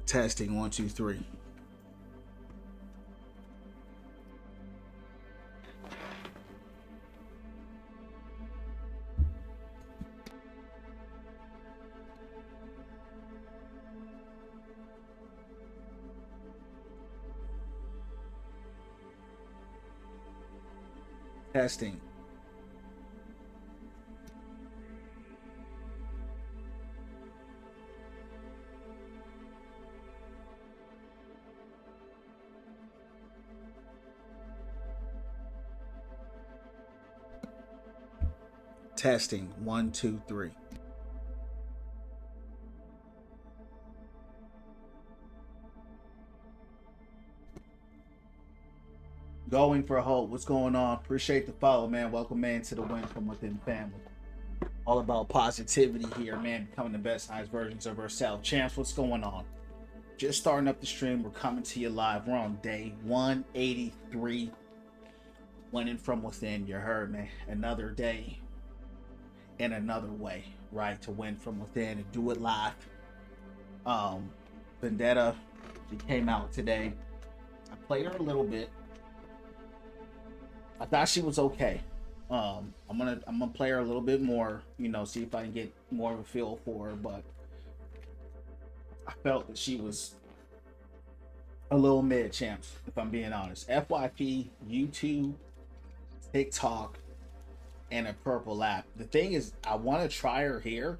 Testing 1 2 3. Testing. Testing 1 2 3. Going for hope. What's going on? Appreciate the follow, man. Welcome, man, to the Win From Within family. All about positivity here, man. Becoming the best, highest versions of ourselves. Champs, what's going on? Just starting up the stream. We're coming to you live. We're on day 183. Winning from within. You heard me. Another day in another way, right? To win from within and do it live. Vendetta, she came out today. I played her a little bit. I thought she was okay. I'm gonna play her a little bit more, you know, see if I can get more of a feel for her, but I felt that she was a little mid, champs, if I'm being honest. FYP, YouTube, TikTok, and a purple app. The thing is, I want to try her here,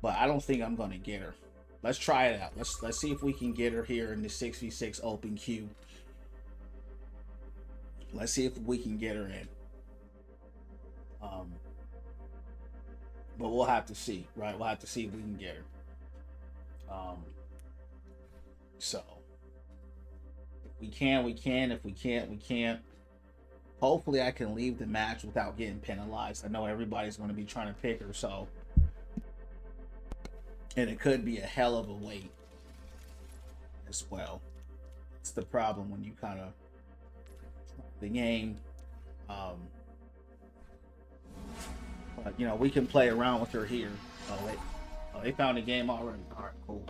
but I don't think I'm gonna get her. Let's try it out. Let's see if we can get her here in the 6v6 open queue. Let's see if we can get her in. But we'll have to see, right? We'll have to see if we can get her. So if we can, we can. If we can't, we can't. Hopefully I can leave the match without getting penalized. I know everybody's going to be trying to pick her, so. And it could be a hell of a wait as well. It's the problem when you kind of the game. But you know, we can play around with her here. Oh, they found a game already. All right, cool.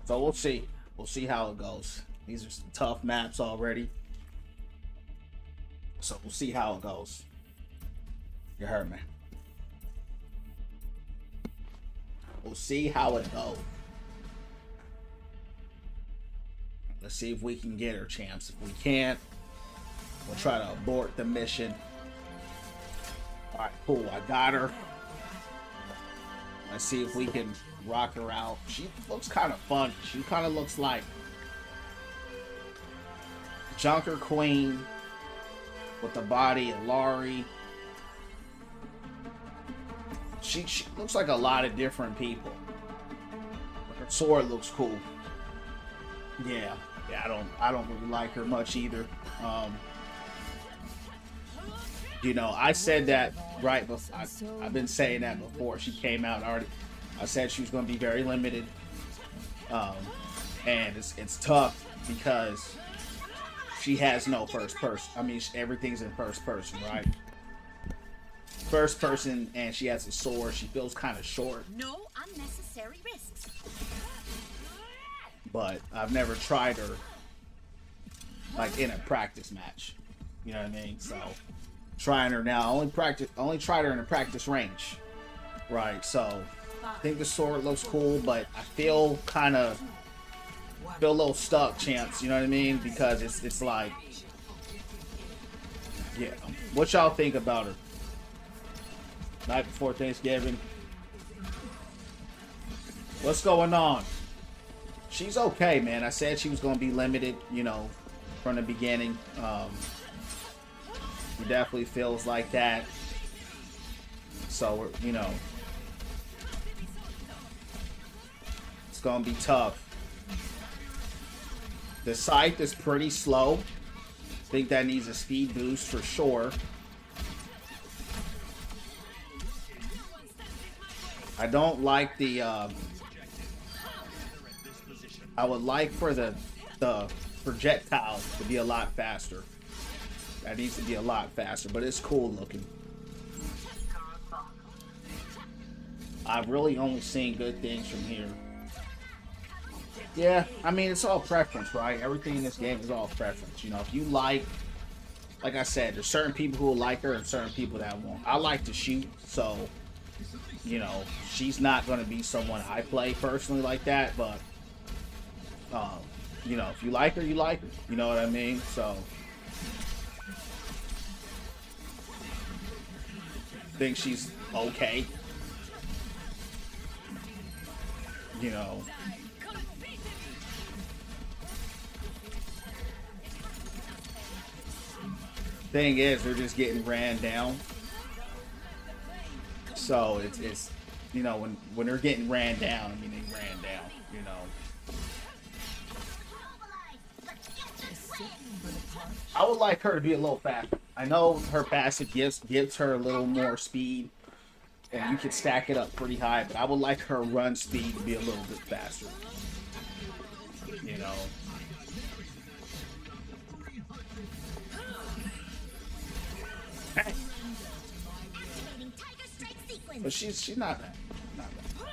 So we'll see. We'll see how it goes. These are some tough maps already. So we'll see how it goes. You heard me. We'll see how it goes. Let's see if we can get her, champs. If we can't, we'll try to abort the mission. All right, cool. I got her. Let's see if we can rock her out. She looks kind of fun. She kind of looks like Junker Queen with the body of Laurie. She looks like a lot of different people. Her sword looks cool. Yeah, I don't really like her much either. You know, I said that right before. I've been saying that before she came out already. I said she was going to be very limited, and it's tough because she has no first person. I mean, everything's in first person, right? First person, and she has a sword. She feels kind of short. No unnecessary risks. But I've never tried her like in a practice match. You know what I mean? So trying her now. Only tried her in a practice range. Right, so I think the sword looks cool, but I feel a little stuck, champs, you know what I mean? Because it's like, yeah. What y'all think about her? Night before Thanksgiving. What's going on? She's okay, man. I said she was going to be limited, you know, from the beginning. It definitely feels like that. So, you know, it's going to be tough. The scythe is pretty slow. I think that needs a speed boost for sure. I don't like the I would like for the projectile to be a lot faster. That needs to be a lot faster, but it's cool looking. I've really only seen good things from here. Yeah, I mean, it's all preference, right? Everything in this game is all preference. You know, if you like I said, there's certain people who will like her and certain people that won't. I like to shoot, so, you know, she's not going to be someone I play personally like that, but, you know, if you like her, you like her. You know what I mean? So, I think she's okay. You know. Thing is, they're just getting ran down. So it's you know, when they're getting ran down, I mean they ran down, you know. I would like her to be a little faster. I know her passive gives her a little more speed, and you can stack it up pretty high, but I would like her run speed to be a little bit faster. You know. But she's not bad. Not bad.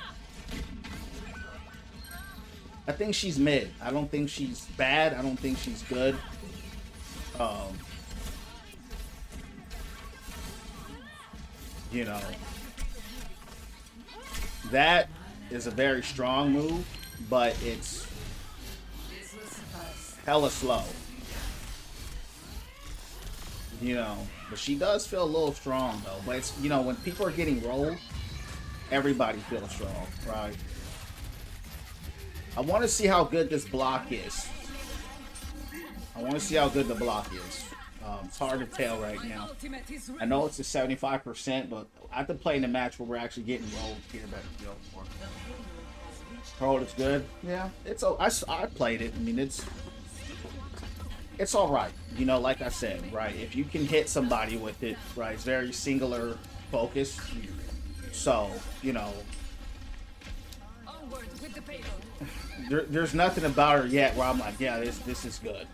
I think she's mid. I don't think she's bad. I don't think she's good. You know, that is a very strong move, but it's hella slow. You know, but she does feel a little strong though. But it's, you know, when people are getting rolled, everybody feels strong, right? I want to see how good this block is. I want to see how good the block is. It's hard to tell right now. I know it's a 75%, but I have to play in a match where we're actually getting rolled here. But you know, rolled is good. Yeah, it's. I played it. I mean, it's all right. You know, like I said, right? If you can hit somebody with it, right? It's very singular focus. So, you know, there's nothing about her yet where I'm like, yeah, this is good.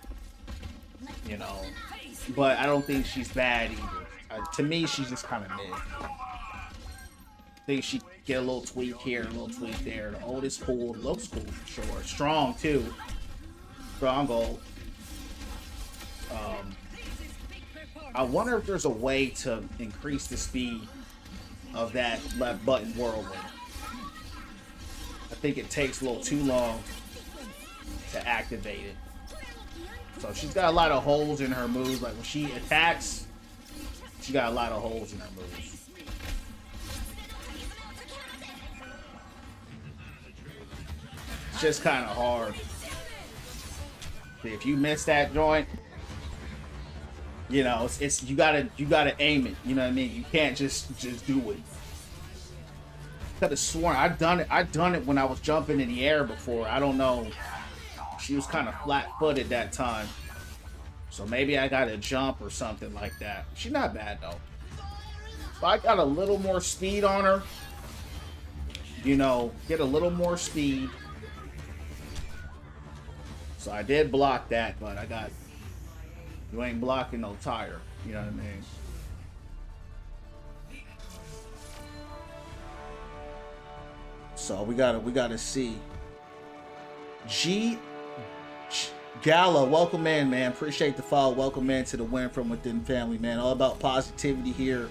You know, but I don't think she's bad either. To me, she's just kind of mid. I think she get a little tweak here, a little tweak there. The oldest cool, looks cool for sure. Strong too. Strong goal. I wonder if there's a way to increase the speed of that left button whirlwind. I think it takes a little too long to activate it. So she's got a lot of holes in her moves. Like when she attacks, she got a lot of holes in her moves. It's just kind of hard. If you miss that joint, you know, it's you gotta aim it. You know what I mean? You can't just do it. Could have sworn I've done it when I was jumping in the air before. I don't know. She was kind of flat-footed that time, so maybe I got to jump or something like that. She's not bad though. If I got a little more speed on her, you know, get a little more speed. So I did block that, but I got. You ain't blocking no tire. You know what I mean? So we gotta see. Gala, welcome in, man. Appreciate the follow. Welcome in to the Win From Within family, man. All about positivity here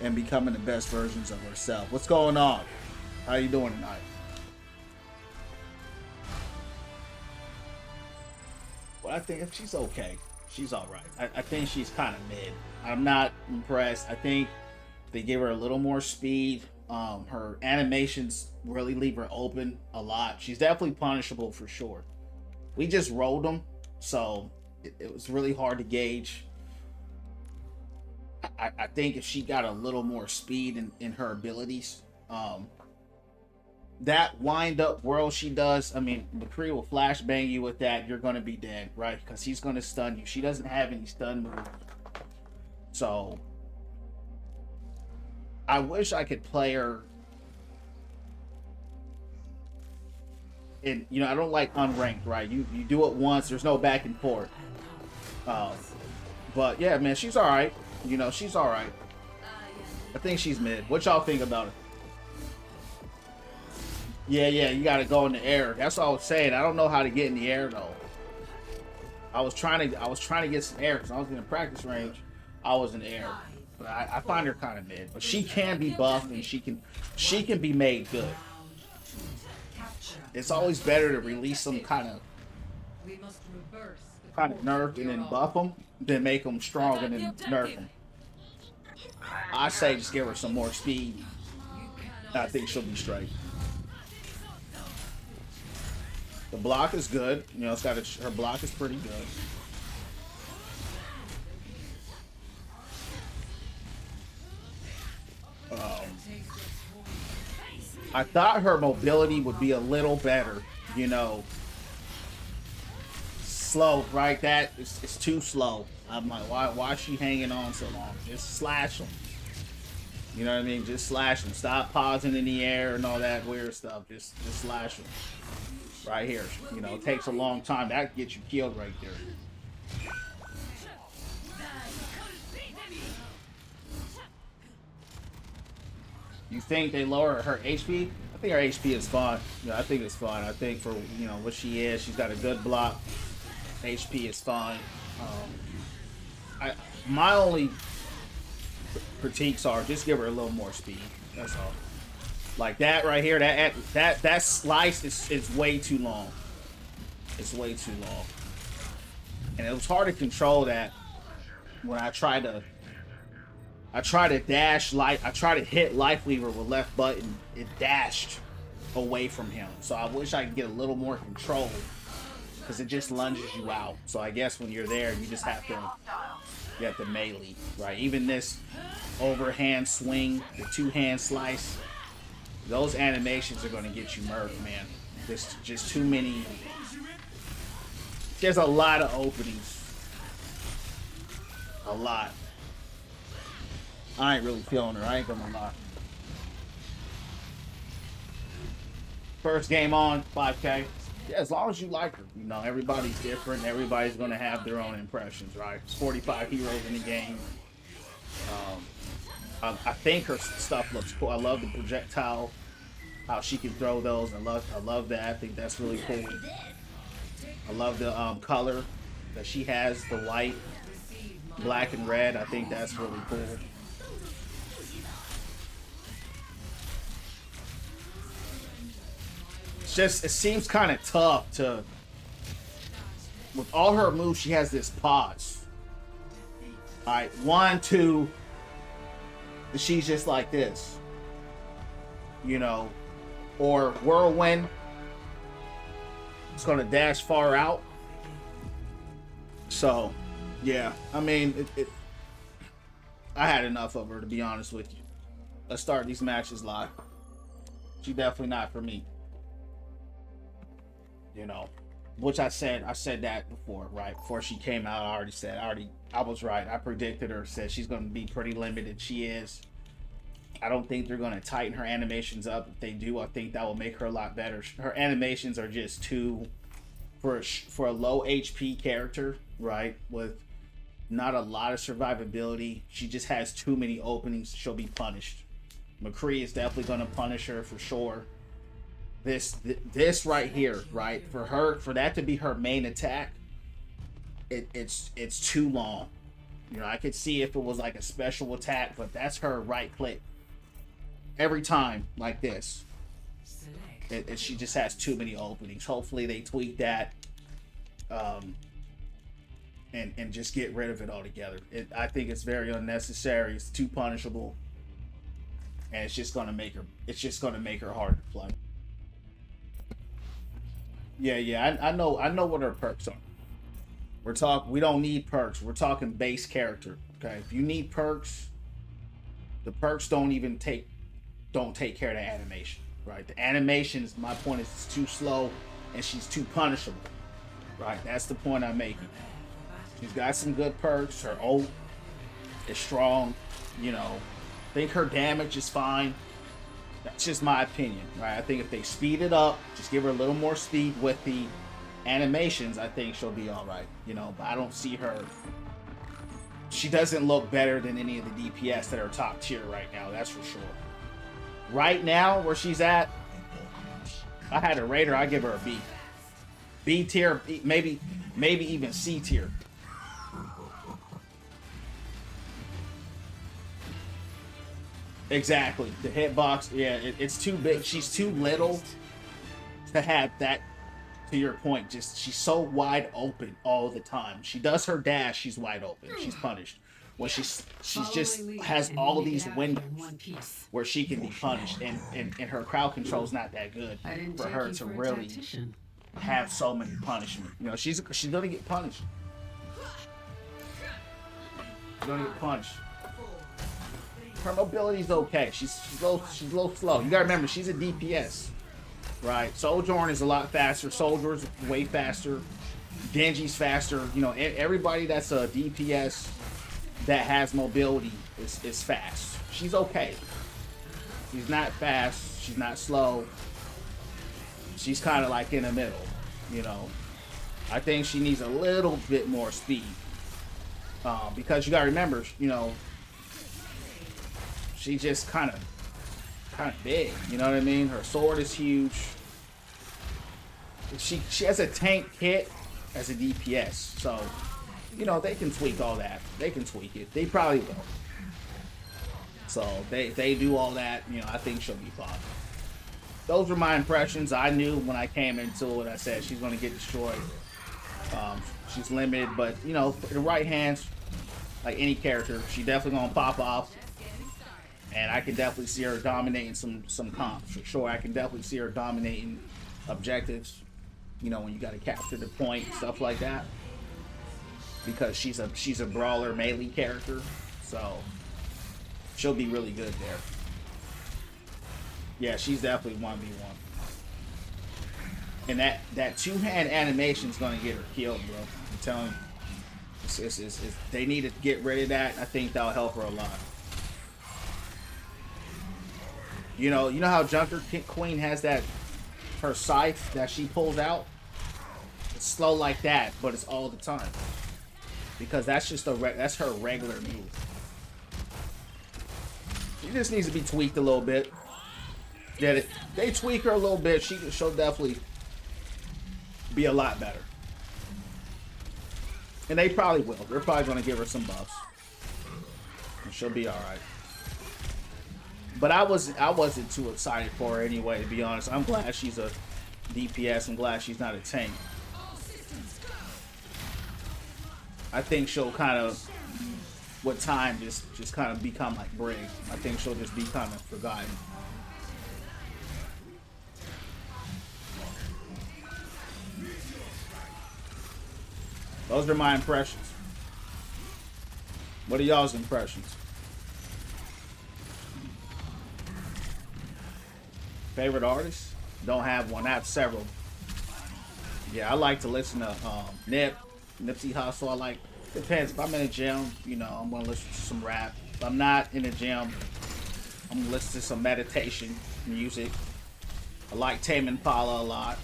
and becoming the best versions of ourselves. What's going on? How you doing tonight? Well, I think she's okay. She's all right. I think she's kind of mid. I'm not impressed. I think they give her a little more speed. Her animations really leave her open a lot. She's definitely punishable for sure. We just rolled them, so it was really hard to gauge. I think if she got a little more speed in her abilities, that wind up whirl she does, I mean, McCree will flashbang you with that, you're going to be dead, right? Because he's going to stun you. She doesn't have any stun moves. So, I wish I could play her in, you know, I don't like unranked, right? You do it once, there's no back and forth. But, yeah, man, she's all right. You know, she's all right. I think she's mid. What y'all think about it? Yeah, yeah, you gotta go in the air. That's what I was saying. I don't know how to get in the air though. I was trying to get some air because I was in the practice range. I was in the air, but I find her kind of mid. But she can be buffed and she can be made good. It's always better to release them kind of nerfed and then buff them than make them strong and then nerf them. I say just give her some more speed. I think she'll be straight. The block is good. You know, her block is pretty good. I thought her mobility would be a little better. You know, slow, right? It's too slow. I'm like, why is she hanging on so long? Just slash them. You know what I mean? Just slash them. Stop pausing in the air and all that weird stuff. Just slash them. Right here. You know, it takes a long time. That gets you killed right there. You think they lower her HP? I think her HP is fine. Yeah, I think it's fine. I think for, you know, what she is, she's got a good block. HP is fine. My only critiques are just give her a little more speed. That's all. Like that right here, that slice is way too long. It's way too long, and it was hard to control that when I try to dash light. I try to hit life lever with left button. It dashed away from him, so I wish I could get a little more control because it just lunges you out. So I guess when you're there, you just have to melee, right? Even this overhand swing, the two-hand slice. Those animations are going to get you murked, man. There's just too many. There's a lot of openings. A lot. I ain't really feeling her. I ain't gonna lie. First game on, 5K. Yeah, as long as you like her. You know, everybody's different. Everybody's going to have their own impressions, right? There's 45 heroes in the game. I think her stuff looks cool. I love the projectile, how she can throw those. I love that. I think that's really cool. I love the color that she has, the white, black, and red. I think that's really cool. It's just, it seems kind of tough to, with all her moves, she has this pause. All right, 1, 2. She's just like this, you know, or whirlwind. It's gonna dash far out. So, yeah, I mean, I had enough of her, to be honest with you. Let's start these matches live. She's definitely not for me. You know, which I said that before, right? Before she came out, I was right. I predicted her, said she's going to be pretty limited. She is. I don't think they're going to tighten her animations up. If they do, I think that will make her a lot better. Her animations are just too, for a low HP character, right? With not a lot of survivability. She just has too many openings. She'll be punished. McCree is definitely going to punish her for sure. This right here, right? For that to be her main attack, it's too long. You know, I could see if it was like a special attack, but that's her right click. Every time like this, she just has too many openings. Hopefully they tweak that, and just get rid of it altogether. I think it's very unnecessary. It's too punishable, and it's just gonna make her hard to play. Yeah, I know what her perks are. We don't need perks. We're talking base character. Okay, if you need perks, the perks don't take care of the animation. Right, the animations. My point is it's too slow, and she's too punishable. Right, that's the point I'm making. She's got some good perks. Her ult is strong. You know, I think her damage is fine. That's just my opinion, right? I think if they speed it up, just give her a little more speed with the animations, I think she'll be all right. You know, but I don't see her. She doesn't look better than any of the DPS that are top tier right now. That's for sure. Right now, where she's at, I had to rate her, I give her a B. B tier, maybe even C tier. Exactly. The hitbox, yeah, it's too big. She's too little to have that, to your point. Just, she's so wide open all the time. She does her dash, she's wide open. She's punished. When she's just has all these windows where she can be punished, and her crowd control's not that good for her to really have so many punishment. You know, she's gonna get punished. She's gonna get punished. Her mobility's okay. She's a little slow. You gotta remember, she's a DPS, right? Sojourn is a lot faster. Soldier's way faster. Genji's faster. You know, everybody that's a DPS that has mobility is fast. She's okay. She's not fast. She's not slow. She's kind of like in the middle, you know. I think she needs a little bit more speed, because you gotta remember, you know, she's just kind of big. You know what I mean? Her sword is huge. She has a tank hit as a DPS, so you know they can tweak all that. They can tweak it. They probably will. So they do all that. You know, I think she'll be fine. Those were my impressions. I knew when I came into it. I said she's going to get destroyed. She's limited, but you know, in the right hands, like any character, she definitely going to pop off. And I can definitely see her dominating some comps for sure. I can definitely see her dominating objectives. You know, when you got to capture the point, stuff like that. Because she's a brawler melee character, so she'll be really good there. Yeah, she's definitely 1v1. And that two-hand animation is gonna get her killed, bro. I'm telling you. It's, they need to get rid of that. I think that'll help her a lot. You know how Junker Queen has that, her scythe that she pulls out? It's slow like that, but it's all the time. Because that's just that's her regular move. She just needs to be tweaked a little bit. Yeah, they tweak her a little bit, she'll definitely be a lot better. And they probably will. They're probably going to give her some buffs. And she'll be alright. But I wasn't too excited for her anyway, to be honest. I'm glad she's a DPS. I'm glad she's not a tank. I think she'll kind of, with time, just kind of become like Brig. I think she'll just be kind of forgotten. Those are my impressions. What are y'all's impressions? Favorite artist? Don't have one. I have several. Yeah, I like to listen to Nipsey Hussle. I like, depends. If I'm in the gym, you know, I'm gonna listen to some rap. If I'm not in the gym, I'm gonna listen to some meditation music. I like Tame Impala a lot.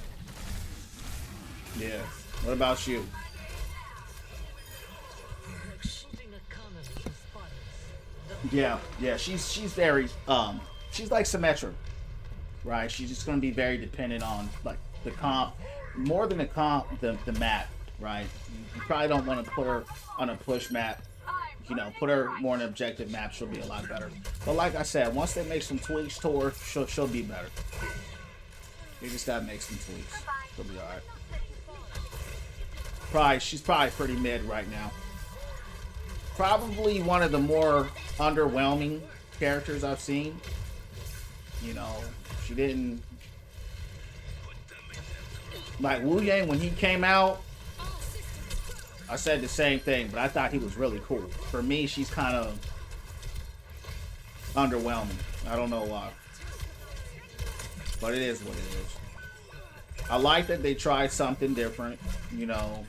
Yeah. What about you? Yeah, she's very she's like Symmetra, right? She's just gonna be very dependent on like the comp, more than the comp, the map, right? You probably don't want to put her on a push map. You know, put her more on an objective map, she'll be a lot better. But like I said, once they make some tweaks to her, she'll be better. They just gotta make some tweaks. She'll be alright. She's probably pretty mid right now. Probably one of the more underwhelming characters I've seen. You know, she didn't, like Wu Yang when he came out, I said the same thing, but I thought he was really cool. For me, she's kind of underwhelming. I don't know why, but it is what it is. I like that they tried something different, you know.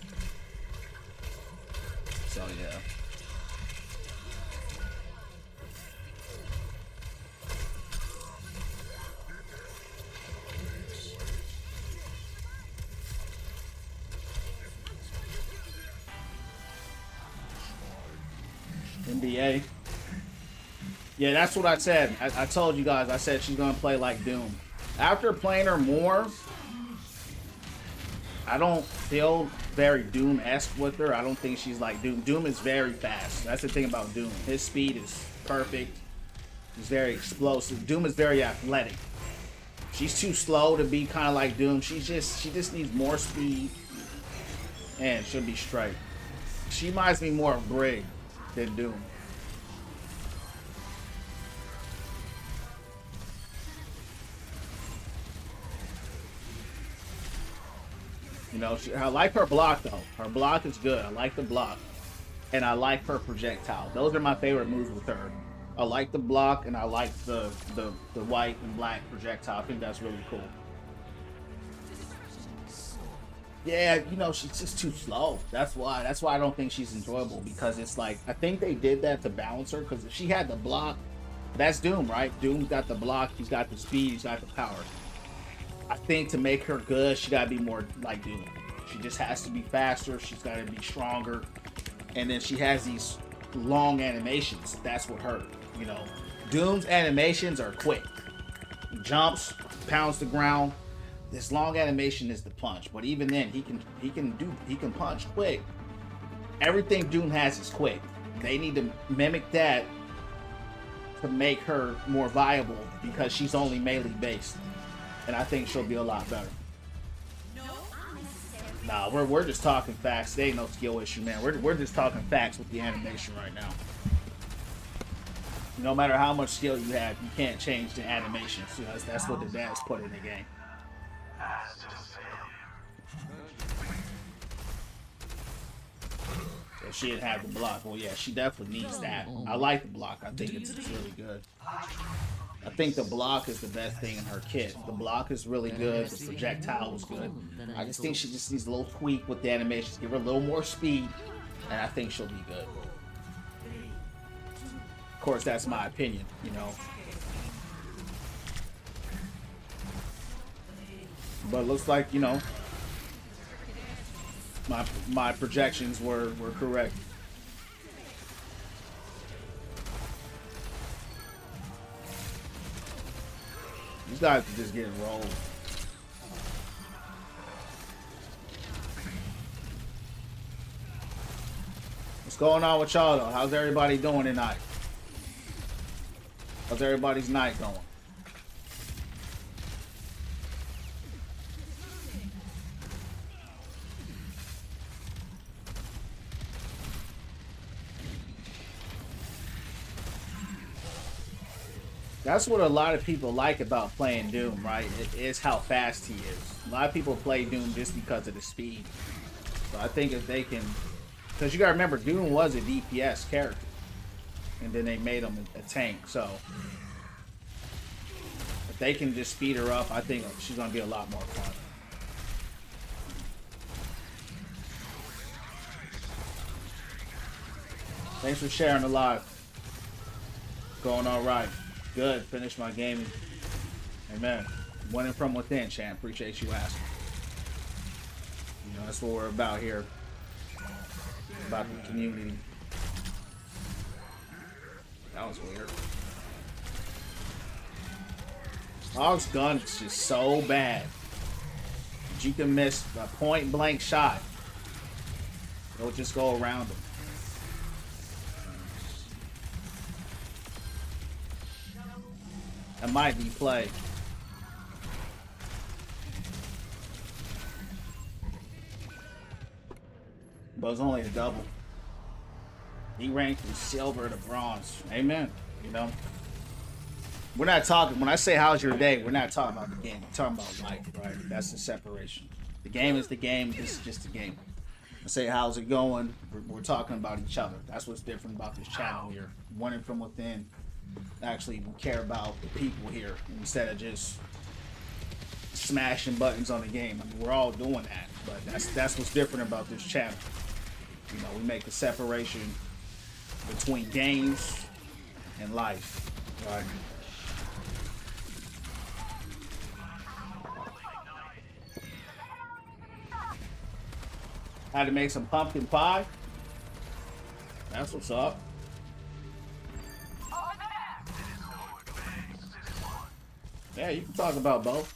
So yeah. NBA. Yeah, that's what I said. I told you guys, I said she's going to play like Doom. After playing her more, I don't feel very Doom-esque with her. I don't think she's like Doom. Doom is very fast. That's the thing about Doom. His speed is perfect. He's very explosive. Doom is very athletic. She's too slow to be kind of like Doom. She just needs more speed, and she'll be straight. She reminds me more of Brig than Doom. You know, I like her block though. Her block is good. I like the block, and I like her projectile. Those are my favorite moves with her. I like the block, and I like the white and black projectile. I think that's really cool. Yeah, you know, she's just too slow. That's why I don't think she's enjoyable, because it's like, I think they did that to balance her, because if she had the block, that's Doom, right? Doom's got the block, he's got the speed, he's got the power. I think to make her good, she gotta be more like Doom. She just has to be faster, she's gotta be stronger, and then she has these long animations. That's what hurt, you know. Doom's animations are quick. He jumps, pounds the ground. This long animation is the punch, but even then, he can punch quick. Everything Doom has is quick. They need to mimic that to make her more viable, because she's only melee based, and I think she'll be a lot better. Nah, we're just talking facts. There ain't no skill issue, man. We're just talking facts with the animation right now. No matter how much skill you have, you can't change the animation. So that's what the devs put in the game. So she didn't have the block. Well, yeah, she definitely needs that. I like the block. I think it's really good. I think the block is the best thing in her kit. The block is really good. The projectile was good. I just think she just needs a little tweak with the animations. Give her a little more speed, and I think she'll be good. Of course, that's my opinion, you know. But it looks like, you know, my projections were correct. These guys are just getting rolled. What's going on with y'all though? How's everybody doing tonight? How's everybody's night going? That's what a lot of people like about playing Doom, right? It is how fast he is. A lot of people play Doom just because of the speed. So I think if they can, because you gotta remember, Doom was a DPS character, and then they made him a tank. So if they can just speed her up, I think she's gonna be a lot more fun. Thanks for sharing the live. Going all right. Good. Finished my gaming. Amen. Winning from within, champ. Appreciate you asking. You know, that's what we're about here. About the community. That was weird. Hog's gun is just so bad that you can miss a point blank shot. It'll just go around him. That might be play. But it's only a double. He ranked from silver to bronze. Amen. You know? We're not talking, when I say how's your day, we're not talking about the game. We're talking about life, right? That's the separation. The game is the game. This is just the game. I say how's it going? We're talking about each other. That's what's different about this channel here. Winning from within. Actually, we care about the people here instead of just smashing buttons on the game. I mean, we're all doing that, but that's what's different about this channel. You know, we make a separation between games and life, right? Had to make some pumpkin pie. That's what's up. Yeah, you can talk about both.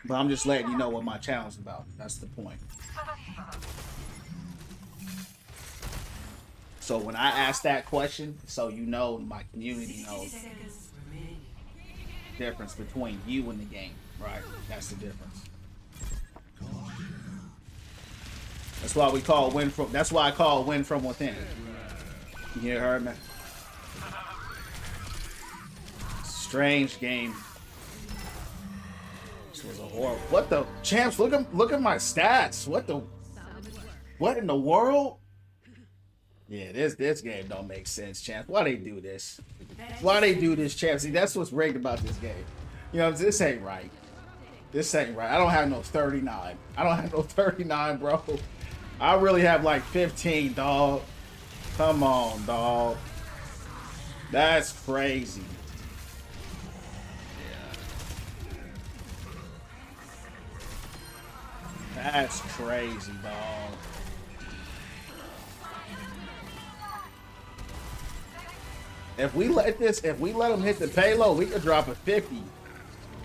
But I'm just letting you know what my channel's about. That's the point. So when I ask that question, so you know my community knows the difference between you and the game, right? That's the difference. That's why we call win from. That's why I call win from within. You heard me? Strange game. This was a horrible. What the champs? Look at my stats. What in the world? Yeah, this game don't make sense, champs. Why they do this? Why they do this, champs? See, that's what's rigged about this game. You know, this ain't right. This ain't right. I don't have no 39. I don't have no 39, bro. I really have like 15, dog. Come on, dog. That's crazy. That's crazy, dog. If we let them hit the payload, we could drop a 50.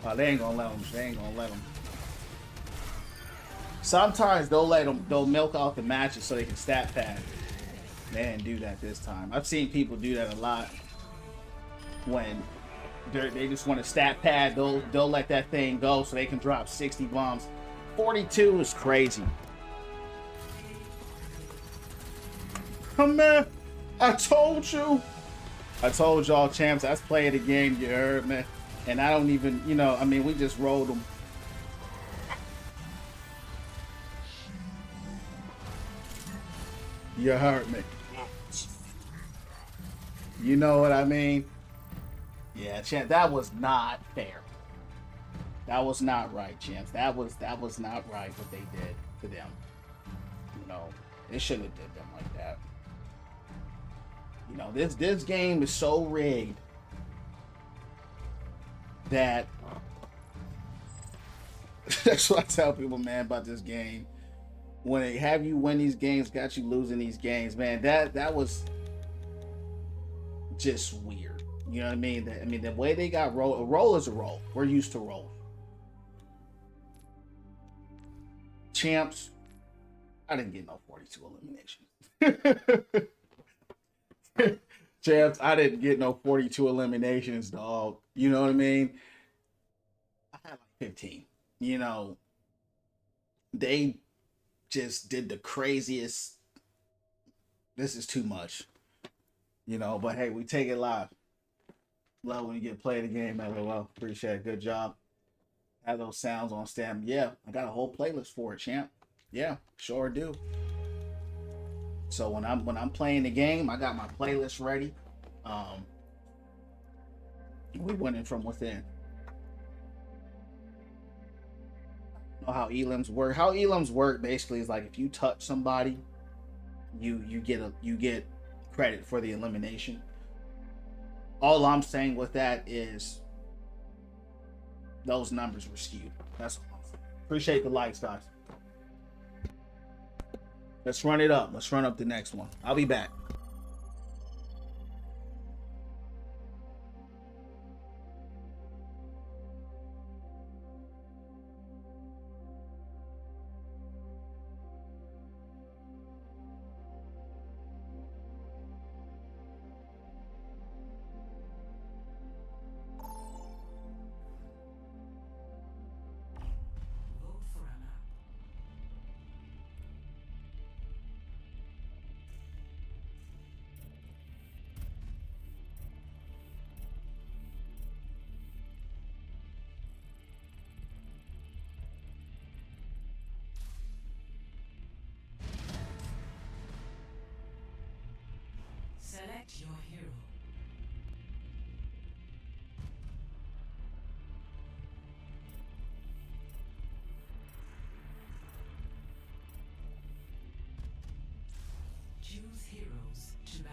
Oh, they ain't gonna let them. They ain't gonna let them. Sometimes they'll milk out the matches so they can stat pad. They didn't do that this time. I've seen people do that a lot. When they just want to stat pad, they'll let that thing go so they can drop 60 bombs. 42 is crazy. Come on, I told you. I told y'all, champs, I was playing the game, you heard me. And I don't even, you know, I mean, we just rolled them. You heard me. You know what I mean? Yeah, champ, that was not fair. That was not right, champs. That was not right what they did to them. You know, they shouldn't have did them like that. You know, this game is so rigged that that's what I tell people, man, about this game. When they have you win these games, got you losing these games, man, that was just weird. You know what I mean? The way they got a roll is a roll. We're used to roll. Champs, I didn't get no 42 elimination. Champs, I didn't get no 42 eliminations, dog. You know what I mean? I had like 15. You know, they just did the craziest. This is too much. You know, but hey, we take it live. Love when you get played the game, man. Well, appreciate it. Good job. Have those sounds on stem. Yeah, I got a whole playlist for it, champ. Yeah, sure do. So when I'm playing the game, I got my playlist ready. We winning from within. Know how elims work. How elims work basically is like if you touch somebody, you get credit for the elimination. All I'm saying with that is those numbers were skewed. That's all I'm saying. Appreciate the likes, guys. Let's run it up. Let's run up the next one. I'll be back. Select your hero. Choose heroes to ban.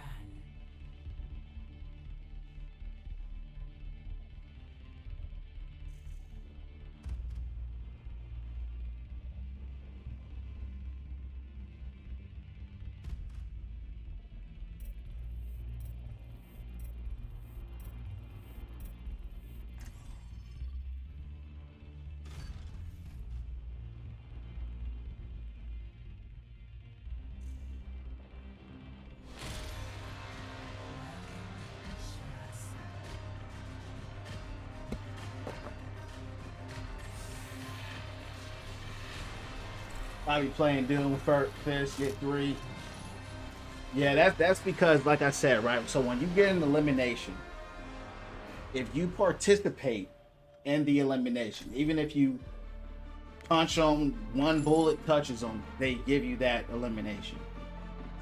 I be playing Doom first, get 3. Yeah, that's because, like I said, right? So when you get an elimination, if you participate in the elimination, even if you punch them, 1 bullet touches them, they give you that elimination.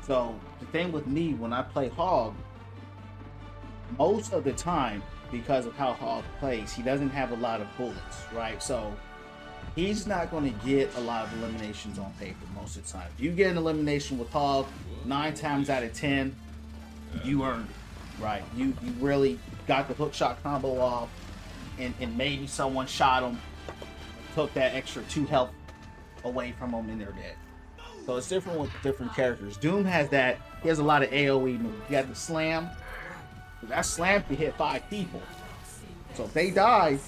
So the thing with me, when I play Hog, most of the time, because of how Hog plays, he doesn't have a lot of bullets, right? So he's not going to get a lot of eliminations on paper most of the time. If you get an elimination with Hog, 9 times out of 10, you earned it, right? You really got the hook shot combo off, and maybe someone shot him, took that extra 2 health away from them, and they're dead. So it's different with different characters. Doom has that. He has a lot of AoE moves. You got the slam. That slam can hit 5 people. So if they die,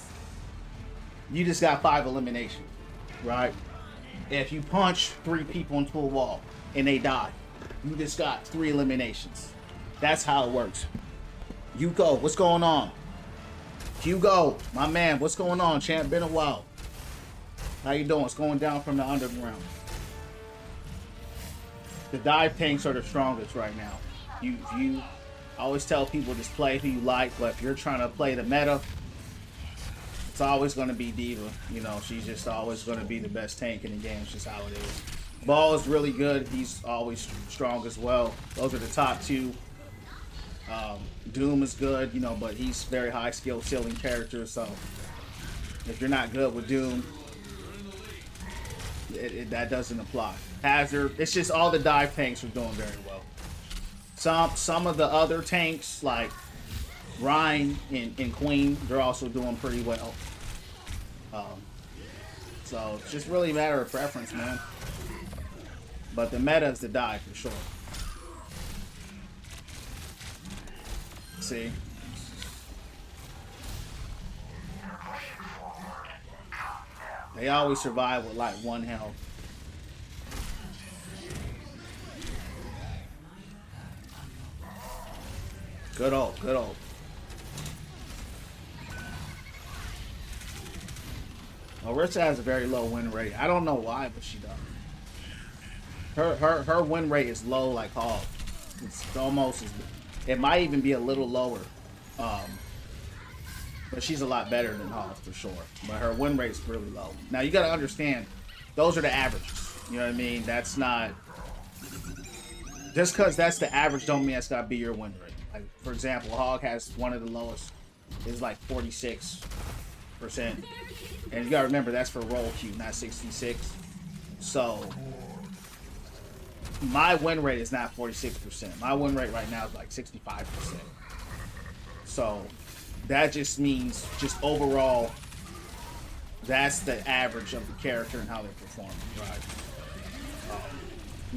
you just got 5 eliminations, right? If you punch 3 people into a wall and they die, you just got 3 eliminations. That's how it works. Hugo, what's going on? Hugo, my man, what's going on, champ? Been a while. How you doing? What's going down from the underground? The dive tanks are the strongest right now. I always tell people just play who you like, but if you're trying to play the meta, it's always going to be Diva. You know, she's just always going to be the best tank in the game. It's just how it is. Ball is really good. He's always strong as well. Those are the top 2. Doom is good, you know, but he's very high skill ceiling character. So if you're not good with Doom, that doesn't apply. Hazard, it's just all the dive tanks are doing very well. Some of the other tanks like Rhine and Queen, they're also doing pretty well. So it's just really a matter of preference, man. But the meta is the dive for sure. See? They always survive with like 1 health. Good old, good old. Orisa has a very low win rate. I don't know why, but she does. Her win rate is low like Hog. It's almost as, it might even be a little lower. But she's a lot better than Hog for sure. But her win rate's really low. Now you gotta understand, those are the averages. You know what I mean? That's not, just because that's the average don't mean that's gotta be your win rate. Like, for example, Hog has one of the lowest. It's like 46%. And you gotta remember that's for roll queue, not 66. So my win rate is not 46%. My win rate right now is like 65%. So that just means, just overall, that's the average of the character and how they're performing, right?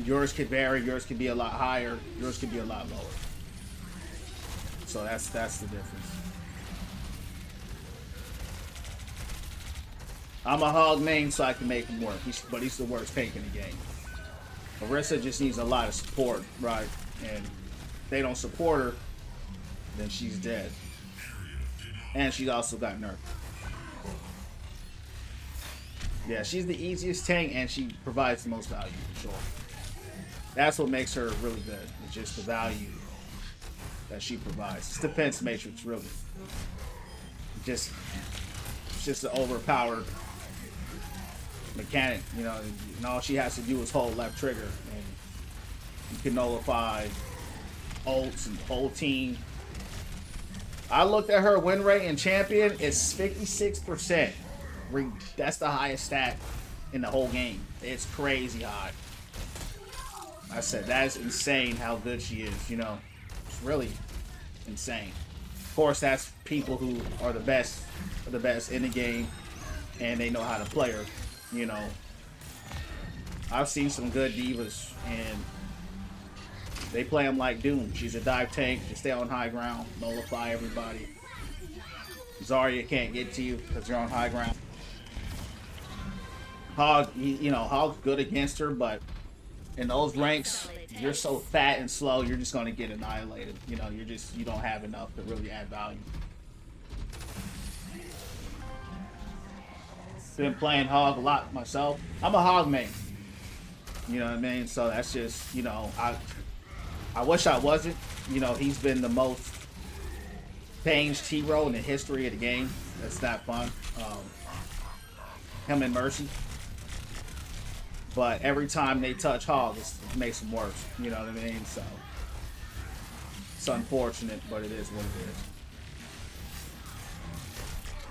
Yours could vary. Yours could be a lot higher. Yours could be a lot lower. So that's the difference. I'm a Hog main, so I can make him work. But he's the worst tank in the game. Orisa just needs a lot of support, right? And if they don't support her, then she's dead. And she's also got nerfed. Yeah, she's the easiest tank, and she provides the most value for sure. That's what makes her really good. It's just the value that she provides. It's defense matrix, really. It's just an overpowered mechanic, you know, and all she has to do is hold left trigger, and you can nullify ults and the whole team. I looked at her win rate in Champion, it's 56%. That's the highest stat in the whole game. It's crazy high. I said, that is insane how good she is, you know. It's really insane. Of course, that's people who are the best in the game, and they know how to play her, you know. I've seen some good divas, and they play them like Doom. She's a dive tank, just stay on high ground, nullify everybody. Zarya can't get to you because you're on high ground. Hog, you know, Hog's good against her, but in those ranks, you're so fat and slow, you're just gonna get annihilated. You know, you don't have enough to really add value. Been playing Hog a lot myself. I'm a Hog main. You know what I mean? So that's just, you know, I wish I wasn't. You know, he's been the most changed hero in the history of the game. That's not fun. Him and Mercy. But every time they touch Hog, it makes them worse. You know what I mean? So it's unfortunate, but it is what it is.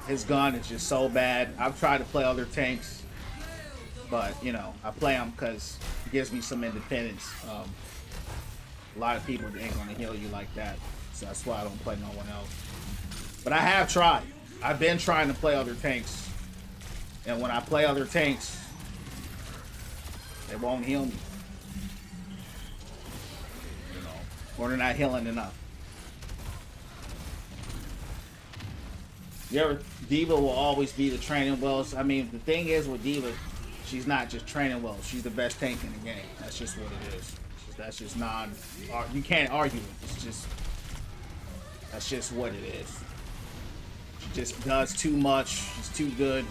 His gun is just so bad. I've tried to play other tanks, but you know, I play him because it gives me some independence. A lot of people ain't gonna heal you like that, so that's why I don't play no one else. But I have tried. I've been trying to play other tanks, and when I play other tanks, they won't heal me. You know, or they're not healing enough. Diva will always be the training wells. I mean, the thing is with Diva, she's not just training well. She's the best tank in the game. That's just what it is. That's just you can't argue it. It's just, that's just what it is. She just does too much. She's too good.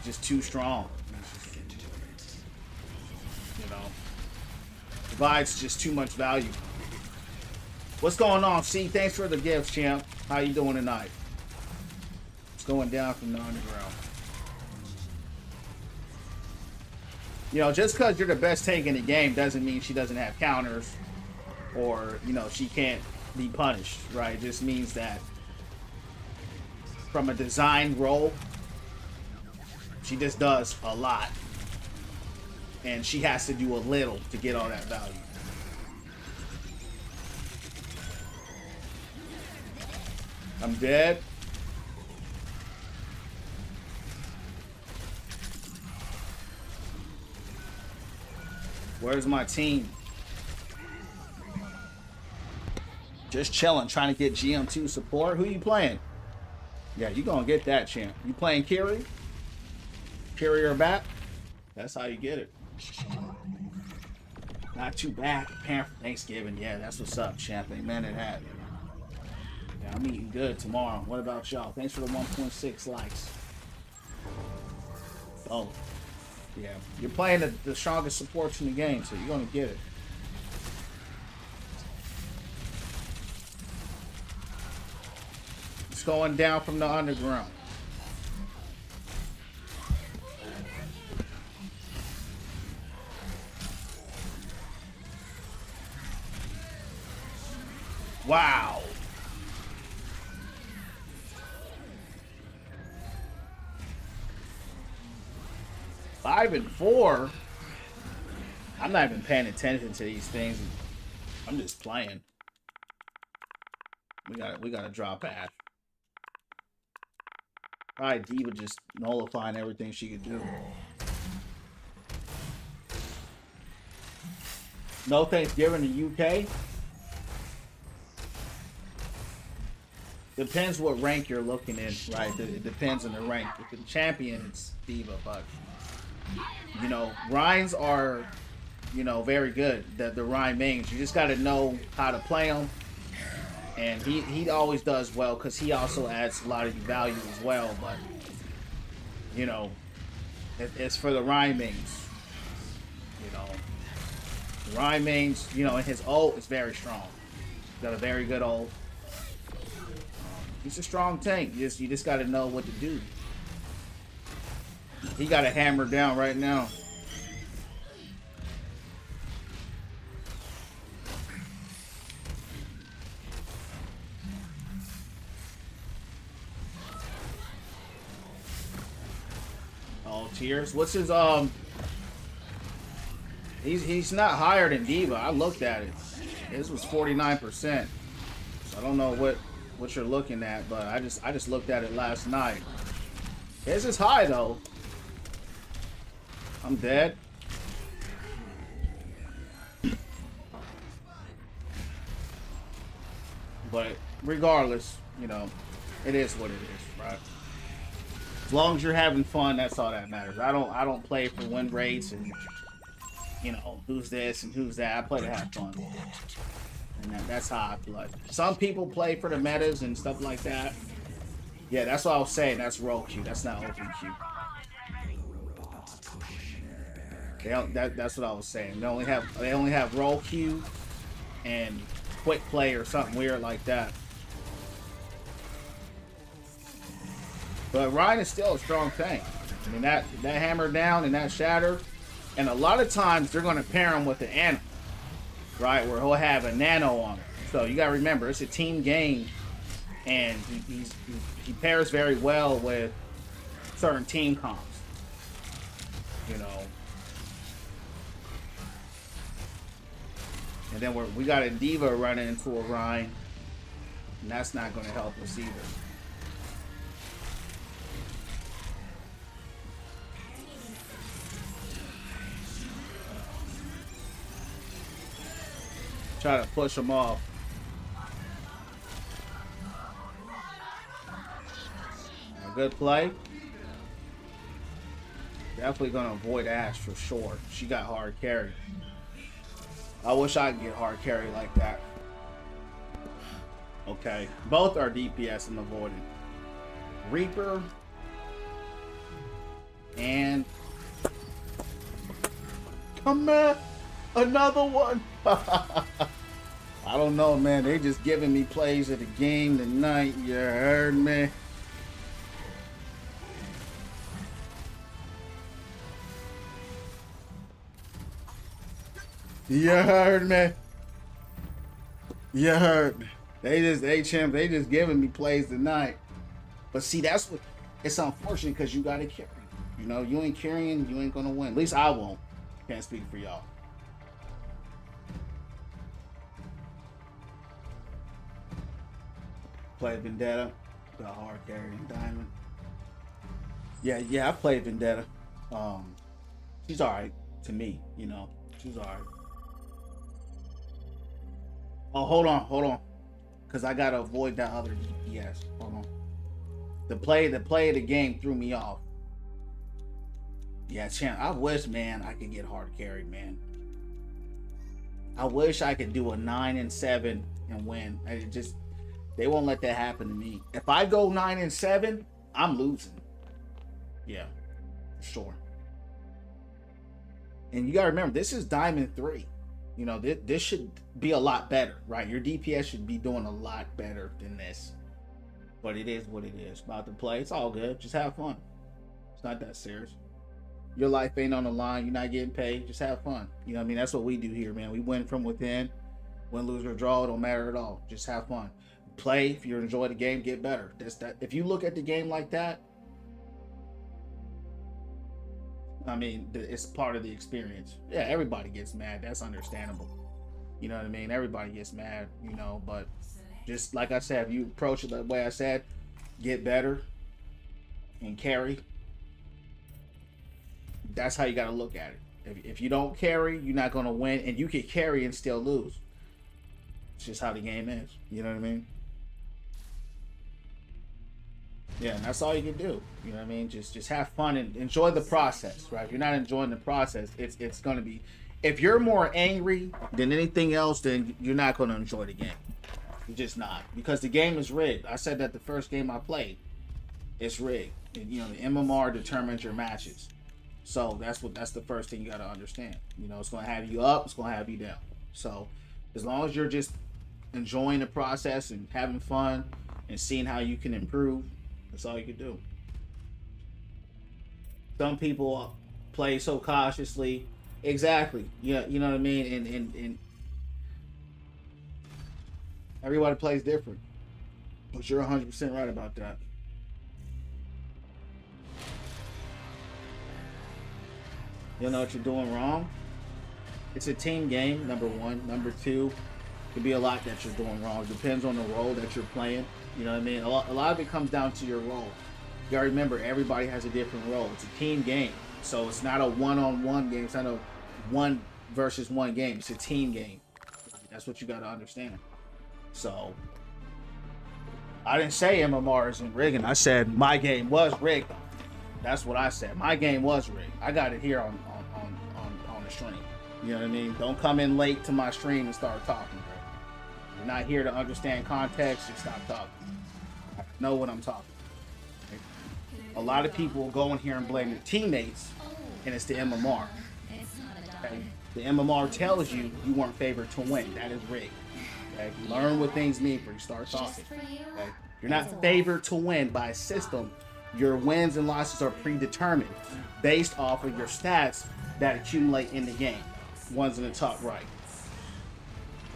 Just too strong. Just, you know, provides just too much value. What's going on, C? Thanks for the gifts, champ. How you doing tonight? It's going down from the underground. You know, just because you're the best tank in the game doesn't mean she doesn't have counters or, you know, she can't be punished, right? It just means that from a design role, she just does a lot. And she has to do a little to get all that value. I'm dead. Where's my team? Just chilling, trying to get GM2 support. Who you playing? Yeah, you gonna get that, champ. You playing Kiri? Kiri or Bat? That's how you get it. Not too bad. Preparing for Thanksgiving. Yeah, that's what's up, champ. Amen to that. Yeah, I'm eating good tomorrow. What about y'all? Thanks for the 1.6 likes. Oh. Yeah, you're playing the strongest supports in the game, so you're gonna get it. It's going down from the underground. Wow. Five and 4. I'm not even paying attention to these things. I'm just playing. We gotta drop Ash. Probably Diva just nullifying everything she could do. No Thanksgiving in the UK. Depends what rank you're looking in, right? It depends on the rank. If the champion, it's Diva, but you know, Rhines are, you know, very good. The Rhine mains, you just got to know how to play them, and he always does well because he also adds a lot of value as well. But you know, it's for the Rhine mains. You know, the Rhine mains, you know, and his ult is very strong. He's got a very good ult. He's a strong tank. You just got to know what to do. He got a hammer down right now. Oh, tears. What's his He's not higher than Diva. I looked at it. His was 49%. So I don't know what you're looking at, but I just looked at it last night. His is high though. I'm dead. But regardless, you know, it is what it is, right? As long as you're having fun, that's all that matters. I don't play for win rates and, you know, who's this and who's that. I play to have fun. And that's how I play. Some people play for the metas and stuff like that. Yeah, that's what I was saying. That's roll queue. That's not open queue. They don't, that's what I was saying. They only have roll Q and quick play or something weird like that. But Ryan is still a strong tank. I mean that hammer down and that shatter, and a lot of times they're going to pair him with the animal, right? Where he'll have a nano on it. So you got to remember it's a team game, and he pairs very well with certain team comps. You know. And then we got a Diva running into a Rhine, and that's not going to help us either. Try to push him off. A good play. Definitely going to avoid Ash for sure. She got hard carry. I wish I could get hard carry like that. Okay. Both are DPS and avoided. Reaper. And... come on. Another one. I don't know, man. They just giving me plays of the game tonight. You heard me? You heard me? You heard me? They just giving me plays tonight. But see, that's what it's unfortunate because you gotta carry. You know, you ain't carrying, you ain't gonna win. At least I won't. Can't speak for y'all. Played Vendetta. Got hard carry and diamond. Yeah, I played Vendetta. She's alright to me, you know. She's alright. Oh, hold on. Cause I gotta avoid that other DPS. Hold on. The play of the game threw me off. Yeah, champ. I wish, man, I could get hard carried, man. I wish I could do a 9-7 and win. They won't let that happen to me. If I go 9-7, I'm losing. Yeah, for sure. And you gotta remember, this is Diamond 3. You know, this should be a lot better, right? Your DPS should be doing a lot better than this. But it is what it is. About to play, it's all good. Just have fun. It's not that serious. Your life ain't on the line. You're not getting paid. Just have fun. You know what I mean? That's what we do here, man. We win from within. Win, lose, or draw, it don't matter at all. Just have fun. Play. If you enjoy the game, get better. That's that. If you look at the game like that, I mean, it's part of the experience. Yeah, everybody gets mad. That's understandable. You know what I mean? Everybody gets mad, you know, but just like I said, if you approach it the way I said, get better and carry. That's how you got to look at it. If you don't carry, you're not going to win, and you can carry and still lose. It's just how the game is. You know what I mean? Yeah, and that's all you can do. You know what I mean? Just have fun and enjoy the process, right? If you're not enjoying the process, it's going to be... If you're more angry than anything else, then you're not going to enjoy the game. You're just not. Because the game is rigged. I said that the first game I played. It's rigged. And, you know, the MMR determines your matches. So that's the first thing you got to understand. You know, it's going to have you up. It's going to have you down. So as long as you're just enjoying the process and having fun and seeing how you can improve, that's all you can do. Some people play so cautiously. Exactly. Yeah, you know what I mean? And everybody plays different. But you're 100% right about that. You know what you're doing wrong? It's a team game, number one. Number two, it could be a lot that you're doing wrong. It depends on the role that you're playing. You know what I mean? A lot of it comes down to your role. You gotta remember, everybody has a different role. It's a team game. So it's not a one-on-one game. It's not a one versus one game. It's a team game. That's what you gotta understand. So I didn't say MMR isn't rigging. I said my game was rigged. That's what I said. My game was rigged. I got it here on the stream. You know what I mean? Don't come in late to my stream and start talking, bro. You're not here to understand context. Just stop talking. I know what I'm talking. A lot of people will go in here and blame their teammates, and it's the MMR. Okay? The MMR tells you you weren't favored to win. That is rigged. Okay? Learn what things mean before you start talking. Okay? You're not favored to win by a system. Your wins and losses are predetermined based off of your stats that accumulate in the game. One's in the top right.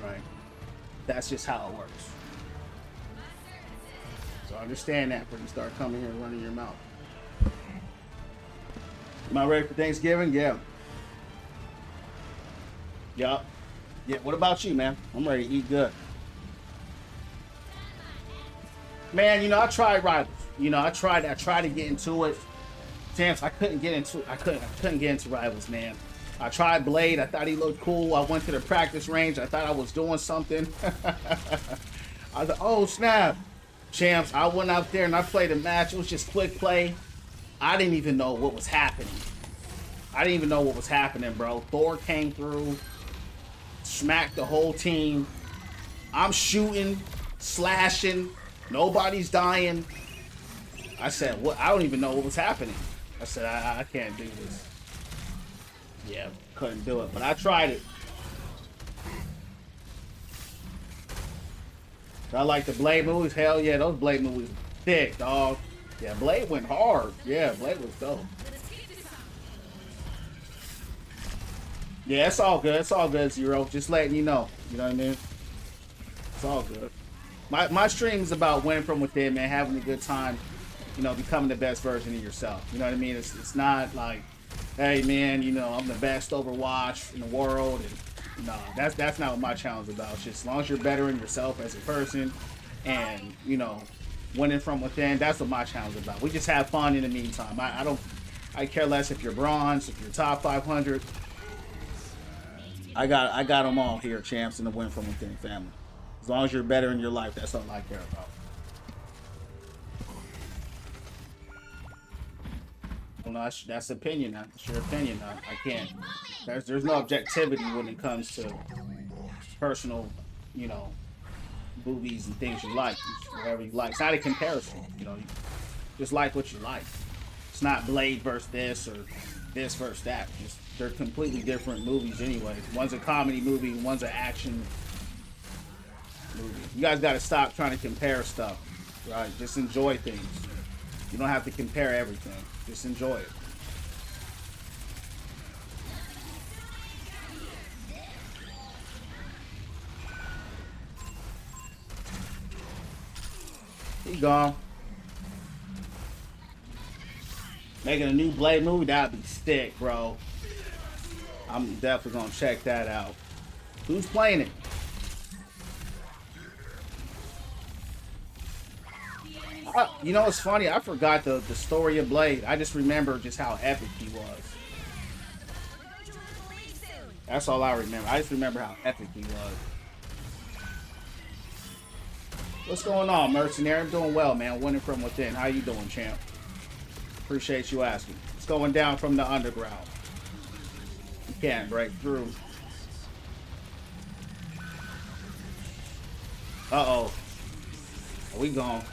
Right? That's just how it works. So understand that before you start coming here and running your mouth. Am I ready for Thanksgiving? Yeah. Yup. Yeah, what about you, man? I'm ready to eat good. Man, you know, I tried Rivals. You know, I tried to get into it. Champs, I couldn't get into Rivals, man. I tried Blade. I thought he looked cool. I went to the practice range. I thought I was doing something. I thought, oh snap. Champs, I went out there and I played a match. It was just quick play. I didn't even know what was happening. Bro. Thor came through, smacked the whole team. I'm shooting, slashing. Nobody's dying. I said, what? I don't even know what was happening. I said, I can't do this. Yeah, couldn't do it, but I tried it. I like the Blade movies. Hell yeah, those Blade movies thick, dog. Yeah, Blade went hard. Yeah, Blade was dope. Yeah, it's all good. It's all good, Zero. Just letting you know. You know what I mean? It's all good. My stream is about winning from within, man, having a good time, you know, becoming the best version of yourself. You know what I mean? It's not like, hey, man, you know, I'm the best Overwatch in the world. And no, that's not what my channel is about. It's just as long as you're bettering yourself as a person and, you know, winning from within, that's what my channel is about. We just have fun in the meantime. I care less if you're bronze, if you're top 500. I got them all here, champs, in the win from within family. As long as you're better in your life, that's all I care about. Well, no, that's opinion. That's your opinion. I can't. There's no objectivity when it comes to personal, you know, movies and things you like. Whatever you like. It's not a comparison. You know, you just like what you like. It's not Blade versus this or this versus that. They're completely different movies anyway. One's a comedy movie, one's an action movie. You guys got to stop trying to compare stuff, right? Just enjoy things. You don't have to compare everything. Just enjoy it. He gone. Making a new Blade movie, that'd be sick, bro. I'm definitely gonna check that out. Who's playing it? You know what's funny? I forgot the story of Blade. I just remember just how epic he was. That's all I remember. I just remember how epic he was. What's going on, Mercenary? I'm doing well, man. Winning from within. How you doing, champ? Appreciate you asking. It's going down from the underground. You can't break through. Uh-oh. We gone.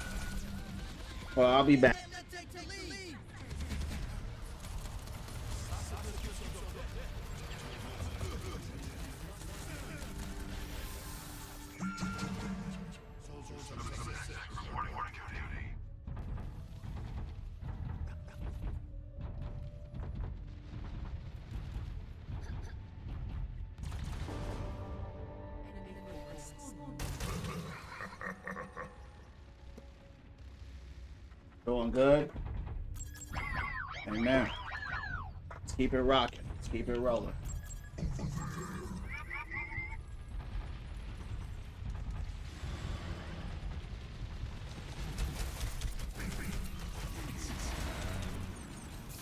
Well, I'll be back. Doing good. Amen. Let's keep it rocking. Let's keep it rolling. I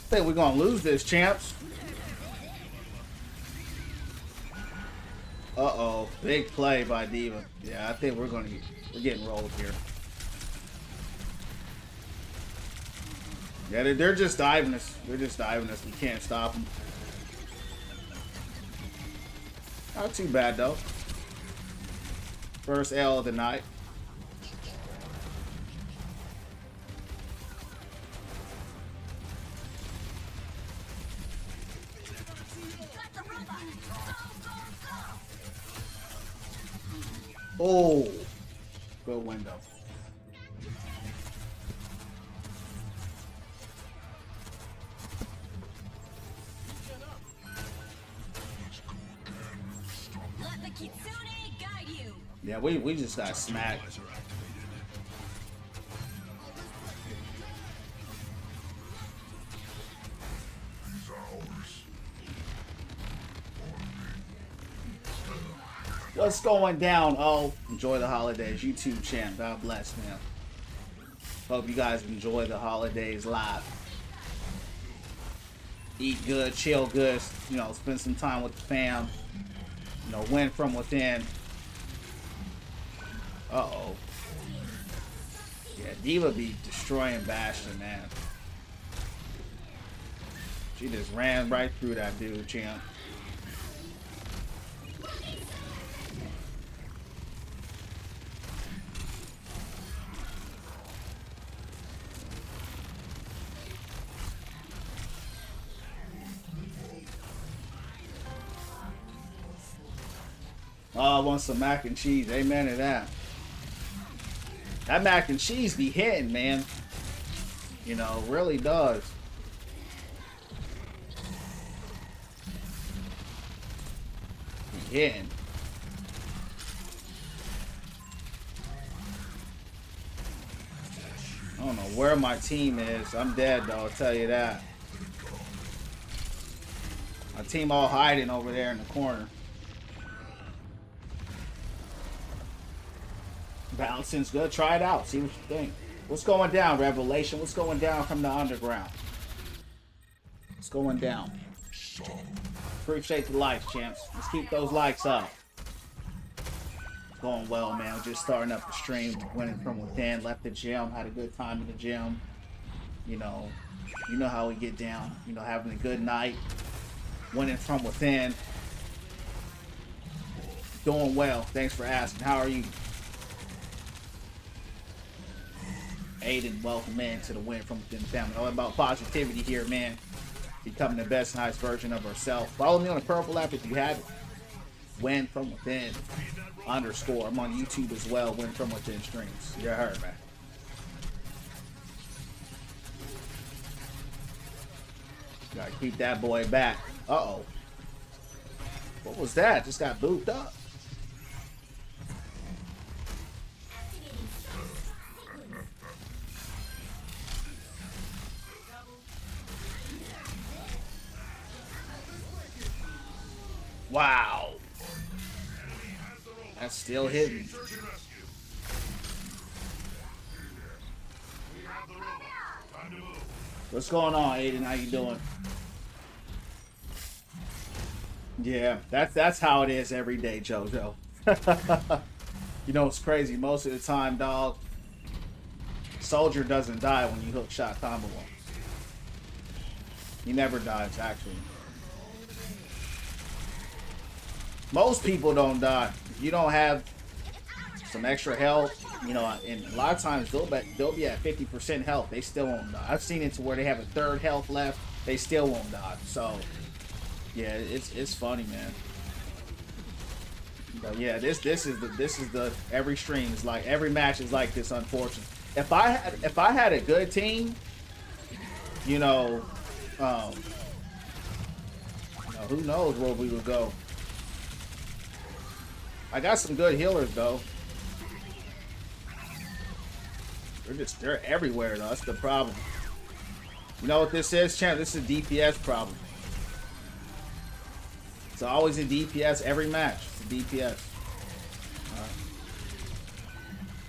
think we're gonna lose this, champs. Uh-oh. Big play by Diva. Yeah, I think we're getting rolled here. Yeah, they're just diving us. They're just diving us. We can't stop them. Not too bad, though. First L of the night. Oh, good window. Let the Kitsune guide you. Yeah, we just got smacked. What's going down? Oh, enjoy the holidays. YouTube champ. God bless, man. Hope you guys enjoy the holidays live. Eat good, chill good, you know, spend some time with the fam. You know, win from within. Uh-oh. Yeah, Diva be destroying Bastion, man. She just ran right through that dude, champ. Oh, I want some mac and cheese. Amen to that. That mac and cheese be hitting, man. You know, really does. Be hitting. I don't know where my team is. I'm dead, though. I'll tell you that. My team all hiding over there in the corner. Balancing's good. Try it out. See what you think. What's going down, Revelation? What's going down from the underground? What's going down? Appreciate the likes, champs. Let's keep those likes up. It's going well, man. Just starting up the stream, winning from within. Left the gym, had a good time in the gym. You know how we get down. You know, having a good night, winning from within. Doing well. Thanks for asking. How are you? Aiden, welcome in to the Win from Within family. All about positivity here, man. Becoming the best and highest version of ourselves. Follow me on the Purple app if you haven't. Win from Within _ I'm on YouTube as well. Win from Within streams. You heard, man. Gotta keep that boy back. Uh-oh. What was that? Just got booped up. Wow. That's still hitting. What's going on, Aiden? How you doing? Yeah, that's how it is every day, JoJo. You know, it's crazy. Most of the time, dog, Soldier doesn't die when you hook shot combo him. He never dies, actually. Most people don't die. If you don't have some extra health, you know, and a lot of times they'll be at 50% health. They still won't die. I've seen it to where they have a third health left. They still won't die. So, yeah, it's funny, man. But yeah, this is the every stream is like every match is like this. Unfortunately, if I had a good team, you know, who knows where we would go. I got some good healers though. They're everywhere though. That's the problem. You know what this is, champ? This is a DPS problem. It's always a DPS every match. It's a DPS.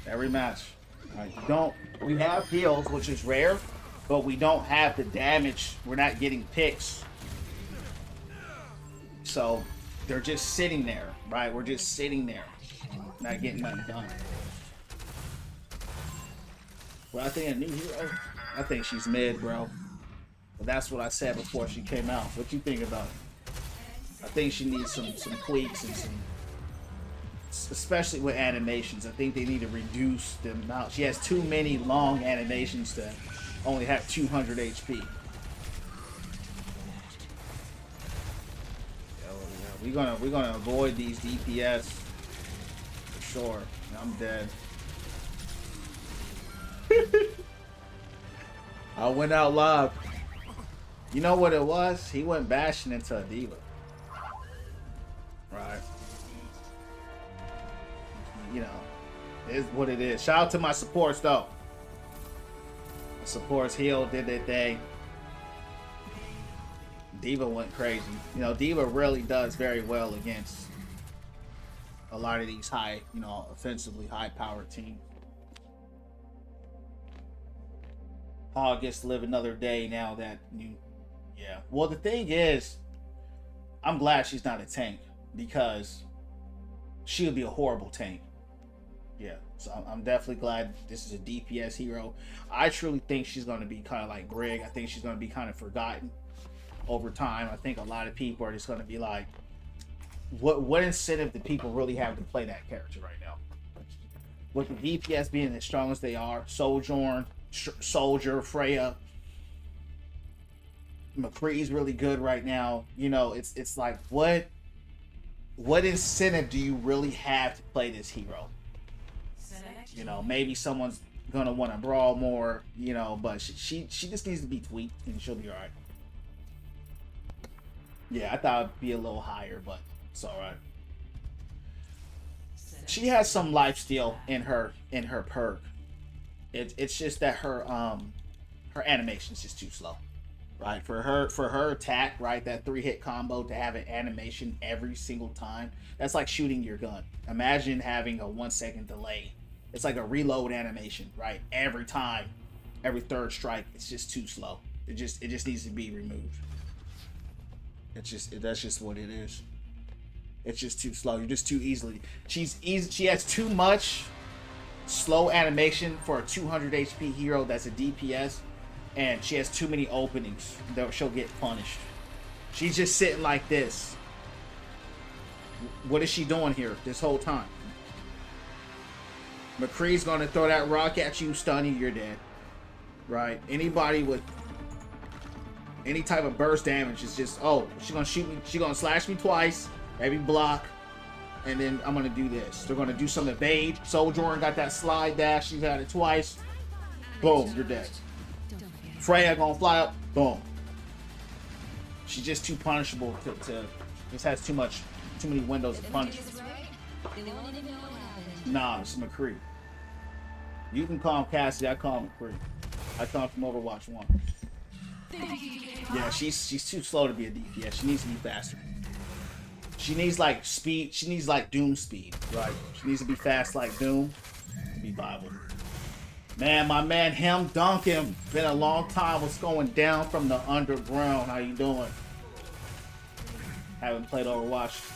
Every match. We have heals, which is rare, but we don't have the damage. We're not getting picks. So they're just sitting there, right? We're just sitting there, not getting nothing done. Well, I think a new hero. I think she's mid, bro. But that's what I said before she came out. What you think about it? I think she needs some tweaks and some, especially with animations. I think they need to reduce the amount. She has too many long animations to only have 200 HP. We're gonna avoid these DPS sure. I'm dead. I went out live. You know what it was? He went bashing into a diva. Right. You know, it is what it is. Shout out to my supports though. My supports healed, did their thing. Diva went crazy. You know, Diva really does very well against a lot of these high, you know, offensively high-powered teams. Paul gets to live another day now that you, yeah. Well, the thing is, I'm glad she's not a tank because she would be a horrible tank. Yeah, so I'm definitely glad this is a DPS hero. I truly think she's going to be kind of like Greg. I think she's going to be kind of forgotten over time. I think a lot of people are just going to be like, what incentive do people really have to play that character right now? With the DPS being as strong as they are, Sojourn, Soldier, Freya, McCree's really good right now. You know, it's like what incentive do you really have to play this hero? You know, maybe someone's gonna want to brawl more, you know, but she just needs to be tweaked and she'll be alright. Yeah, I thought it'd be a little higher, but it's alright. She has some lifesteal in her perk. It's just that her animation is just too slow. Right? For her attack, right, that 3-hit combo to have an animation every single time, that's like shooting your gun. Imagine having a 1-second delay. It's like a reload animation, right? Every time, every third strike, it's just too slow. It just needs to be removed. That's just what it is. It's just too slow. You're just too easily. She has too much slow animation for a 200 HP hero that's a DPS, and she has too many openings that she'll get punished. She's just sitting like this. What is she doing here this whole time? McCree's gonna throw that rock at you, stun you, you're dead. Right? Anybody with any type of burst damage is just, oh, she's gonna shoot me, she's gonna slash me twice, maybe block, and then I'm gonna do this. They're gonna do some evade. Sojourn got that slide dash, she's had it twice. Boom, you're dead. Freya gonna fly up, boom. She's just too punishable to just has too many windows of punishment. Nah, it's McCree. You can call him Cassidy, I call him McCree. I call him from Overwatch 1. Yeah, she's too slow to be a DPS. She needs to be faster. She needs like speed. She needs like Doom speed, right? She needs to be fast like Doom to be viable. Man, my man, him Duncan. Been a long time. What's going down from the underground? How you doing? Haven't played Overwatch.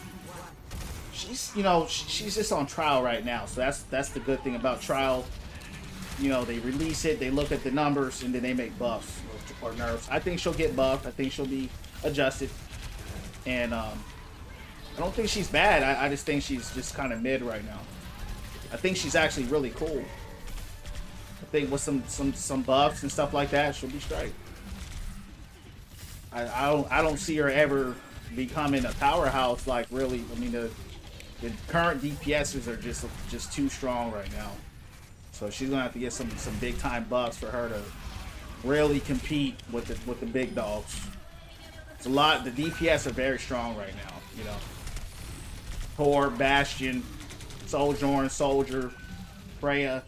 She's, you know, she's just on trial right now. So that's the good thing about trial. You know, they release it, they look at the numbers, and then they make buffs or nerfs. I think she'll get buffed. I think she'll be adjusted. And I don't think she's bad. I just think she's just kind of mid right now. I think she's actually really cool. I think with some buffs and stuff like that, she'll be straight. I don't see her ever becoming a powerhouse. Like really, I mean the current DPSs are just too strong right now. So she's gonna have to get some big time buffs for her to really compete with the big dogs. It's a lot. The DPS are very strong right now. You know, Tor, Bastion, Sojourn, Soldier, Freya,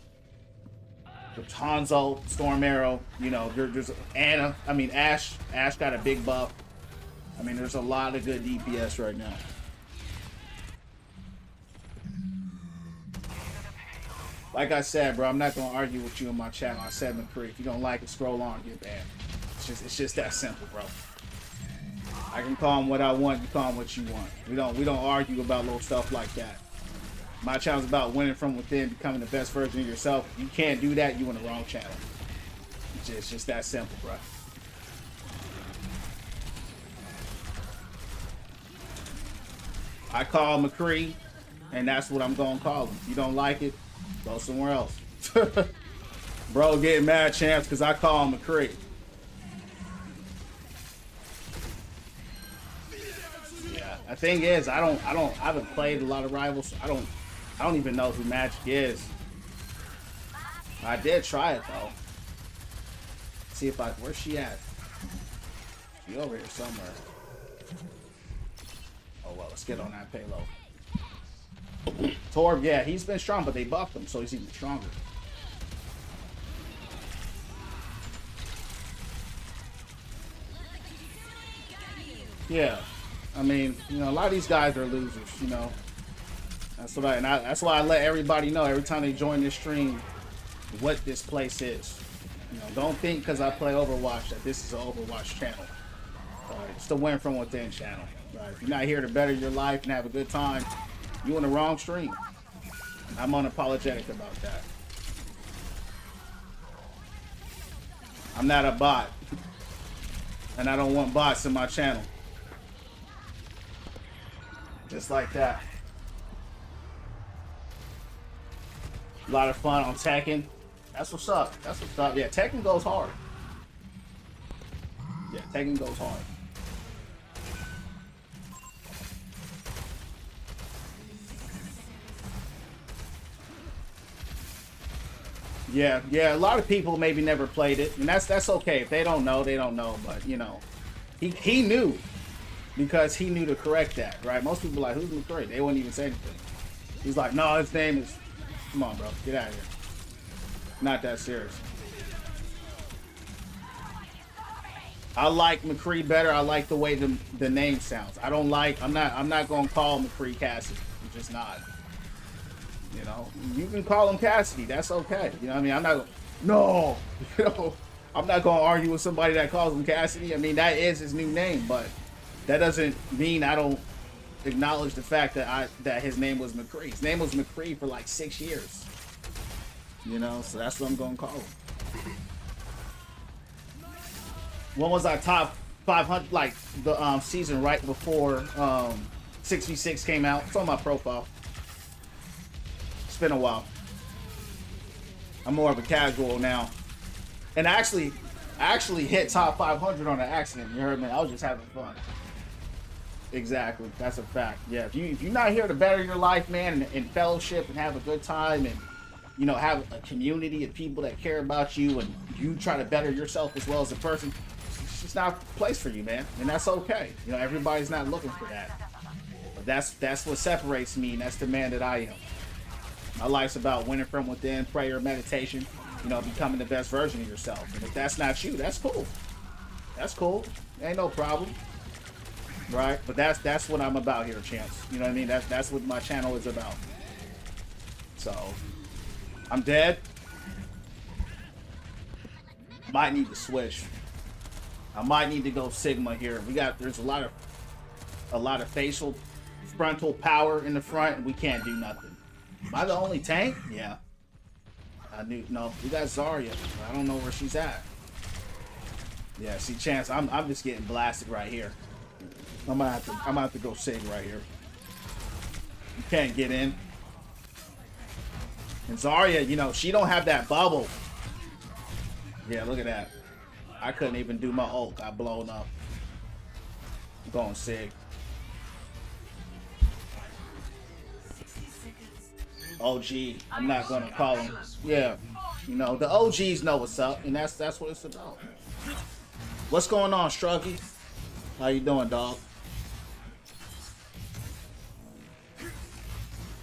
Hanzo, Storm Arrow. You know, there's Anna. I mean Ash. Ash got a big buff. I mean, there's a lot of good DPS right now. Like I said, bro, I'm not gonna argue with you on my channel. I said McCree. If you don't like it, scroll on, get banned. It's just that simple, bro. I can call him what I want. You call him what you want. We don't argue about little stuff like that. My channel's about winning from within, becoming the best version of yourself. If you can't do that, you in the wrong channel. It's just that simple, bro. I call McCree, and that's what I'm gonna call him. If you don't like it, go somewhere else. Bro getting mad champs because I call him McCree. Yeah, the thing is, I haven't played a lot of rivals. So I don't even know who Magic is. I did try it though. See if where's she at? She over here somewhere. Oh well, let's get on that payload. Torb, yeah, he's been strong, but they buffed him, so he's even stronger. Yeah, I mean, you know, a lot of these guys are losers. You know, that's why I let everybody know every time they join this stream what this place is. You know, don't think because I play Overwatch that this is an Overwatch channel. It's the Win From Within channel. Right? If you're not here to better your life and have a good time, you're in the wrong stream. I'm unapologetic about that. I'm not a bot. And I don't want bots in my channel. Just like that. A lot of fun on Tekken. That's what's up. That's what's up. Yeah, Tekken goes hard. Yeah, Tekken goes hard. Yeah, a lot of people maybe never played it, and that's okay. If they don't know, they don't know. But you know, he knew because he knew to correct that, right? Most people are like, who's McCray? They wouldn't even say anything. He's like, no, his name is. Come on, bro, get out of here. Not that serious. I like McCree better. I like the way the name sounds. I'm not gonna call McCree Cassidy. I'm just not. You know, you can call him Cassidy. That's okay. You know what I mean? I'm not. No. You know, I'm not gonna argue with somebody that calls him Cassidy. I mean, that is his new name, but that doesn't mean I don't acknowledge the fact that his name was McCree. His name was McCree for like 6 years. You know, so that's what I'm gonna call him. When was our top 500? Like the season right before 6v6 came out. It's on my profile. It's been a while. I'm more of a casual now. And I actually hit top 500 on an accident. You heard me? I was just having fun. Exactly. That's a fact. Yeah. If you're not here to better your life, man, and fellowship and have a good time and, you know, have a community of people that care about you and you try to better yourself as well as a person, it's just not a place for you, man. And that's okay. You know, everybody's not looking for that. But that's what separates me, and that's the man that I am. My life's about winning from within, prayer, meditation, you know, becoming the best version of yourself. And if that's not you, that's cool. That's cool. Ain't no problem. Right? But that's what I'm about here, Chance. You know what I mean? That's what my channel is about. So, I'm dead. Might need to switch. I might need to go Sigma here. There's a lot of facial frontal power in the front, and we can't do nothing. Am I the only tank? Yeah. No, we got Zarya. I don't know where she's at. Yeah, see, Chance, I'm just getting blasted right here. I'm gonna have to go Sig right here. You can't get in. And Zarya, you know, she don't have that bubble. Yeah, look at that. I couldn't even do my ult. I blown up. I'm going Sig. OG, I'm not gonna call him. Yeah, you know, the OGs know what's up, and that's what it's about. What's going on, Struggy? How you doing, dog?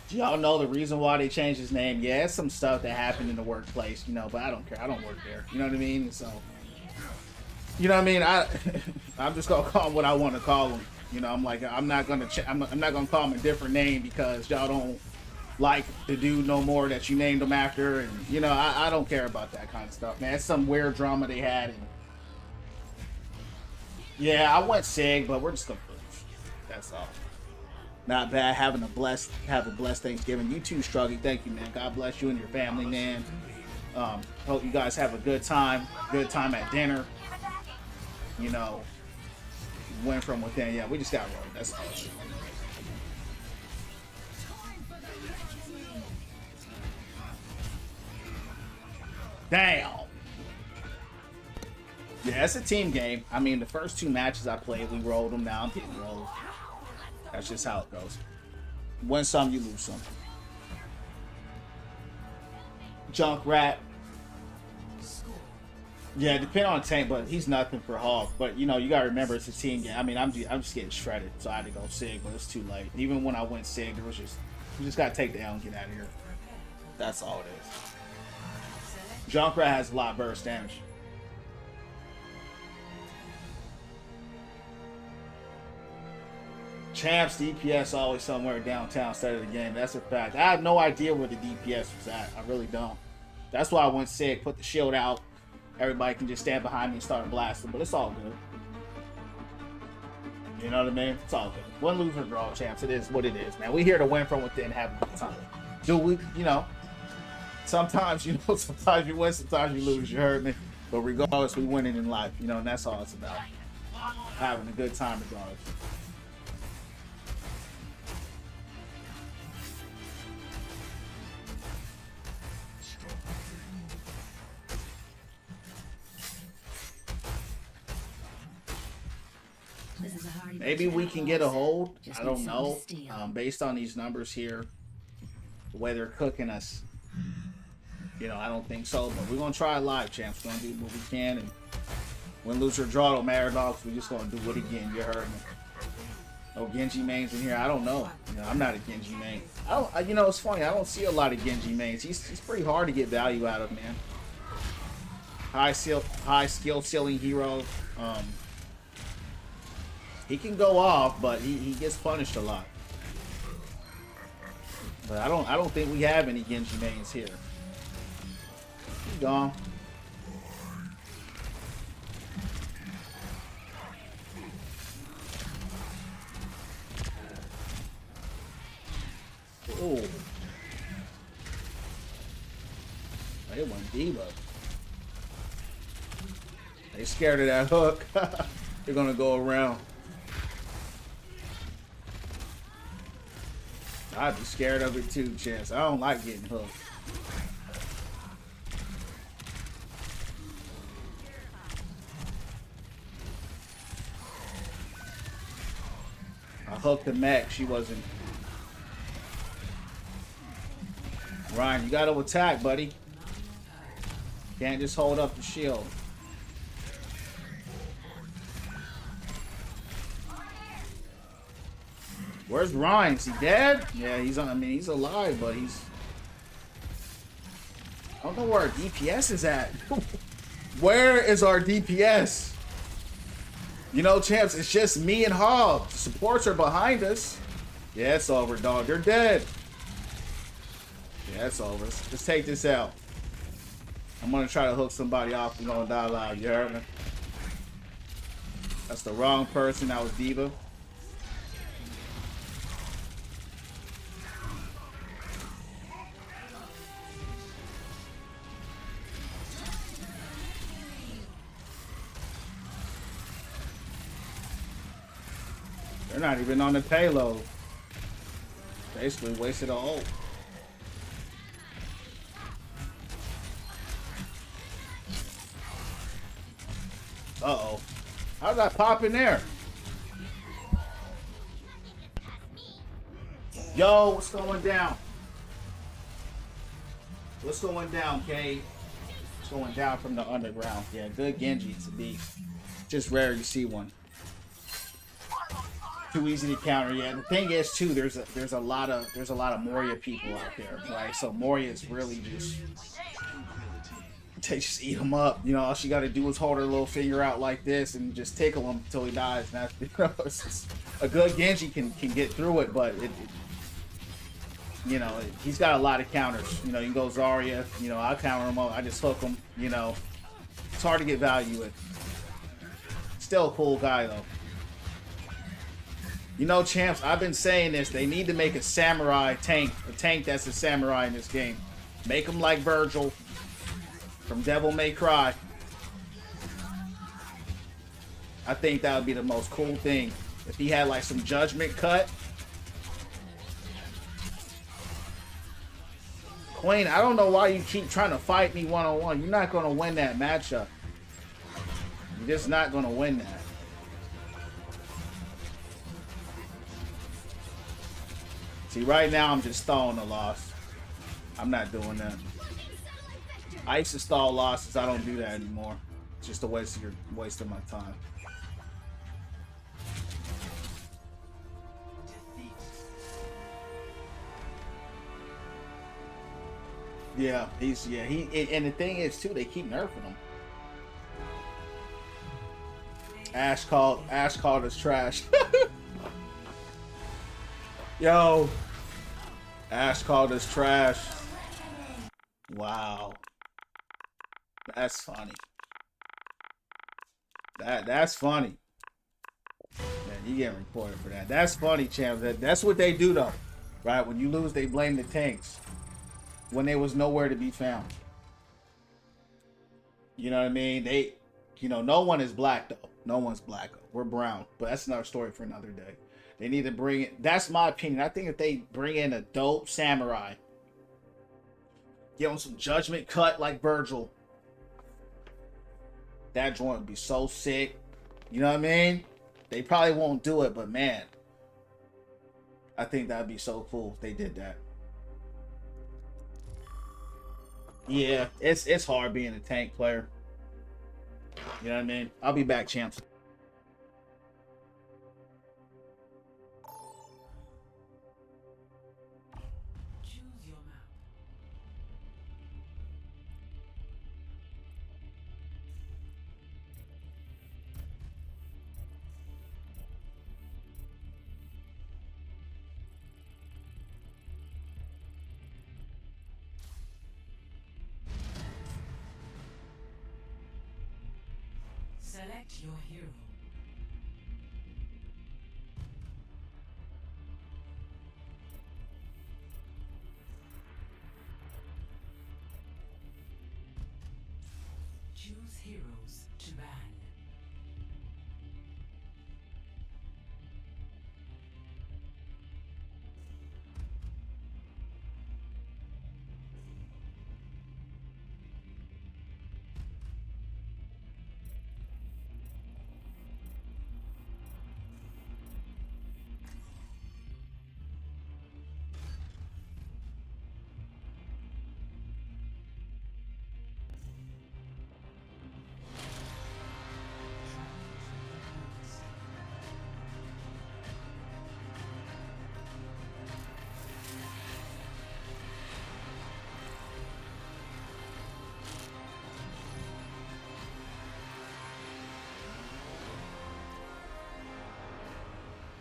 Do y'all know the reason why they changed his name? Yeah, it's some stuff that happened in the workplace, you know, but I don't care. I don't work there. You know what I mean? So, you know what I mean? I'm just gonna call him what I want to call him. You know, I'm like, I'm not gonna call him a different name because y'all don't like the dude no more that you named him after, and you know, I don't care about that kind of stuff, man. It's some weird drama they had, and yeah, I went Sig, but we're just gonna lose. That's all. Not bad. Have a blessed Thanksgiving. You too, Struggy. Thank you, man. God bless you and your family, man. Hope you guys have a good time at dinner. You know, went from within. Yeah, we just got rolled. That's all. Damn. Yeah, it's a team game. I mean, the first 2 matches I played, we rolled them. Now I'm getting rolled. That's just how it goes. Win some, you lose some. Junkrat. Score. Yeah, depending on the tank, but he's nothing for Hawk. But you know, you gotta remember it's a team game. I mean, I'm just getting shredded, so I had to go Sig, but it's too late. Even when I went Sig, there was just you just gotta take the L and get out of here. That's all it is. Junkrat has a lot of burst damage. Champs DPS always somewhere downtown instead of the game. That's a fact. I have no idea where the DPS was at. I really don't. That's why I went Sig, put the shield out. Everybody can just stand behind me and start blasting, but it's all good. You know what I mean? It's all good. Win, lose, or draw, champs. It is what it is, man. We here to win from within, have a good time. Do we, you know, sometimes you win, sometimes you lose, you heard me. But regardless, we winning in life, you know, and that's all it's about. Having a good time regardless. Maybe we can get a hold. I don't know. Based on these numbers here, the way they're cooking us, you know, I don't think so. But we're gonna try live, champs. We're gonna do what we can, and win, lose, or draw, don't matter, dogs. We're just gonna do it again. You heard me. No Genji mains in here. I don't know. You know, I'm not a Genji main. You know, it's funny. I don't see a lot of Genji mains. He's pretty hard to get value out of, man. High skill ceiling hero. He can go off, but he gets punished a lot. But I don't think we have any Genji mains here. He's gone. Oh. They went D.Va. They scared of that hook. They're gonna go around. I'd be scared of it too, Chance. I don't like getting hooked. I hooked the mech. She wasn't. Ryan, you gotta attack, buddy. Can't just hold up the shield. Where's Ryan? Is he dead? Yeah, he's on. I mean, he's alive, but he's. I don't know where our DPS is at. Where is our DPS? You know, champs, it's just me and Hog. The supports are behind us. Yeah, it's over, dog. They're dead. Yeah, it's over. Let's take this out. I'm gonna try to hook somebody off. We're gonna die live. You heard me? That's the wrong person. That was D.Va. They're not even on the payload. Basically wasted a ult. Uh-oh. How did I pop in there? Yo, what's going down? What's going down, Kay? What's going down from the underground? Yeah, good Genji to be. Just rare you see one. Too easy to counter. Yeah, the thing is too, there's a lot of Moria people out there, right? So Moria is really just they just eat him up. You know, all she got to do is hold her little finger out like this and just tickle him until he dies. And that's, you know, it's just, a good Genji can get through it, but you know, he's got a lot of counters. You know, you can go Zarya. You know, I'll counter him up. I just hook him. You know, it's hard to get value with. Still a cool guy though. You know, champs, I've been saying this. They need to make a samurai tank. A tank that's a samurai in this game. Make him like Virgil from Devil May Cry. I think that would be the most cool thing. If he had like some judgment cut. Queen, I don't know why you keep trying to fight me one-on-one. You're not going to win that matchup. You're just not going to win that. See, right now I'm just stalling the loss. I'm not doing that. Ice install losses. I don't do that anymore. It's just a waste of my time. Yeah, and the thing is too, they keep nerfing him. Ash called us trash. Yo, Ash called us trash. Wow, that's funny. That's funny. Man, you getting reported for that. That's funny, champ. That's what they do though, right? When you lose, they blame the tanks. When there was nowhere to be found. You know what I mean? No one is black though. No one's black. We're brown. But that's another story for another day. They need to bring it. That's my opinion. I think if they bring in a dope samurai, give him some judgment cut like Virgil, that joint would be so sick. You know what I mean? They probably won't do it, but man, I think that'd be so cool if they did that. Yeah, it's hard being a tank player. You know what I mean? I'll be back, champs. Choose your map. Select your hero. Choose heroes to ban.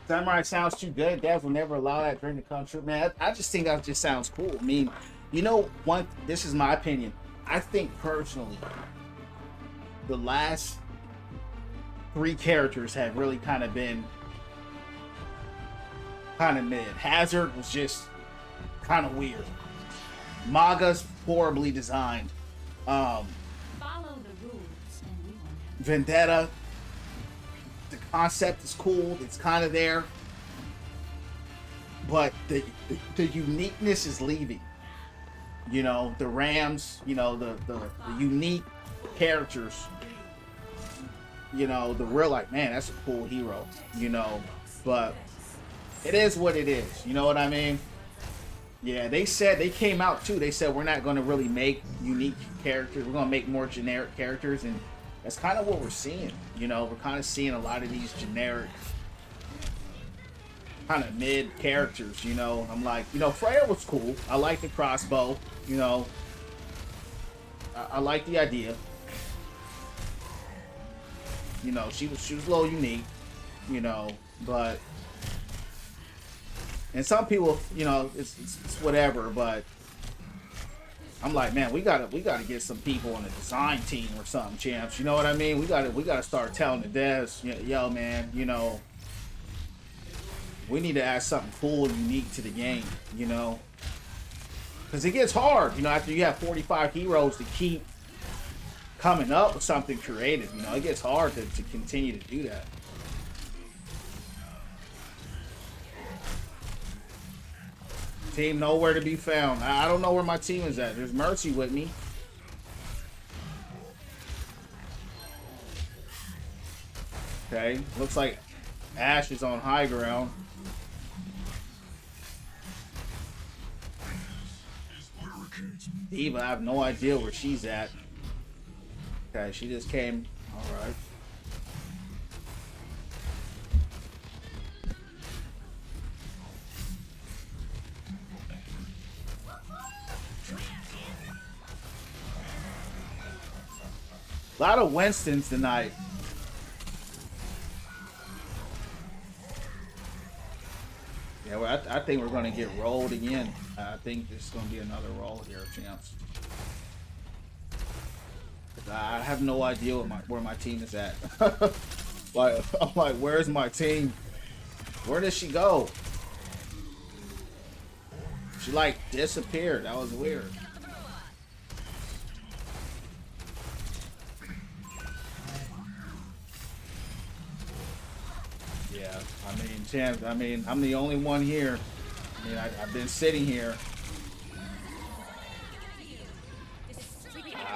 Samurai sounds too good. Devs will never allow that dream to come true. Man, I just think that just sounds cool. I mean, this is my opinion. I think personally, the last 3 characters have really kind of been kind of mid. Hazard was just kind of weird. Maga's horribly designed. Follow the rules and we won't have Vendetta, the concept is cool. It's kind of there, but the uniqueness is leaving. You know, the Rams. You know, the unique characters. You know, the real like, man, that's a cool hero. You know, but it is what it is. You know what I mean? Yeah, they came out too. They said we're not going to really make unique characters. We're going to make more generic characters, and that's kind of what we're seeing. You know, we're kind of seeing a lot of these generic, kind of mid characters. You know, I'm like, you know, Freya was cool. I like the crossbow. You know, I like the idea. You know, she was a little unique. You know, but. And some people, you know, it's whatever, but I'm like, man, we gotta get some people on the design team or something, champs. You know what I mean? We gotta start telling the devs, yo, man, you know, we need to add something cool and unique to the game, you know, because it gets hard, you know, after you have 45 heroes to keep coming up with something creative. You know, it gets hard to continue to do that. Team nowhere to be found. I don't know where my team is at. There's Mercy with me. Okay, looks like Ash is on high ground. Is hurricanes Diva, I have no idea where she's at. Okay, she just came. Alright. A lot of Winstons tonight. Yeah, well, I think we're going to get rolled again. I think there's going to be another roll here, champs. I have no idea where my team is at. Like, I'm like, where's my team? Where did she go? She like disappeared. That was weird. Yeah, I mean, champs. I mean, I'm the only one here. I mean, I've been sitting here.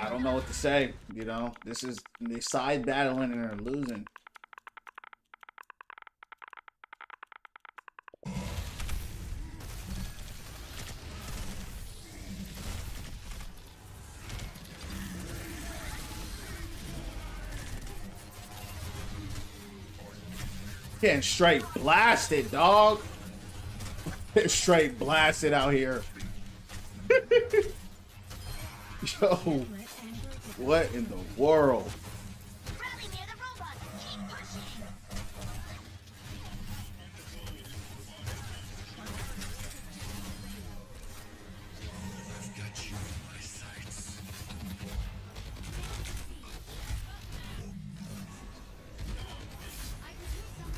I don't know what to say. You know, this is they side battling and they're losing. Getting straight blasted, dog. Straight blasted out here. Yo, what in the world?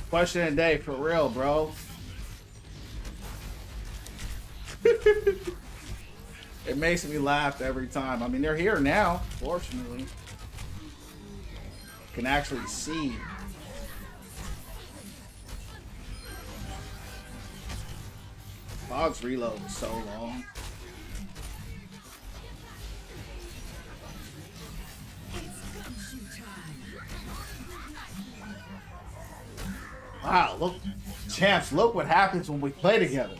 Question of the day, for real, bro. It makes me laugh every time. I mean, they're here now, fortunately. Can actually see. Bog's reload was so long. Wow, look, champs, look what happens when we play together.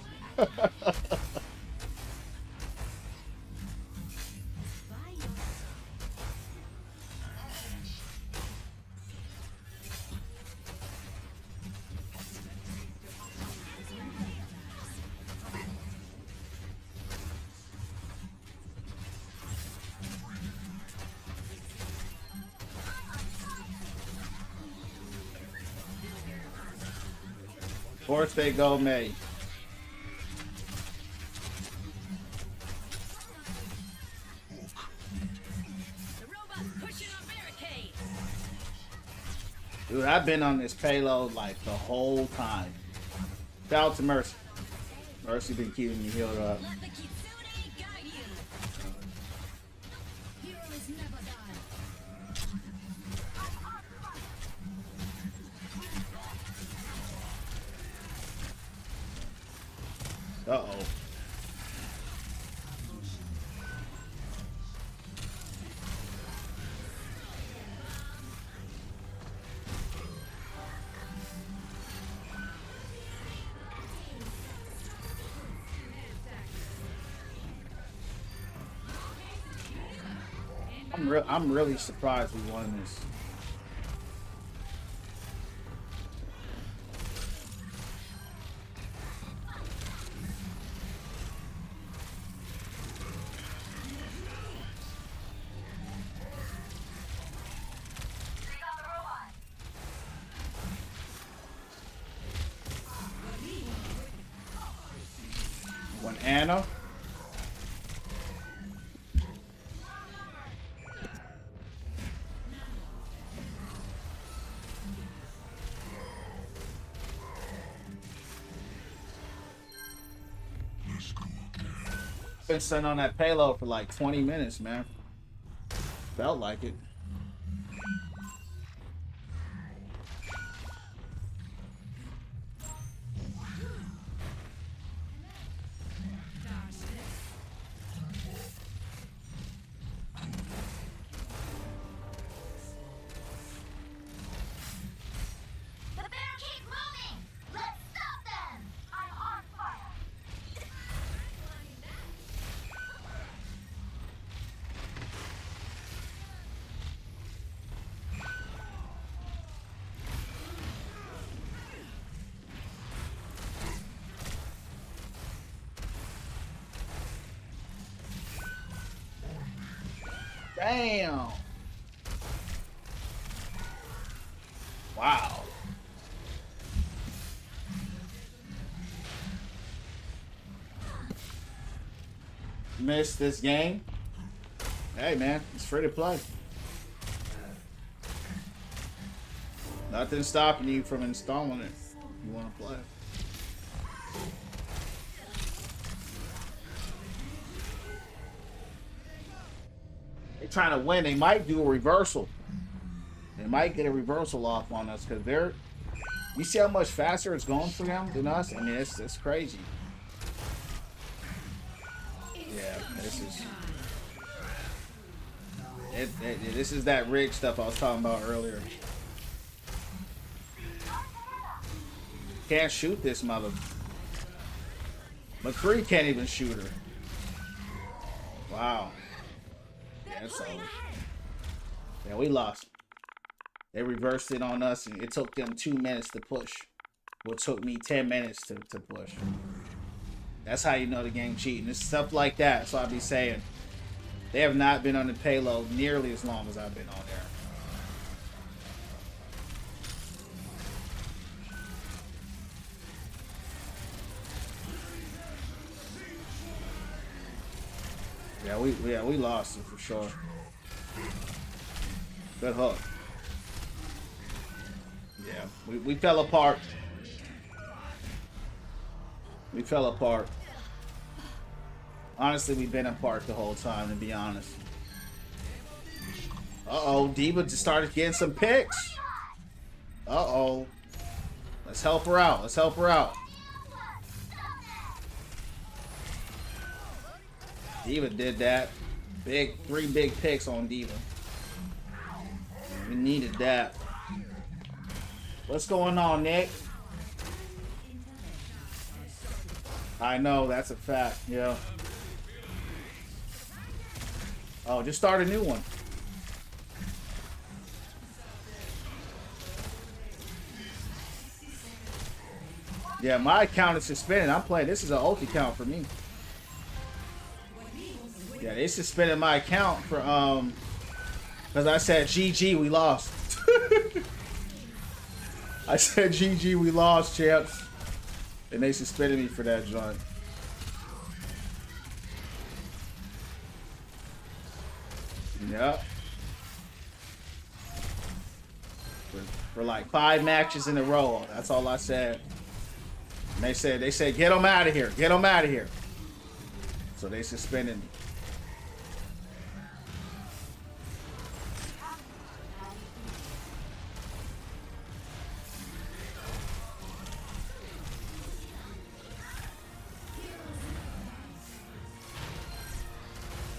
Forth they go, May. Dude, I've been on this payload like the whole time. Shout out to Mercy. Mercy been keeping me healed up. Uh-oh. I'm really surprised we won this. When Anna. Been sitting on that payload for like 20 minutes, man. Felt like it. Bam. Wow. Missed this game. Hey man, it's free to play. Nothing's stopping you from installing it. You want to play. They're trying to win. They might do a reversal. They might get a reversal off on us because they're. You see how much faster it's going for them than us? I mean, it's crazy. Yeah, this is. This is that rig stuff I was talking about earlier. Can't shoot this mother. McCree can't even shoot her. Wow. Yeah, it's over. Yeah, we lost. They reversed it on us, and it took them 2 minutes to push. What took me 10 minutes to push. That's how you know the game cheating. It's stuff like that. That's what I be saying. They have not been on the payload nearly as long as I've been on there. Yeah, we lost it for sure. Good hook. Yeah, we fell apart. We fell apart. Honestly, we've been apart the whole time, to be honest. Uh-oh, Diva just started getting some picks. Uh-oh. Let's help her out. Let's help her out. Diva did that. Three big picks on Diva. We needed that. What's going on, Nick? I know, that's a fact, yeah. Oh, just start a new one. Yeah, my account is suspended. I'm playing. This is an ult account for me. Yeah, they suspended my account for because I said GG, we lost. I said GG, we lost, champs, and they suspended me for that joint. Yep. For like 5 matches in a row. That's all I said. And they said get them out of here. Get them out of here. So they suspended me.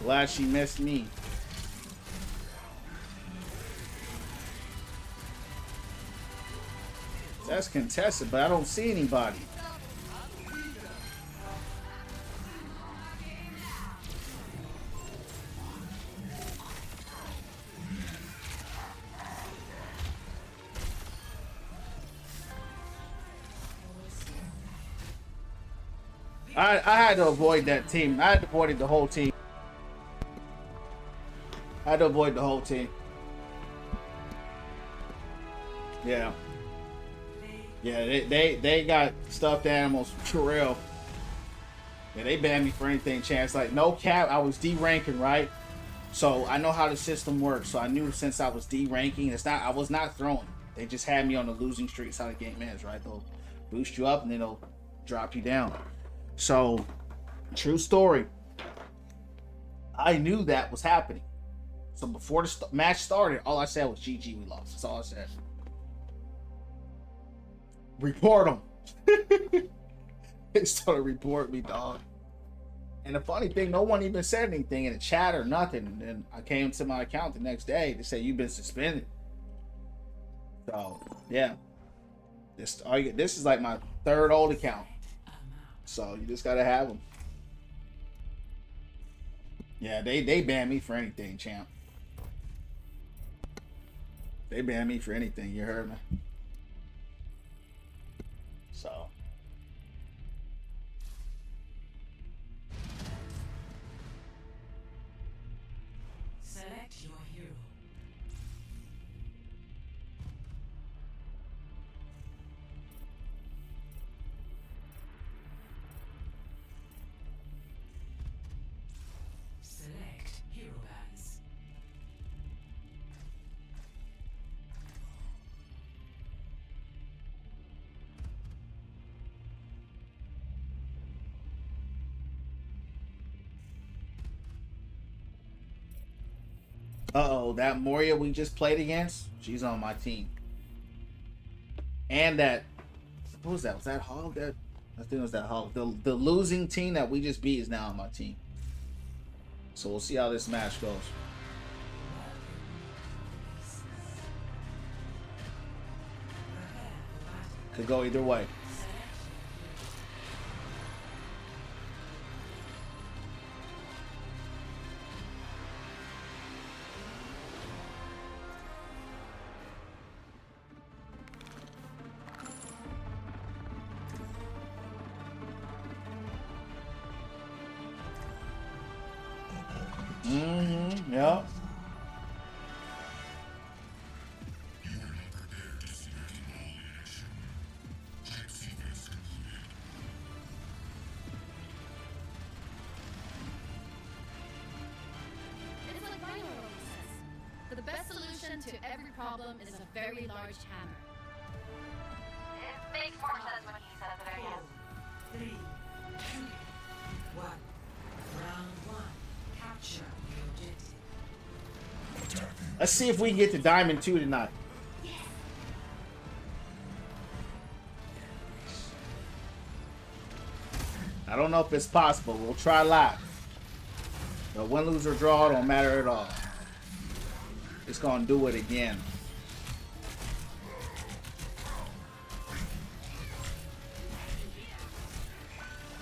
Glad she missed me. That's contested, but I don't see anybody. I had to avoid that team. I had to avoid the whole team. I had to avoid the whole team. Yeah. Yeah, they got stuffed animals for real. Yeah, they banned me for anything, chance. Like, no cap, I was D-ranking, right? So I know how the system works. So I knew since I was D-ranking, I was not throwing. They just had me on the losing streak. That's how the game is, right? They'll boost you up and then they'll drop you down. So, true story. I knew that was happening. So before the match started, all I said was GG, we lost. That's all I said. Report them. They started reporting me, dog. And the funny thing, no one even said anything in the chat or nothing. And then I came to my account the next day to say you've been suspended. So yeah, this is like my 3rd old account. So you just gotta have them. Yeah, they banned me for anything, champ. They banned me for anything. You heard me. So. Select Uh-oh, that Moria we just played against, she's on my team. And that, what was that? Was that Hog? That I think it was that Hog. The losing team that we just beat is now on my team. So we'll see how this match goes. Could go either way. Yeah. It's like my says. The best solution to every problem is a very large hammer. It makes more sense when he says it, I guess. 3, 2, 1. Round 1. Capture the objective. Let's see if we can get to Diamond 2 tonight. I don't know if it's possible. We'll try live. But win, lose, or draw don't matter at all. It's gonna do it again.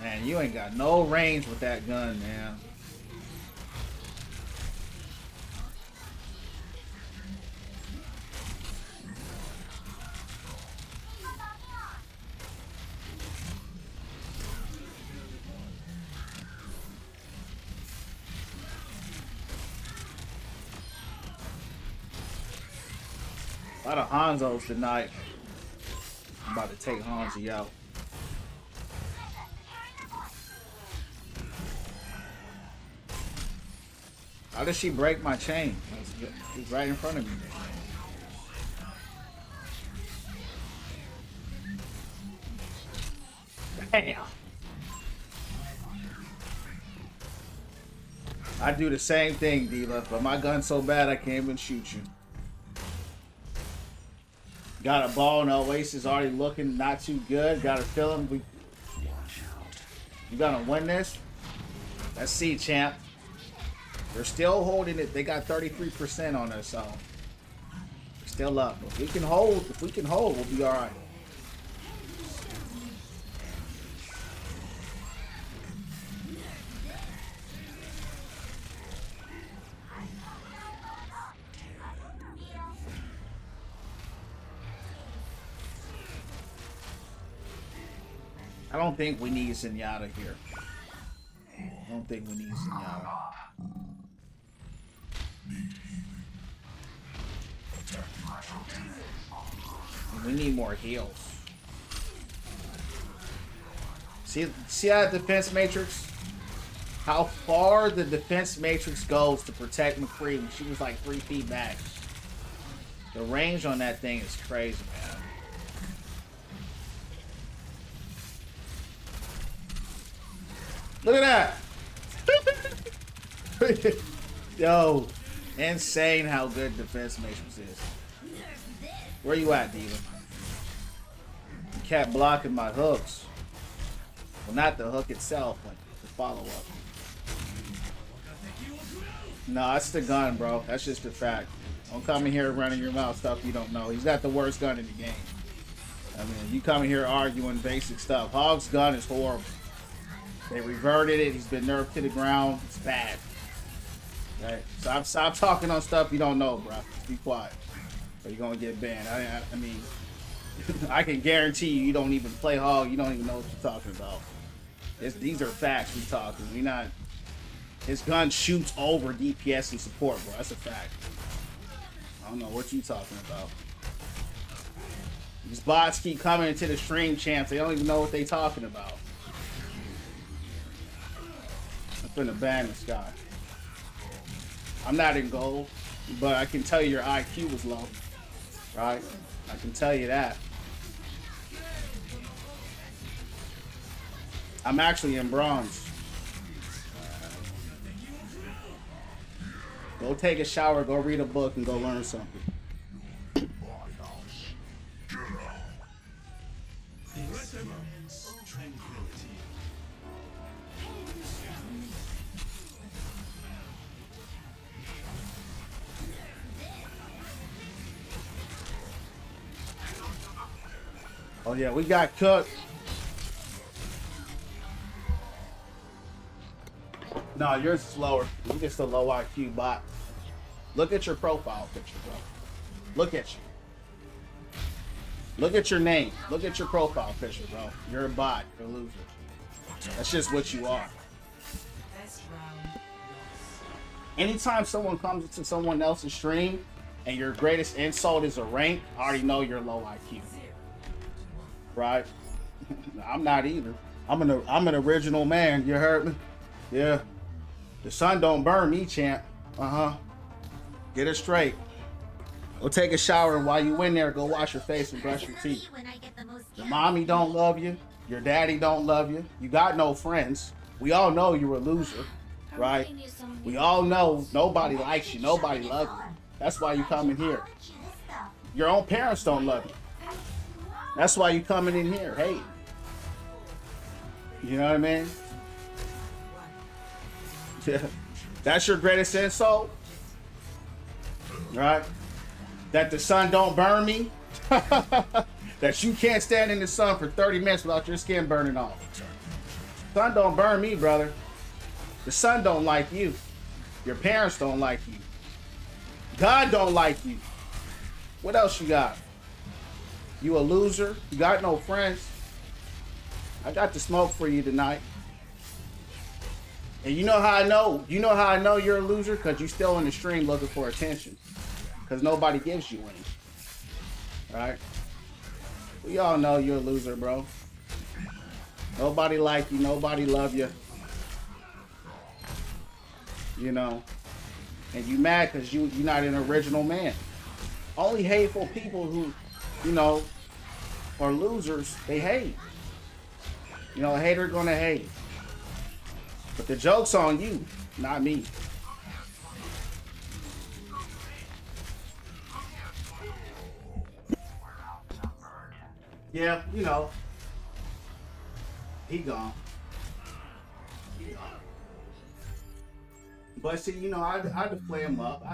Man, you ain't got no range with that gun, man. A lot of Hanzos tonight. I'm about to take Hanzi out. How did she break my chain? It's right in front of me. Damn. I do the same thing, Diva, but my gun's so bad I can't even shoot you. Got a ball and Oasis already looking not too good. Got a feeling you gonna win this? Let's see, champ. They're still holding it. They got 33% on us, so we're still up. If we can hold, we'll be all right. I don't think we need Zenyatta here. I don't think we need Zenyatta. We need more heals. See that defense matrix? How far the defense matrix goes to protect McCree when she was like 3 feet back. The range on that thing is crazy, man. Look at that! Yo, insane how good defense matrix is. Where you at, Diva? You kept blocking my hooks. Well, not the hook itself, but the follow-up. No, that's the gun, bro. That's just a fact. Don't come in here running your mouth stuff you don't know. He's got the worst gun in the game. I mean, you come in here arguing basic stuff. Hog's gun is horrible. They reverted it. He's been nerfed to the ground. It's bad. Okay? Stop talking on stuff you don't know, bro. Just be quiet. Or you're going to get banned. I mean, I can guarantee you don't even play Hog. You don't even know what you're talking about. These are facts we're talking. We're not... His gun shoots over DPS and support, bro. That's a fact. I don't know what you talking about. These bots keep coming into the stream, champs. They don't even know what they talking about. I'm finna ban this guy. I'm not in gold, but I can tell you your IQ was low. Right? I can tell you that. I'm actually in bronze. Go take a shower, go read a book, and go learn something. Experience tranquility. Oh yeah, we got cooked. No, you're slower. You're just a low IQ bot. Look at your profile picture, bro. Look at you. Look at your name. Look at your profile picture, bro. You're a bot. You're a loser. That's just what you are. Best round lost. Anytime someone comes into someone else's stream and your greatest insult is a rank, I already know you're low IQ. Right? I'm not either. I'm an original man. You heard me? Yeah. The sun don't burn me, champ. Get it straight. Go take a shower, and while you in there, go wash your face and brush your teeth. Your mommy don't love you. Your daddy don't love you. You got no friends. We all know you're a loser, right? We all know nobody likes you. Nobody loves you. That's why you coming here. Your own parents don't love you. That's why you coming in here. Hey, you know what I mean? Yeah. That's your greatest insult, right? That the sun don't burn me. That you can't stand in the sun for 30 minutes without your skin burning off. Sun don't burn me, brother. The sun don't like you. Your parents don't like you. God don't like you. What else you got? You a loser? You got no friends? I got the smoke for you tonight. And you know how I know? You know how I know you're a loser? Because you still in the stream looking for attention. Because nobody gives you any. Right? We all know you're a loser, bro. Nobody like you. Nobody love you. You know. And you mad because you're not an original man. Only hateful people who, you know, are losers, they hate. You know, a hater gonna hate. But the joke's on you, not me. Yeah, you know. He gone. He gone. But see, you know, I had to play him up.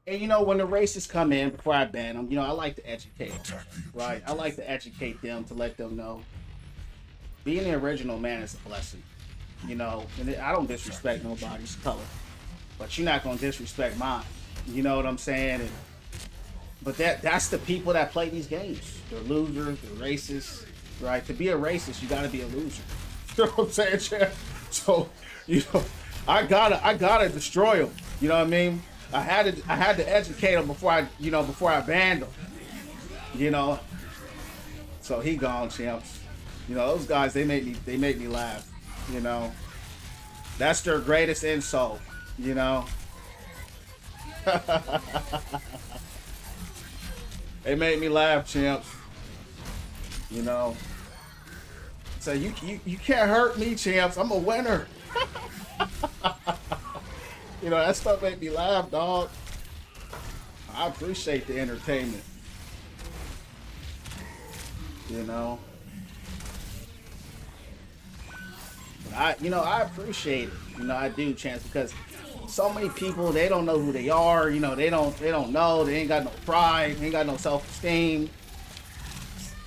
And you know, when the racists come in before I ban them, you know, I like to educate them, right? I like to educate them to let them know being the original man is a blessing, you know. And I don't disrespect nobody's color, but you're not gonna disrespect mine. You know what I'm saying? And, but that's the people that play these games. They're losers, they're racists, right? To be a racist, you gotta be a loser. You know what I'm saying, Chad? So, you know, I gotta destroy them. You know what I mean? I had to educate him before I banned him. You know. So he gone, champs. You know, those guys, they make me laugh. You know. That's their greatest insult, you know. They make me laugh, champs. You know. So you can't hurt me, champs. I'm a winner. You know, that stuff made me laugh, dog. I appreciate the entertainment. You know. But I appreciate it. You know, I do, Chance, because so many people, they don't know who they are. You know, they don't know. They ain't got no pride. They ain't got no self-esteem.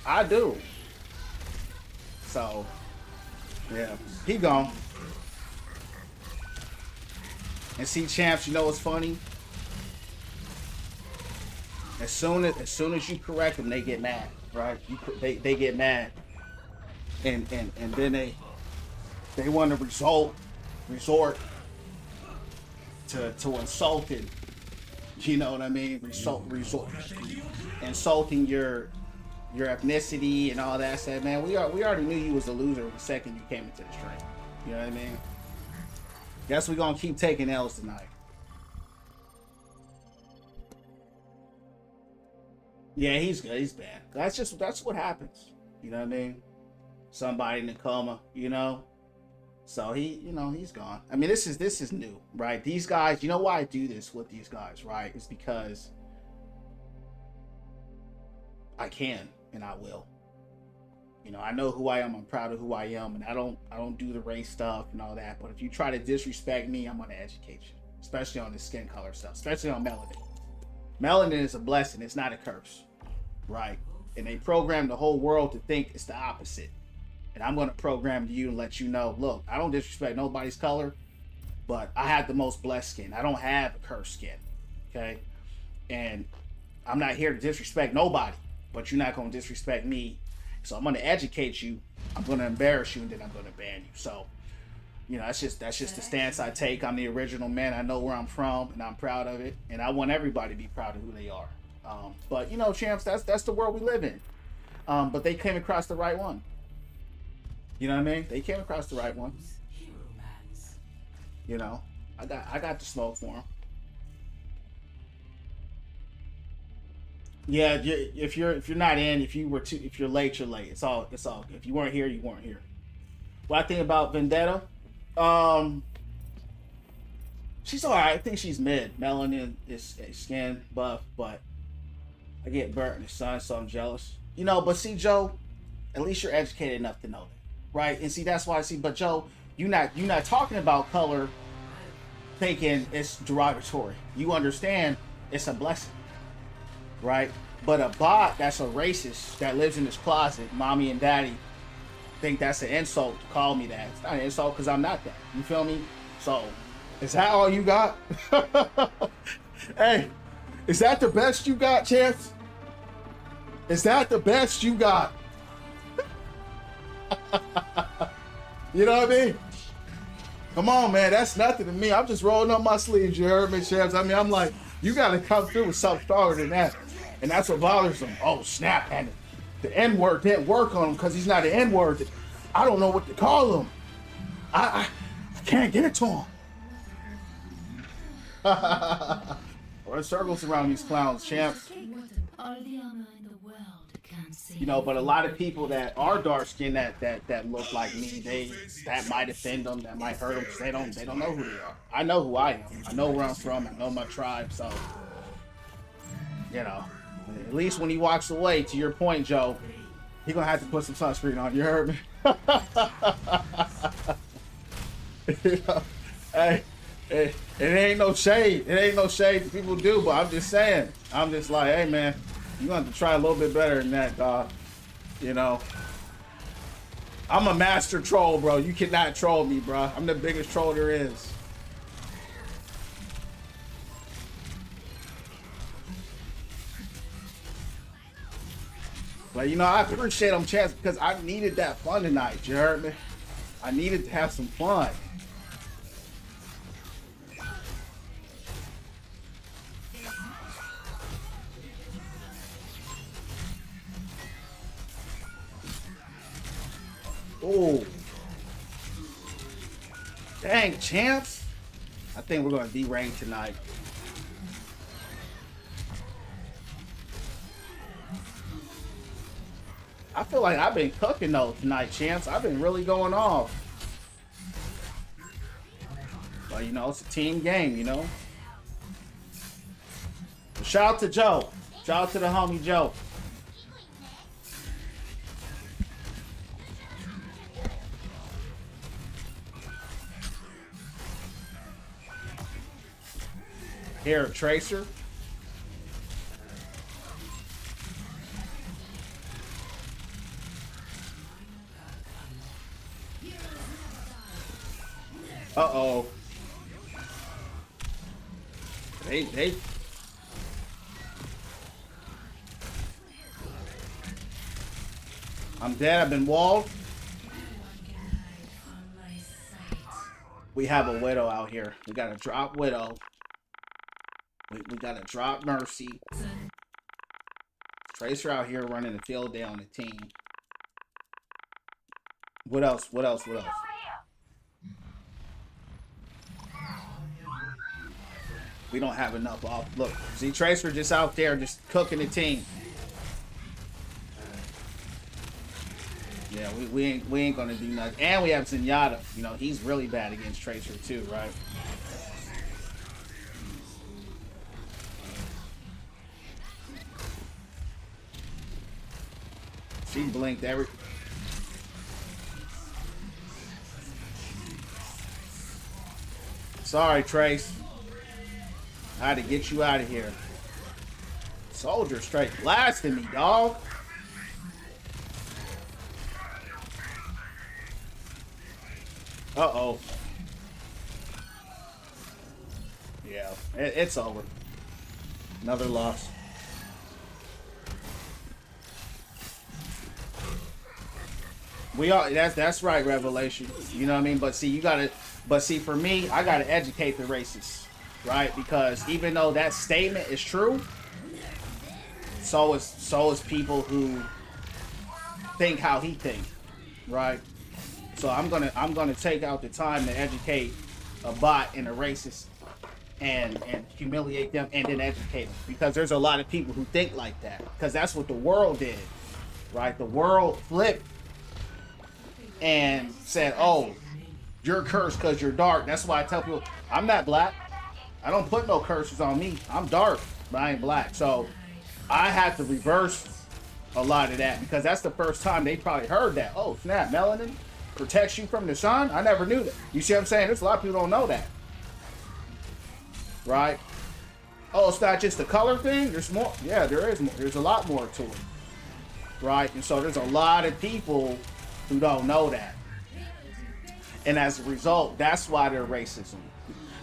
I do. So, yeah, he gone. And see, champs, you know what's funny? As soon as you correct them, they get mad, right? They get mad, and then they want to resort to insulting. You know what I mean? Resort insulting your ethnicity and all that. I said, man, we already knew you was a loser the second you came into the stream. You know what I mean? Guess we're gonna keep taking L's tonight. Yeah, he's good. He's bad. That's what happens. You know what I mean? Somebody in a coma, you know? So he, you know, he's gone. I mean, this is new, right? These guys, you know why I do this with these guys, right? It's because I can and I will. You know, I know who I am. I'm proud of who I am, and I don't do the race stuff and all that. But if you try to disrespect me, I'm gonna educate you, especially on the skin color stuff, especially on melanin. Melanin is a blessing. It's not a curse, right? And they program the whole world to think it's the opposite. And I'm gonna program to you and let you know, look, I don't disrespect nobody's color, but I have the most blessed skin. I don't have a cursed skin, okay? And I'm not here to disrespect nobody, but you're not gonna disrespect me. So I'm gonna educate you, I'm gonna embarrass you, and then I'm gonna ban you. So, you know, that's just the stance I take. I'm the original man. I know where I'm from, and I'm proud of it. And I want everybody to be proud of who they are. But you know, champs, that's the world we live in. But they came across the right one. You know what I mean? They came across the right one. You know, I got the smoke for him. Yeah, if you're not in, if you're late, you're late. It's all good. If you weren't here, you weren't here. What I think about Vendetta, she's alright. I think she's mid. Melanin is skin buff, but I get burnt in the sun, so I'm jealous. You know, but see, Joe, at least you're educated enough to know that, right? And see, that's why I see. But Joe, you're not talking about color, thinking it's derogatory. You understand it's a blessing. Right? But a bot that's a racist that lives in his closet, mommy and daddy, think that's an insult to call me that. It's not an insult because I'm not that. You feel me? So, is that all you got? Hey, is that the best you got, Chance? Is that the best you got? You know what I mean? Come on, man. That's nothing to me. I'm just rolling up my sleeves. You heard me, Chance? I mean, I'm like, you got to come through with something stronger than that. And that's what bothers him. Oh, snap. And the N-word didn't work on him because he's not an N-word. I don't know what to call him. I can't get it to him. Run circles around these clowns, champs. All the armor in the world can't save. You know, but a lot of people that are dark skinned that look like me, that might offend them, that might hurt them because they don't know who they are. I know who I am. I know where I'm from. I know my tribe. So, you know, at least when he walks away, to your point, Joe, he gonna have to put some sunscreen on. You heard me? You know, hey, it ain't no shade. It ain't no shade that people do, but I'm just saying. I'm just like, hey, man, you gonna have to try a little bit better than that, dog. You know, I'm a master troll, bro. You cannot troll me, bro. I'm the biggest troll there is. But, you know, I appreciate them, chance, because I needed that fun tonight. You heard me? I needed to have some fun. Oh. Dang, champs. I think we're going to D-rank tonight. I feel like I've been cooking though tonight, champs. I've been really going off. But, you know, it's a team game, you know. Shout out to Joe. Shout out to the homie Joe. Here, Tracer. Uh-oh. They I'm dead. I've been walled. We have a Widow out here. We got to drop Widow. We got to drop Mercy. Tracer out here running the field day on the team. What else? What else? What else? We don't have enough off. Look, see Tracer just out there just cooking the team. Yeah, we ain't gonna do nothing. And we have Zenyatta. You know, he's really bad against Tracer too, right? She blinked every. Sorry, Trace. I had to get you out of here. Soldier straight blasting me, dog. Uh-oh. Yeah, it's over. Another loss. We are that's right, Revelation. You know what I mean? But see, for me, I gotta educate the racists, right? Because even though that statement is true, so is people who think how he think, right? So I'm gonna take out the time to educate a bot and a racist and humiliate them and then educate them, because there's a lot of people who think like that, because that's what the world did, right? The world flipped and said, oh, you're cursed because you're dark. That's why I tell people I'm not black. I don't put no curses on me. I'm dark, but I ain't black. So I had to reverse a lot of that, because that's the first time they probably heard that. Oh, snap, melanin protects you from the sun? I never knew that. You see what I'm saying? There's a lot of people don't know that. Right? Oh, it's not just a color thing? There's more. Yeah, there is more. There's a lot more to it. Right? And so there's a lot of people who don't know that. And as a result, that's why they're racism.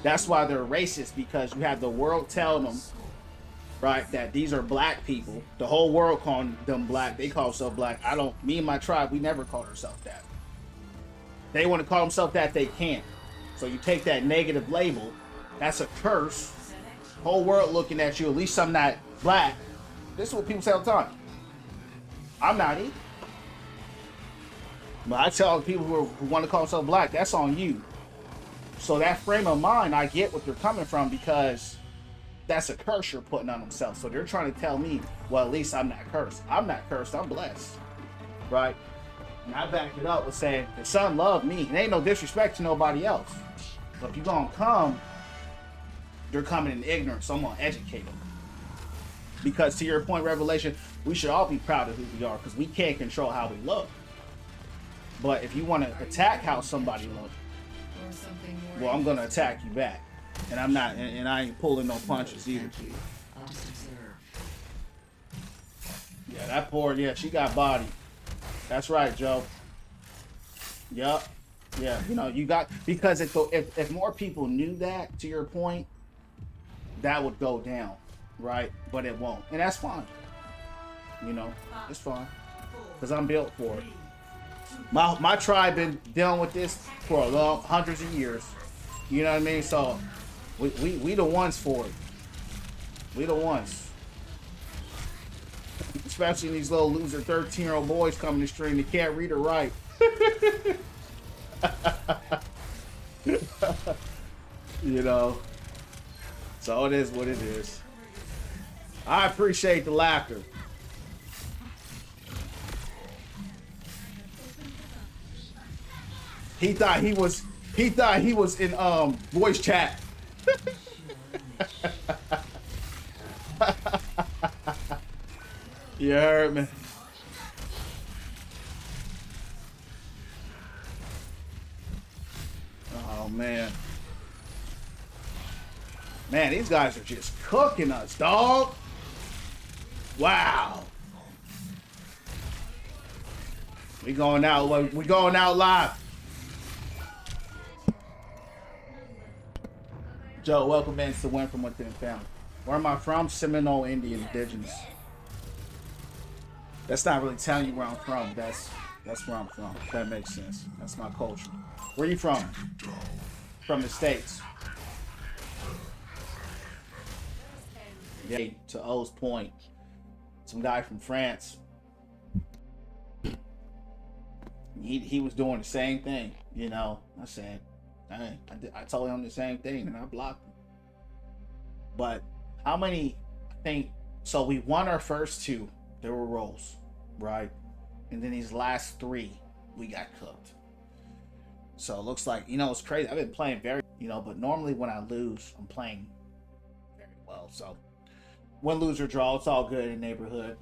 That's why they're racist, because you have the world telling them, right, that these are black people. The whole world calling them black. They call themselves black. Me and my tribe, we never called ourselves that. They want to call themselves that, they can't. So you take that negative label, that's a curse. Whole world looking at you, at least I'm not black. This is what people say all the time. I'm not either. But I tell people who want to call themselves black, that's on you. So that frame of mind, I get what they're coming from, because that's a curse you're putting on themselves. So they're trying to tell me, well, at least I'm not cursed. I'm not cursed, I'm blessed. Right? And I back it up with saying, the son loved me. And ain't no disrespect to nobody else. But if you're going to come, they're coming in ignorance. So I'm going to educate them. Because to your point, Revelation, we should all be proud of who we are, because we can't control how we look. But if you want to attack how somebody looks, well, I'm going to attack you back. And I'm not, and I ain't pulling no punches either. Yeah, that poor, yeah, she got body. That's right, Joe. Yup. Yeah, you know, you got, because if more people knew that, to your point, that would go down, right? But it won't. And that's fine. You know, it's fine. Because I'm built for it. My tribe been dealing with this for a long, hundreds of years. You know what I mean? So we the ones for it. We the ones. Especially these little loser 13-year-old boys coming to stream that can't read or write. You know. So it is what it is. I appreciate the laughter. He thought he was in voice chat. You heard me. Oh man. Man, these guys are just cooking us, dog. Wow. We going out live. Joe, welcome in to Win From Within family. Where am I from? Seminole Indian Indigenous. That's not really telling you where I'm from. That's where I'm from. If that makes sense. That's my culture. Where are you from? From the States. Yeah, to O's point, some guy from France. He was doing the same thing, you know. I said, I told him the same thing, and I blocked him. But how many? I think so. We won our first two. There were rolls, right? and then these last 3 we got cooked. So it looks like, you know, it's crazy. I've been playing very, you know, but normally when I lose, I'm playing very well. So win, lose, or draw, it's all good in the neighborhood.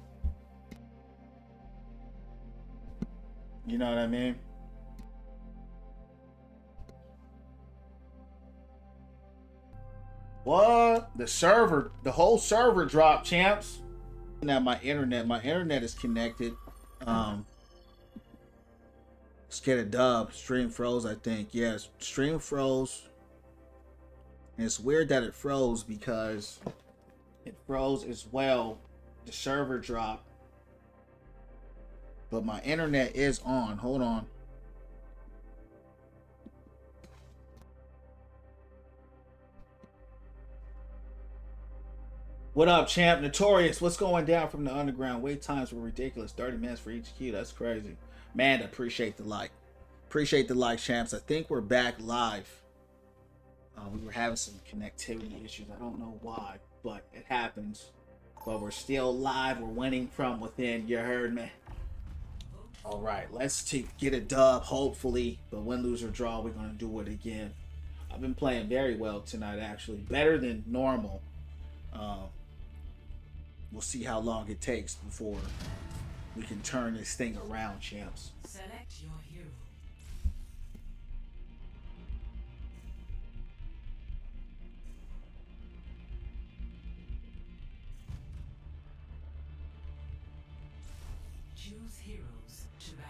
You know what I mean? What? The whole server dropped, champs. Now my internet is connected. Let's get a dub. Stream froze, I think. Yes, stream froze. And it's weird that it froze because it froze as well. The server dropped. But my internet is on. Hold on. What up, champ? Notorious. What's going down from the underground? Wait times were ridiculous. 30 minutes for each queue. That's crazy. Man, appreciate the like. Appreciate the like, champs. I think we're back live. We were having some connectivity issues. I don't know why, but it happens. But we're still live. We're winning from within. You heard me. All right, let's get a dub, hopefully. But win, lose, or draw, we're going to do it again. I've been playing very well tonight, actually. Better than normal. We'll see how long it takes before we can turn this thing around, champs. Select your hero. Choose heroes to ban.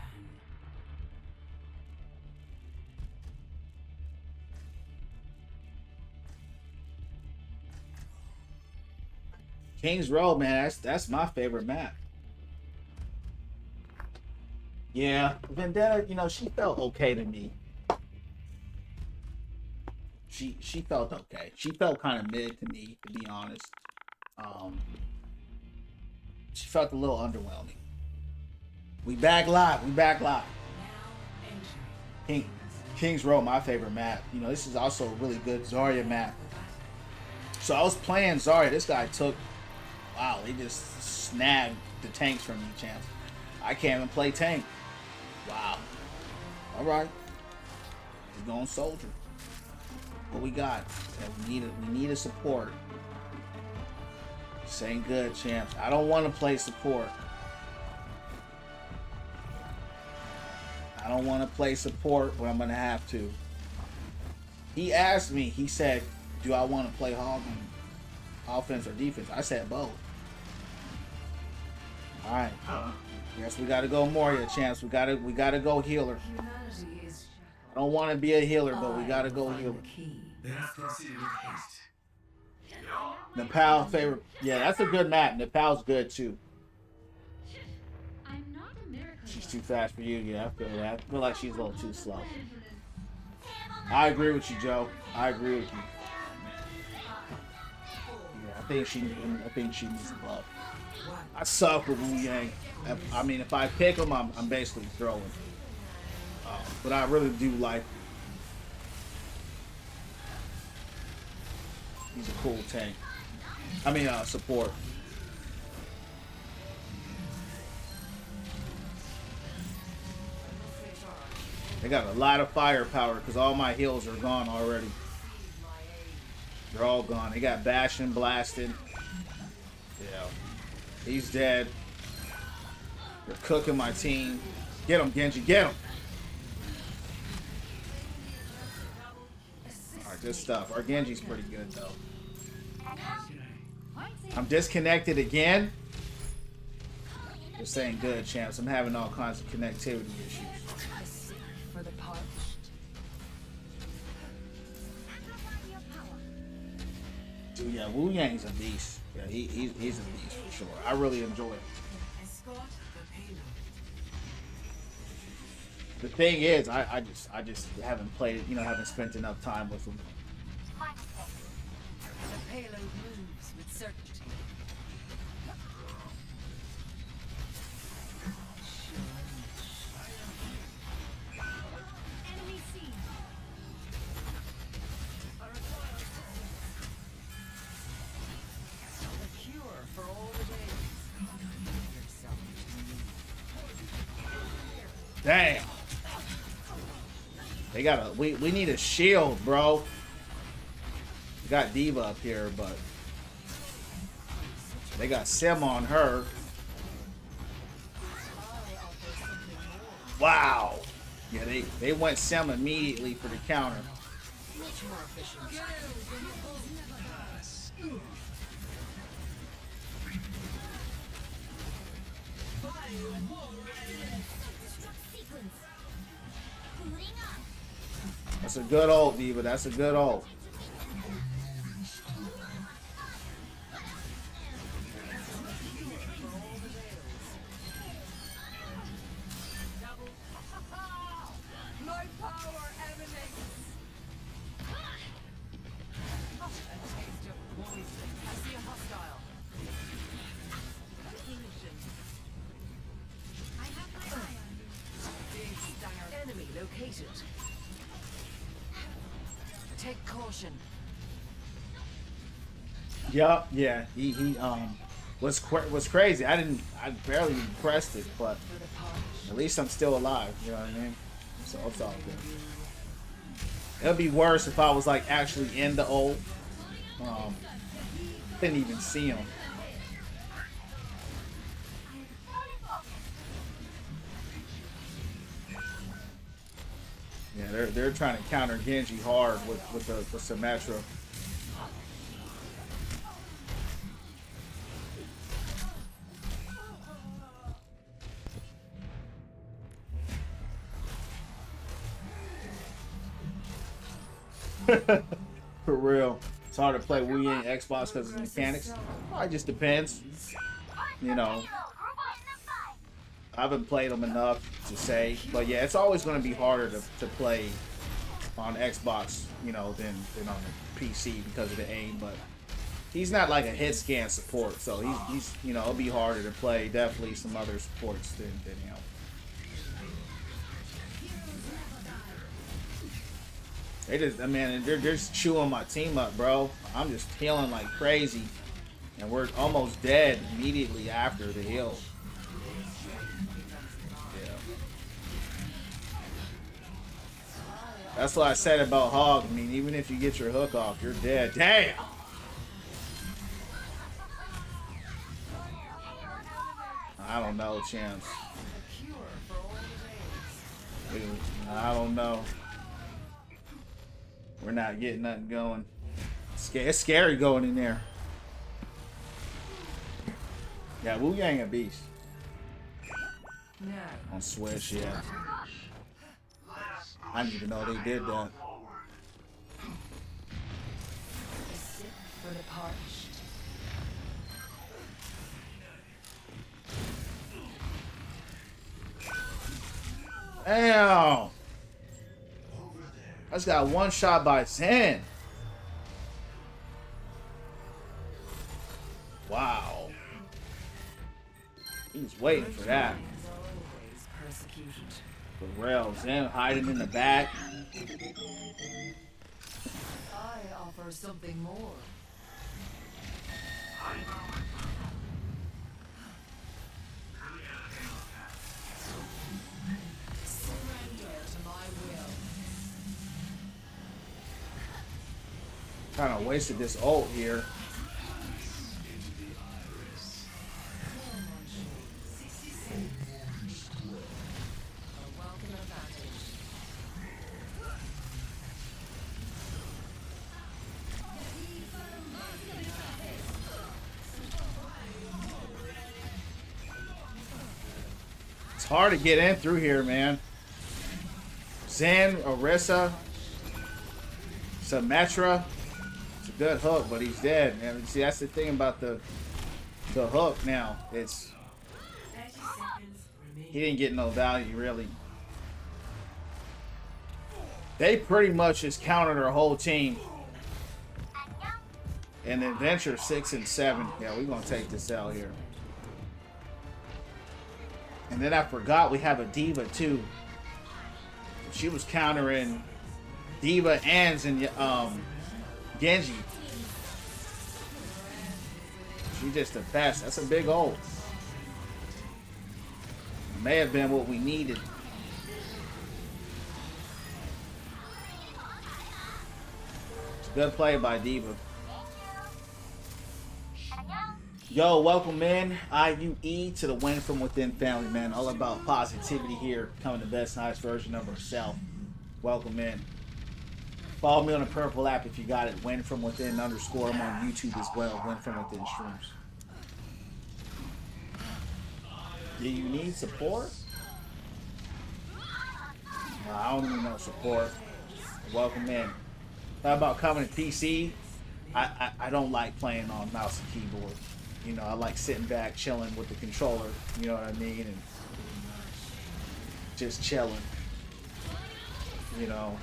Kings Row, man, that's my favorite map. Yeah, Vendetta, you know, she felt okay to me. She felt okay. She felt kind of mid to me, to be honest. She felt a little underwhelming. We back live. We back live. Kings Row, my favorite map. You know, this is also a really good Zarya map. So I was playing Zarya. This guy took... Wow, he just snagged the tanks from me, champs. I can't even play tank. Wow. All right. We're going soldier. What we got? We need a support. This ain't good, champs. I don't want to play support. I don't want to play support, but I'm going to have to. He asked me, he said, do I want to play hog offense or defense? I said both. All right. Yes, we got to go Moria, champs. We got to go healer. I don't want to be a healer, but we got to go healer. They have proceeded with haste. Nepal favorite. Yeah, that's a good map. Nepal's good too. I'm not a miracle. She's too fast for you. Yeah, I feel that. I feel like she's a little too slow. I agree with you, Joe. I agree with you. Yeah, I think she needs love. I suck with Wu Yang. I mean, if I pick him, I'm basically throwing. But I really do like him. He's a cool tank. I mean, support. They got a lot of firepower because all my heals are gone already. They're all gone. They got Bastion blasted. Yeah. He's dead. They're cooking my team. Get him, Genji. Get him. Alright, good stuff. Our Genji's pretty good, though. I'm disconnected again. This ain't good, champs. I'm having all kinds of connectivity issues. For the parched. Dude, yeah, Wu Yang's a beast. Yeah, he's a beast for sure. I really enjoy it. Escort the payload. The thing is, I just haven't played, you know, haven't spent enough time with him. The payload moves with certainty. Enemy seen. The cure for all the days. Yourself to me. Damn. They got a we need a shield, bro. We got Diva up here, but they got Sim on her. Wow. Yeah, they went Sim immediately for the counter. That's a good ult, Diva. That's a good ult. My power emanates. A taste of poison. I see a hostile. Illusion. I have my eye on you. Big stinger. Enemy located. Take caution. Yup, yeah. He was crazy. I barely pressed it, but For the punch. at least I'm still alive. You know what I mean? So it's all good. It'd be worse if I was like actually in the ult. Didn't even see him. Yeah, they're trying to counter Genji hard with Symmetra. For real. It's hard to play Wii and Xbox because of the mechanics. It just depends. You know, I haven't played them enough to say, but yeah, it's always going to be harder to play on Xbox, you know, than on the PC because of the aim. But he's not like a hit scan support, so he's you know, it'll be harder to play. Definitely some other supports than him. They just, I mean, they're just chewing my team up, bro. I'm just healing like crazy, and we're almost dead immediately after the heal. Yeah. That's what I said about Hog. I mean, even if you get your hook off, you're dead. Damn. I don't know, champs. I don't know. We're not getting nothing going. It's scary going in there. Yeah, Wu Yang a beast. Now. On Switch, yeah. I didn't even know they did that. A sip for the parched. Damn! I just got one shot by Zen. Wow. He was waiting for that. Is always persecuted. For real. Zen hiding in the back. I offer something more. Surrender to my will. Kind of wasted this ult here. A welcome advantage. It's hard to get in through here, man. Zen, Orisa, Symmetra. It's a good hook, but he's dead, man. See, that's the thing about the hook now. It's 30 seconds remaining. he didn't get no value really. They pretty much just countered our whole team. And then Venture 6 and 7. Yeah, we're gonna take this out here. And then I forgot we have a Diva too. She was countering Diva and Genji. She just the best. That's a big ult. May have been what we needed. Good play by Diva. Yo, welcome in, IUE, to the Win From Within family, man. All about positivity here, becoming the best, highest version of herself. Welcome in. Follow me on the Purple app if you got it. Win From Within _ I'm on YouTube as well. Win From Within streams. Do you need support? No, I don't need no support. Welcome in. How about coming to PC? I don't like playing on mouse and keyboard. You know, I like sitting back, chilling with the controller. You know what I mean? And just chilling. You know.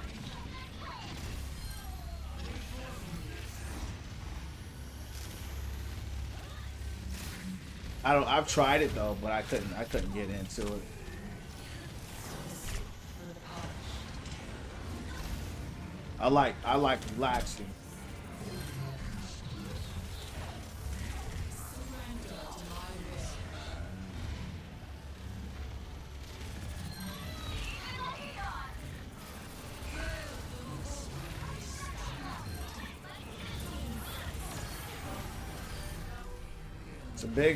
I've tried it though, but I couldn't get into it. I like relaxing.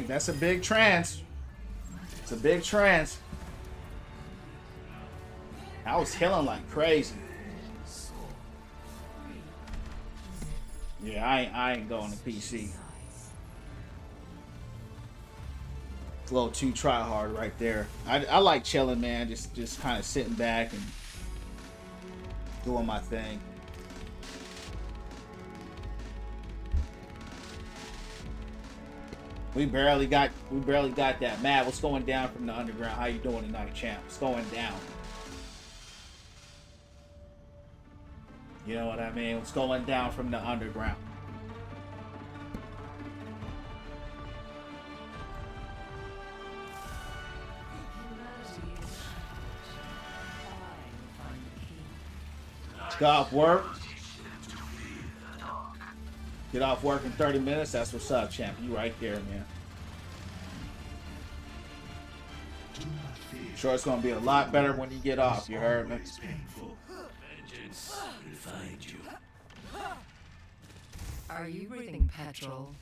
That's a big trance. It's a big trance. I was healing like crazy. Yeah, I ain't going to PC. It's a little too try hard right there. I like chilling, man. Just kind of sitting back and doing my thing. We barely got that. Matt, what's going down from the underground? How you doing tonight, champ? What's going down? You know what I mean? What's going down from the underground? Get off work. Get off work in 30 minutes. That's what's up, champ. You right there, man. Sure, it's gonna be a lot better when you get off. You heard me? Are you breathing petrol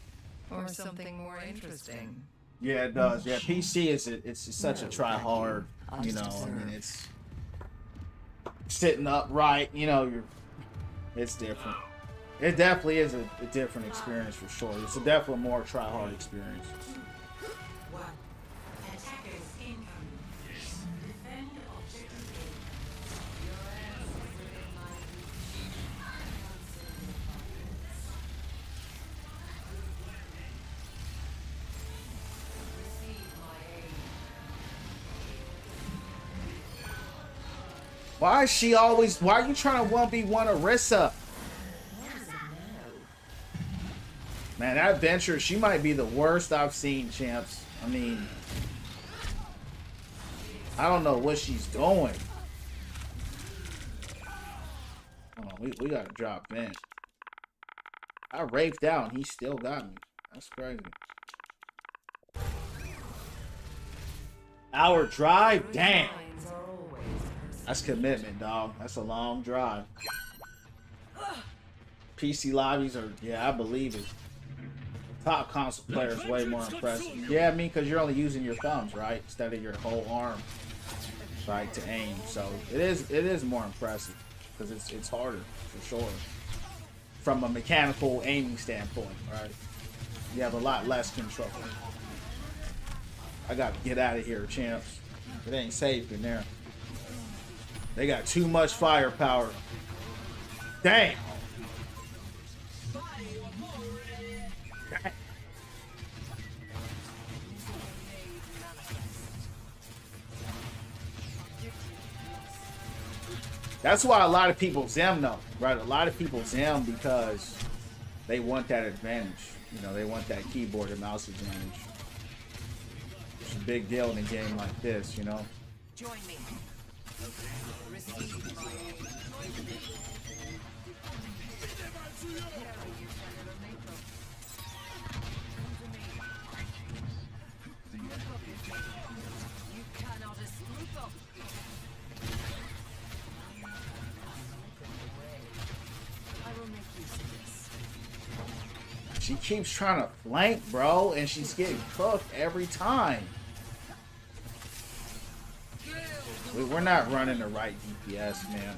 or something more interesting? Yeah, it does. Yeah, PC it's such a try hard. You know, I mean, it's sitting upright. You know, it's different. It definitely is a different experience for sure. It's definitely a more try hard experience. Why is she always? Why are you trying to 1v1 Orisa? Man, that Venture, she might be the worst I've seen, champs. I mean, I don't know what she's doing. Hold on, we gotta drop Vent. I raved out and he still got me. That's crazy. Hour drive? Damn. That's commitment, dog. That's a long drive. PC lobbies are, yeah, I believe it. Top console player is way more impressive. Yeah, I mean, because you're only using your thumbs, right? Instead of your whole arm, right, to aim. So it is more impressive because it's harder for sure. From a mechanical aiming standpoint, right? You have a lot less control. I gotta get out of here, champs. It ain't safe in there. They got too much firepower. Dang. That's why a lot of people zem though, right? A lot of people zem because they want that advantage. You know, they want that keyboard and mouse advantage. It's a big deal in a game like this, you know? Join me. She keeps trying to flank, bro, and she's getting cooked every time. We're not running the right DPS, man.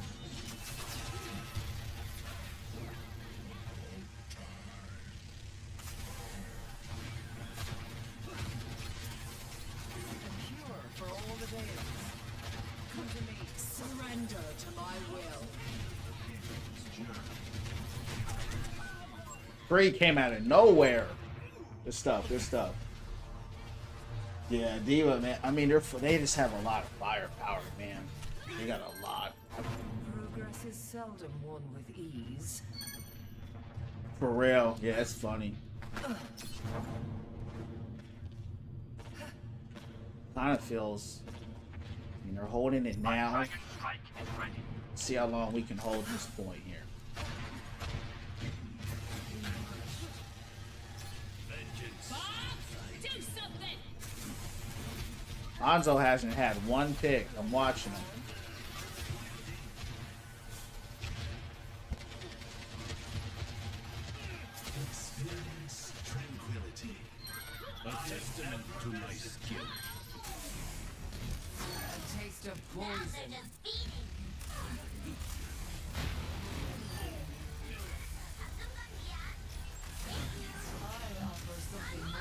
Three came out of nowhere. Good stuff, good stuff. Yeah, Diva, man. I mean, they just have a lot of firepower, man. They got a lot. Progress is seldom won with ease. For real. Yeah, it's funny. Kind of feels. I mean, they're holding it now. See how long we can hold this point here. Hanzo hasn't had one pick. I'm watching him. Experience tranquility. A testament to my skill. A taste of poison. I offer something more.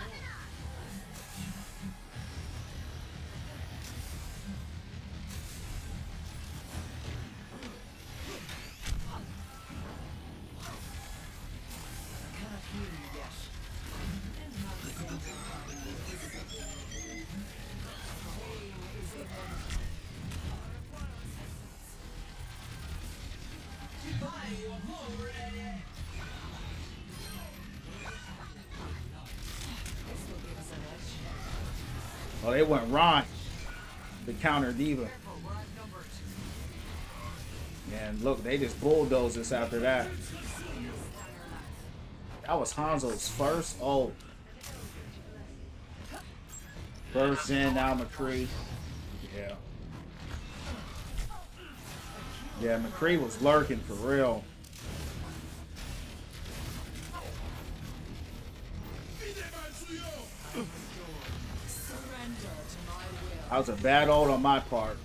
Oh, they went Ron to counter Diva. And look, they just bulldozed us after that. That was Hanzo's first ult. First in, now McCree. Yeah. Yeah, McCree was lurking for real. That was a bad ult on my part.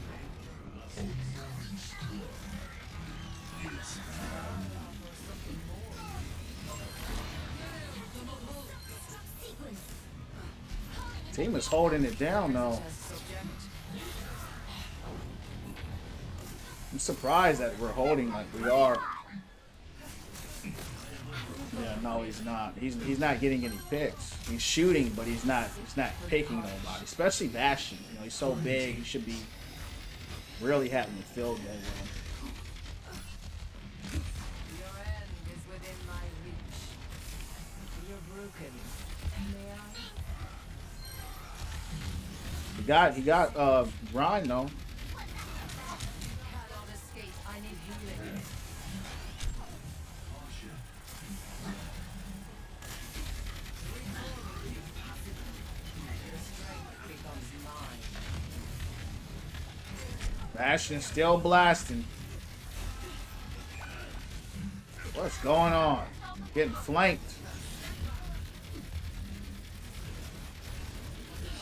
Team is holding it down though. I'm surprised that we're holding like we are. Yeah, no, he's not. He's not getting any picks. He's shooting, but he's not picking nobody. Especially Bastion. You know, he's so big. He should be really having the field goal with him. Your end is within my reach. You're broken. May I? He got Ryan though. Cannot escape. I need healing. Bastion still blasting. What's going on? Getting flanked.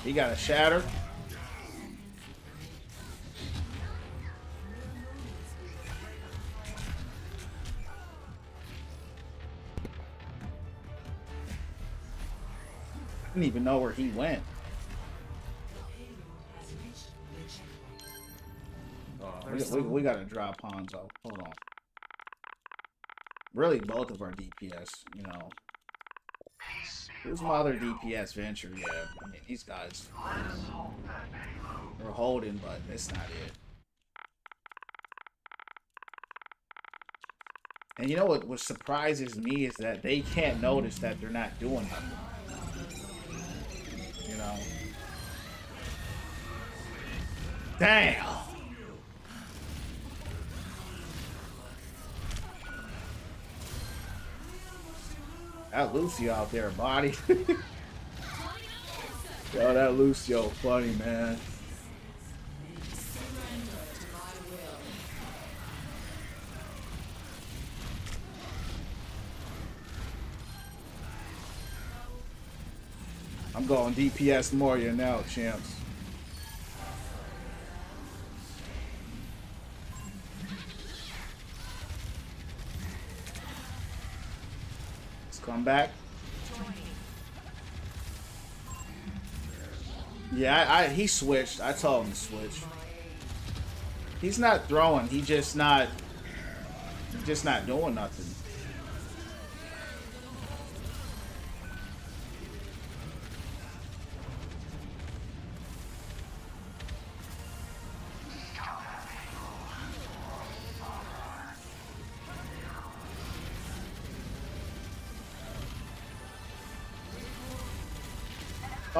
He got a shatter. I didn't even know where he went. We gotta drop Hanzo. Hold on. Really, both of our DPS, you know. Who's my other DPS venture? Yeah, I mean, these guys are holding, but that's not it. And you know what surprises me is that they can't notice that they're not doing nothing. You know? Damn! That Lucio out there, body. Yo, that Lucio funny, man. go on DPS Moria now, champs. Let's come back. Yeah, he switched. I told him to switch. He's not throwing. He's just not doing nothing.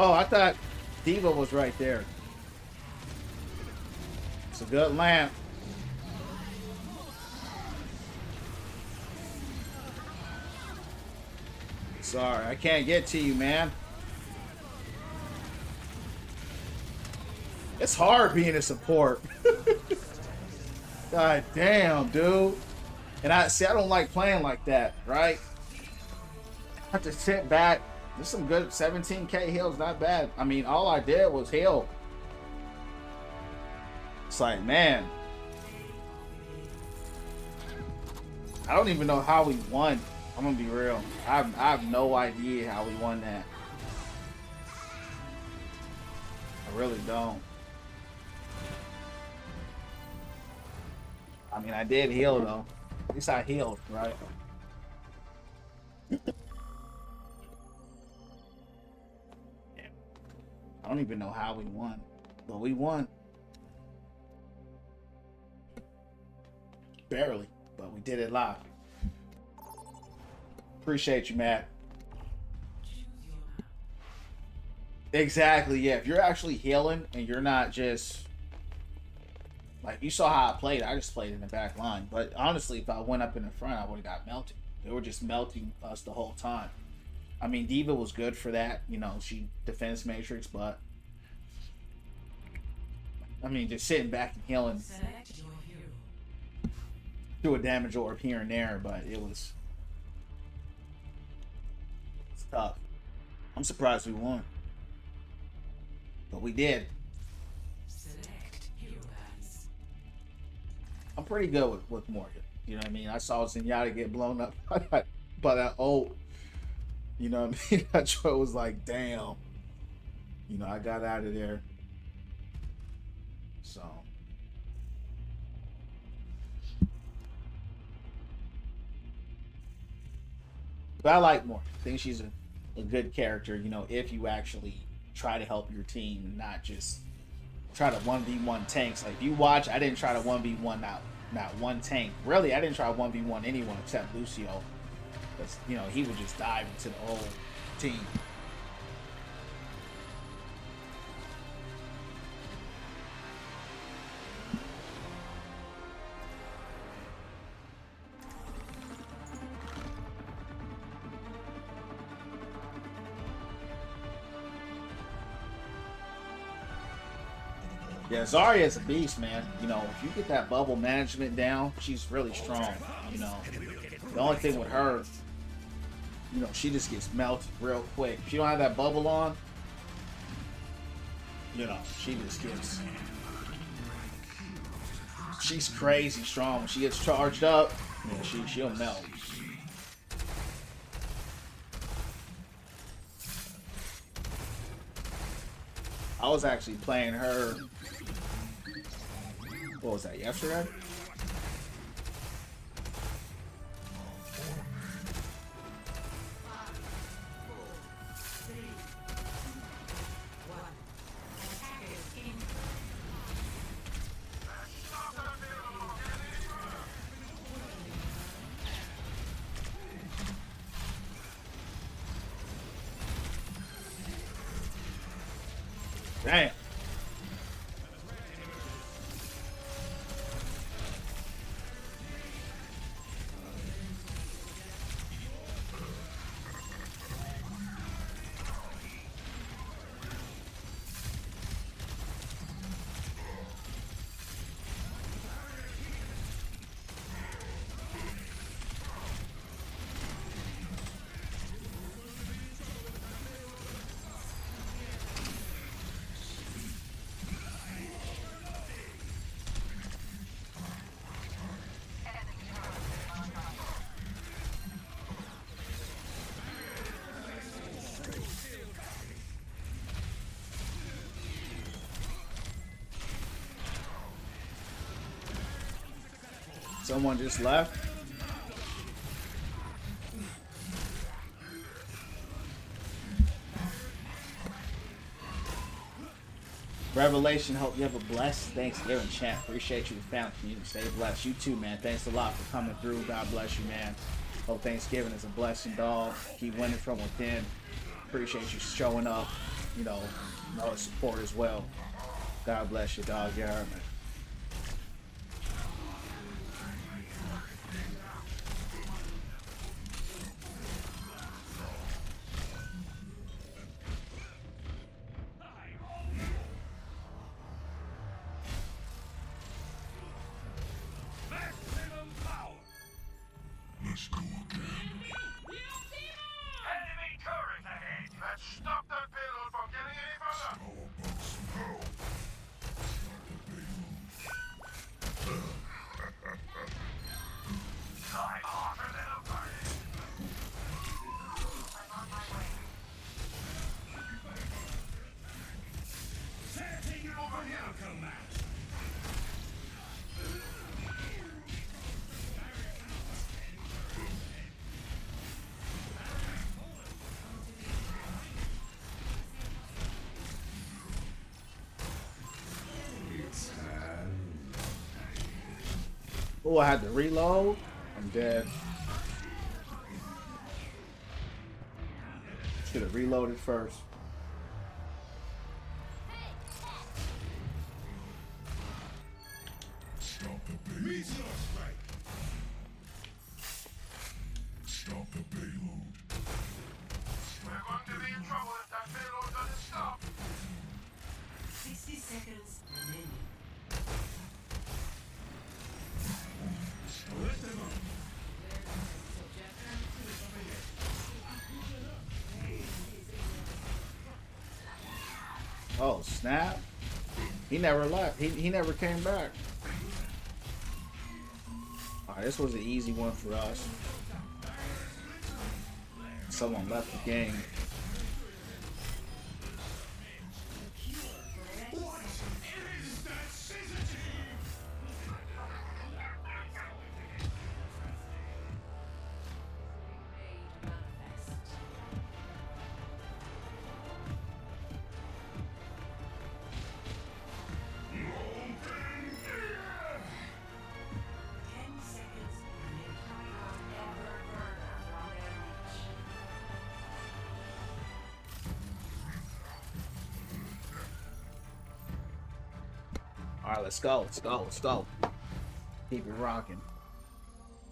Oh, I thought Diva was right there. It's a good lamp. Sorry, I can't get to you, man. It's hard being a support. God damn, dude. And I don't like playing like that, right? I have to sit back. There's some good 17k heals, not bad. I mean, all I did was heal. It's like, man. I don't even know how we won. I'm gonna be real. I have no idea how we won that. I really don't. I mean, I did heal though. At least I healed, right? I don't even know how we won, but we won. Barely, but we did it live. Appreciate you, Matt. Exactly, yeah. If you're actually healing and you're not just like, you saw how I played. I just played in the back line. But honestly, if I went up in the front, I would have got melted. They were just melting us the whole time. I mean, Diva was good for that. You know, she defense matrix, but I mean, just sitting back and healing through a damage orb here and there, but it's tough. I'm surprised we won, but we did. I'm pretty good with Morgan. You know what I mean? I saw Zenyatta get blown up by that ult. You know what I mean? That joy was like, damn. You know, I got out of there. So. But I like Morgan. I think she's a good character, you know, if you actually try to help your team, not just try to 1v1 tanks. Like, if you watch, I didn't try to 1v1 not one tank. Really, I didn't try to 1v1 anyone except Lucio. Because, you know, he would just dive into the whole team. Yeah, Zarya is a beast, man. You know, if you get that bubble management down, she's really strong. You know, the only thing with her, you know, she just gets melted real quick. If she don't have that bubble on, you know, she just gets... She's crazy strong. When she gets charged up, yeah, she'll melt. I was actually playing her... What was that, yesterday? Damn. Someone just left. Revelation, hope you have a blessed Thanksgiving, champ. Appreciate you, the family community. Stay blessed. You too, man. Thanks a lot for coming through. God bless you, man. Hope Thanksgiving is a blessing, dog. Keep winning from within. Appreciate you showing up. You know, all the support as well. God bless you, dog. You heard me. Let's go again. Enemy turret ahead! Let's stop that payload from getting any further! I'm hotter than a burning! I'm on my way. Setting up a welcome mat. Oh, I had to reload. I'm dead. Should have reloaded first. Stop the payload. Resource strike. Stop the payload. We're going to be in trouble if that payload doesn't stop! 60 seconds remaining. Let them up. Oh, snap. He never left. He never came back. Alright, this was an easy one for us. Someone left the game. Alright, let's go. Let's go. Let's go. Keep it rocking.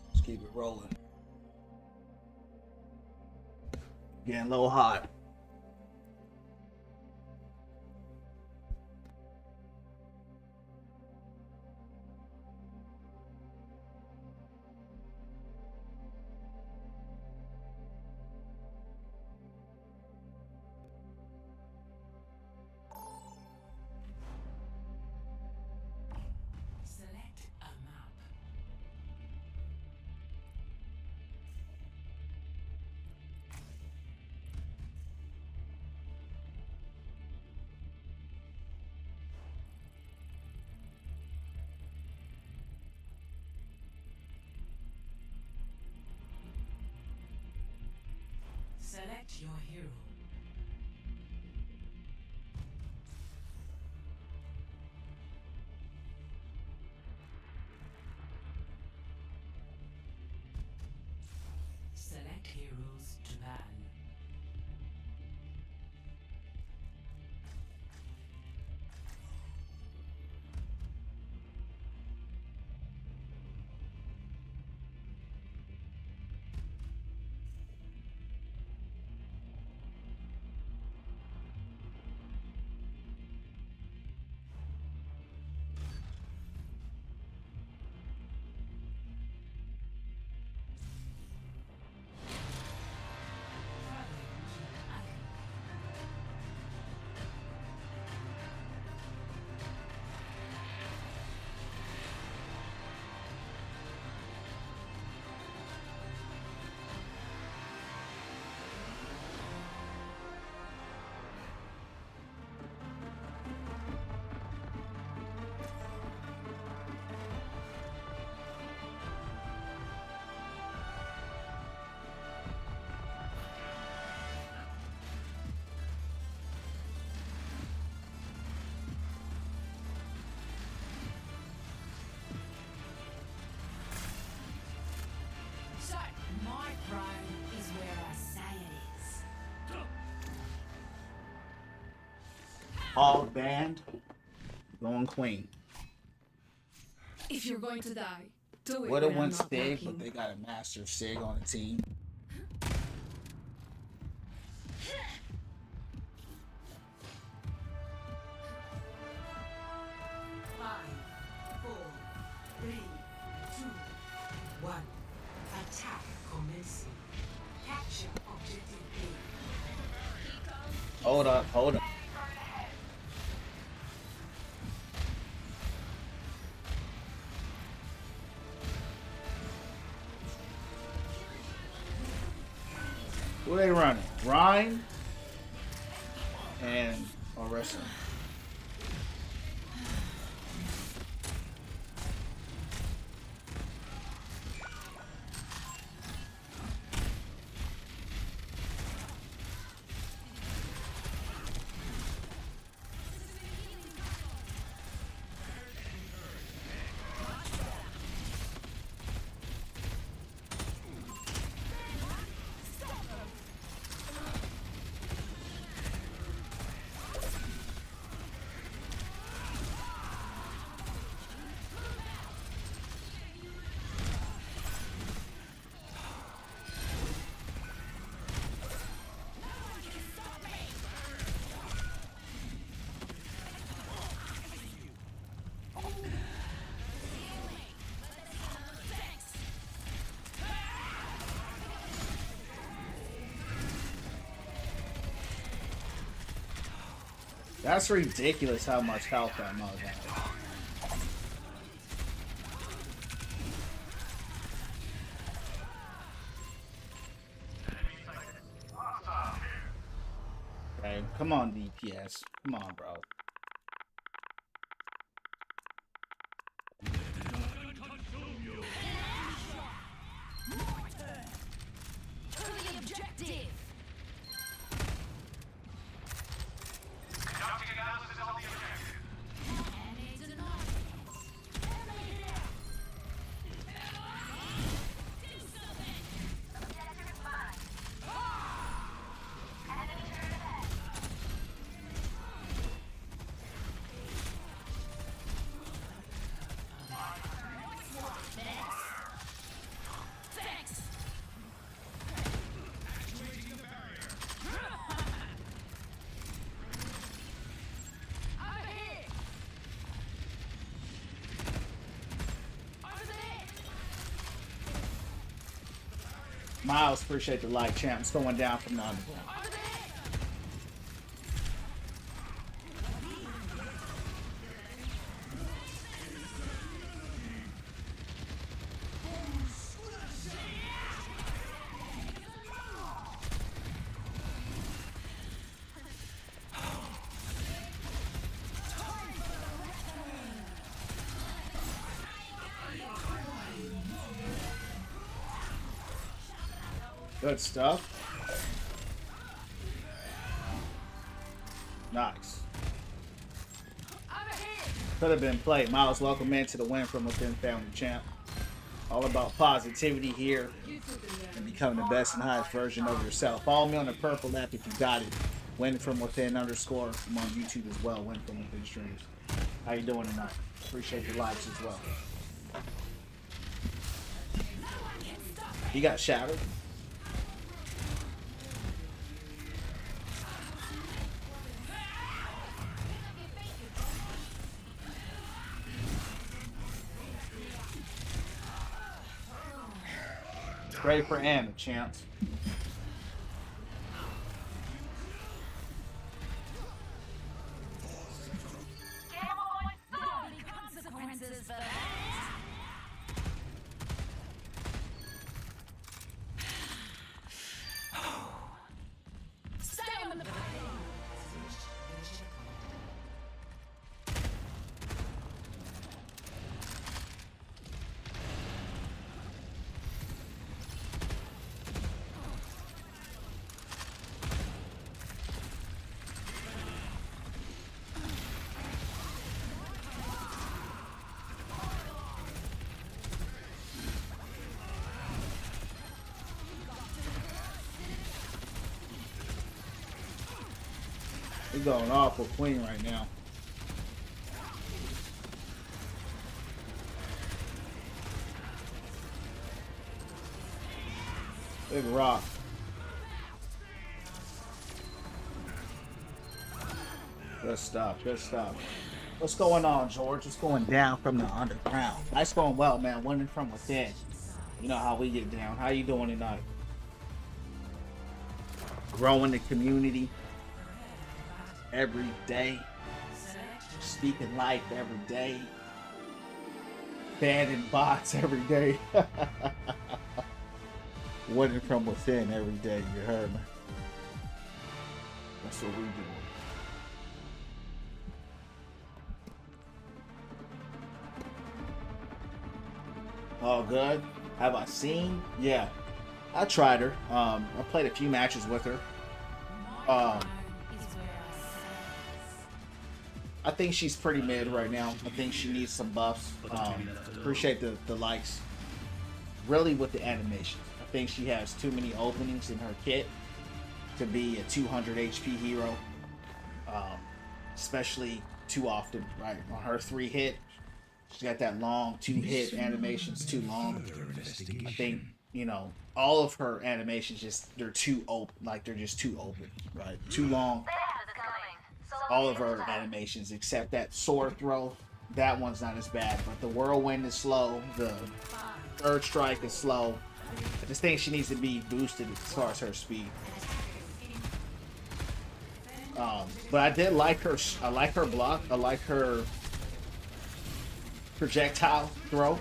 Let's keep it rolling. Getting a little hot. Select a map. Select your hero. Select heroes to ban. Hog band. Going queen. If you're going to die, do it. Would have when I'm went not Sig, looking. but they got a master Sig on the team. Attack commencing. Capture objective A. Hold up, hold up. Who they running? Ryan and Orisa. That's ridiculous how much health that mug has. Okay, come on, DPS. Come on, bro. To the objective. Conducting analysis on the objective. And it's enough. Objective is mine. Enemy turret ahead. Thanks. Over here. Over there. Miles, appreciate the like, champ. It's going down from the underground. Over there. Good stuff. Nice. Over here. Could have been played. Miles, welcome into the Win From Within family, champ. All about positivity here and becoming the best and highest version of yourself. Follow me on the purple app if you got it. Win From Within _ I'm on YouTube as well. Win From Within streams. How you doing tonight? Appreciate the likes as well. He got shattered. Ready for Anna, champs. There'll be consequences for that. Stay on the We're going off with Queen right now. Big rock. Good stuff. Good stuff. What's going on, George? What's going down from the underground? Nice going well, man. Winning from within. You know how we get down. How you doing tonight? Growing the community every day. Speaking life every day. Banning bots every day. Winning from within every day. You heard me? That's what we do. Oh, good. Have I seen? Yeah, I tried her. I played a few matches with her. I think she's pretty mid right now. I think she needs some buffs. Appreciate the likes. Really with the animations. I think she has too many openings in her kit to be a 200 HP hero. Especially too often, right? On her 3-hit, she's got that long 2-hit animations, too long. I think, you know, all of her animations they're too open, like they're just too open, right? Too long. All of her animations except that sword throw, that one's not as bad, but the whirlwind is slow, the third strike is slow. I just think she needs to be boosted as far as her speed. But I did like her. I like her block. I like her projectile throw.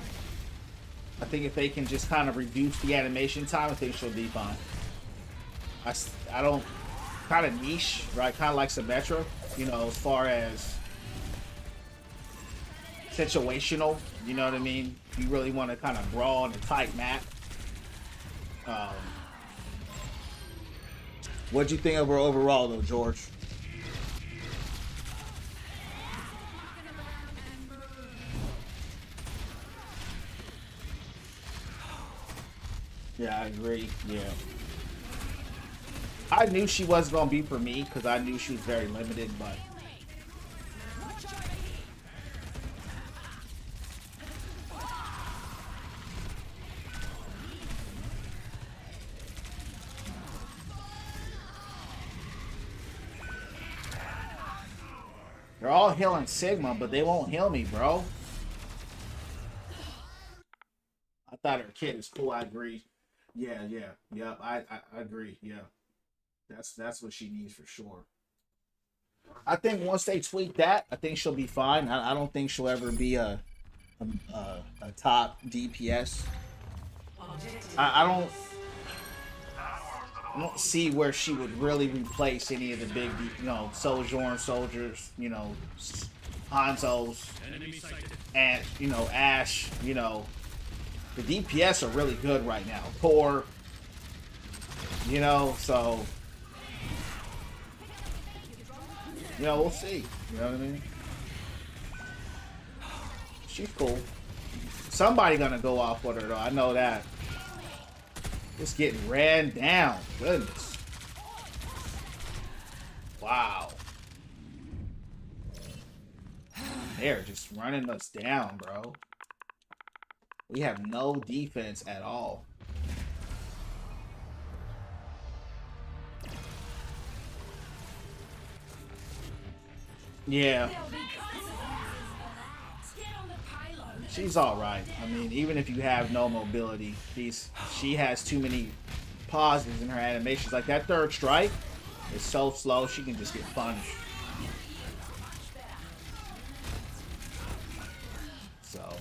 I think if they can just kind of reduce the animation time, I think she'll be fine. I don't kind of niche, right? Kind of like Symmetra, you know, as far as situational. You know what I mean? You really want to kind of brawl in a tight map. What'd you think of her overall, though, George? Yeah, I agree. Yeah. I knew she wasn't going to be for me because I knew she was very limited, but... They're all healing Sigma, but they won't heal me, bro. I thought her kid is cool. I agree. Yeah. I agree. Yeah, that's what she needs for sure. I think once they tweak that, I think she'll be fine. I don't think she'll ever be a top DPS. I don't see where she would really replace any of the big, you know, Sojourn soldiers, you know, Hanzos, and, you know, Ash, you know. The DPS are really good right now. Core, you know, so, you know, we'll see. You know what I mean? She's cool. Somebody gonna go off with her, though. I know that. Just getting ran down. Goodness. Wow. They're just running us down, bro. We have no defense at all. Yeah. She's all right. I mean, even if you have no mobility, she has too many pauses in her animations. Like that third strike is so slow, she can just get punished. So.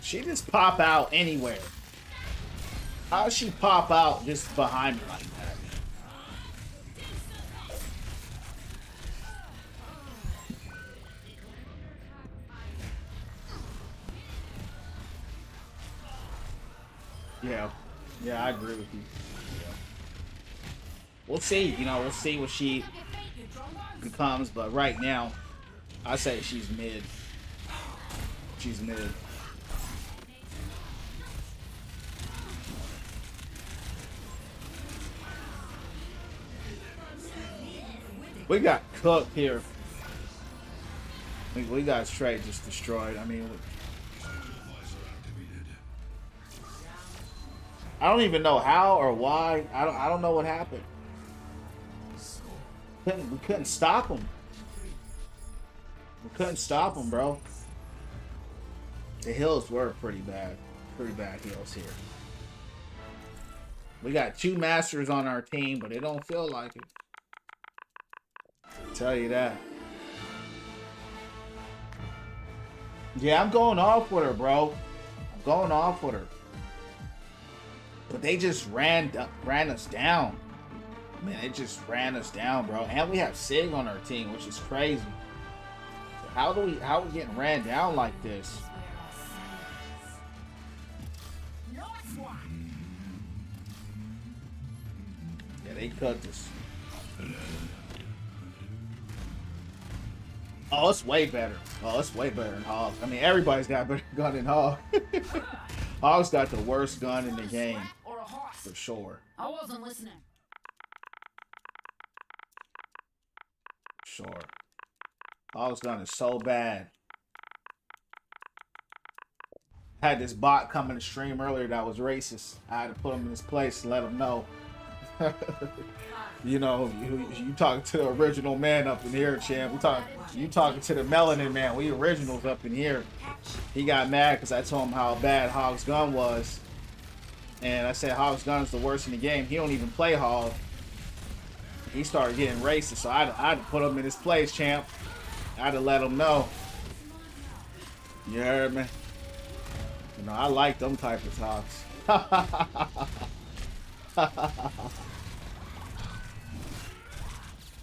She just pop out anywhere. How does she pop out just behind me like that? Yeah. Yeah, I agree with you. Yeah. We'll see. You know, we'll see what she becomes. But right now, I say she's mid. She's mid. We got cooked here. We got straight just destroyed. I mean, I don't even know how or why. I don't know what happened. We couldn't stop him. We couldn't stop him, bro. The hills were pretty bad. Pretty bad hills here. We got 2 masters on our team, but it don't feel like it. I'll tell you that. Yeah, I'm going off with her, bro. I'm going off with her. But they just ran us down. Man, it just ran us down, bro. And we have Sig on our team, which is crazy. So how are we getting ran down like this? Yeah, they cooked us. Oh, it's way better. Oh, it's way better than Hog. I mean, everybody's got a better gun than Hog. Hog's got the worst gun in the game. For sure. I wasn't listening. Sure. Hog's gun is so bad. Had this bot come in the stream earlier that was racist. I had to put him in his place and let him know. You know, you talking to the original man up in here, champ. You talking to the melanin man. We originals up in here. He got mad because I told him how bad Hog's gun was. And I said Hog's gun is the worst in the game. He don't even play Hog. He started getting racist, so I had to put him in his place, champ. I had to let him know. You heard me? You know, I like them type of talks.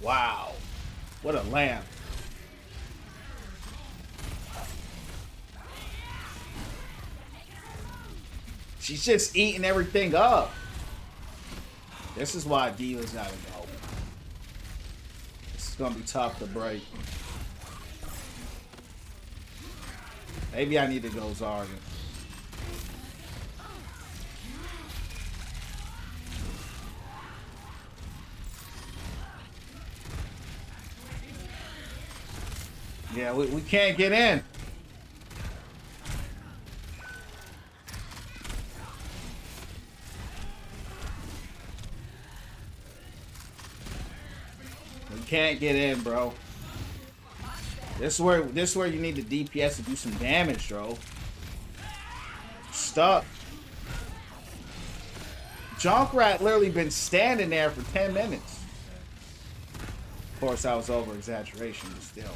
Wow. What a lamp. She's just eating everything up. This is why Diva's gotta go. This is gonna be tough to break. Maybe I need to go Zarya. Yeah, we can't get in. We can't get in, bro. This is where you need the DPS to do some damage, bro. Stuck. Junkrat literally been standing there for 10 minutes. Of course, that was over exaggeration, but still.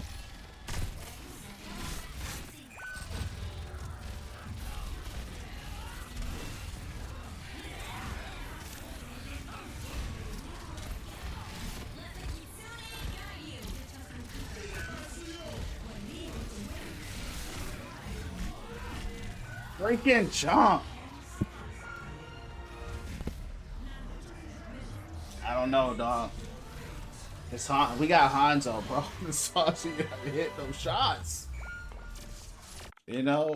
Freaking jump. I don't know, dog. It's we got Hanzo, bro. It's Hanzo, you gotta hit those shots. You know,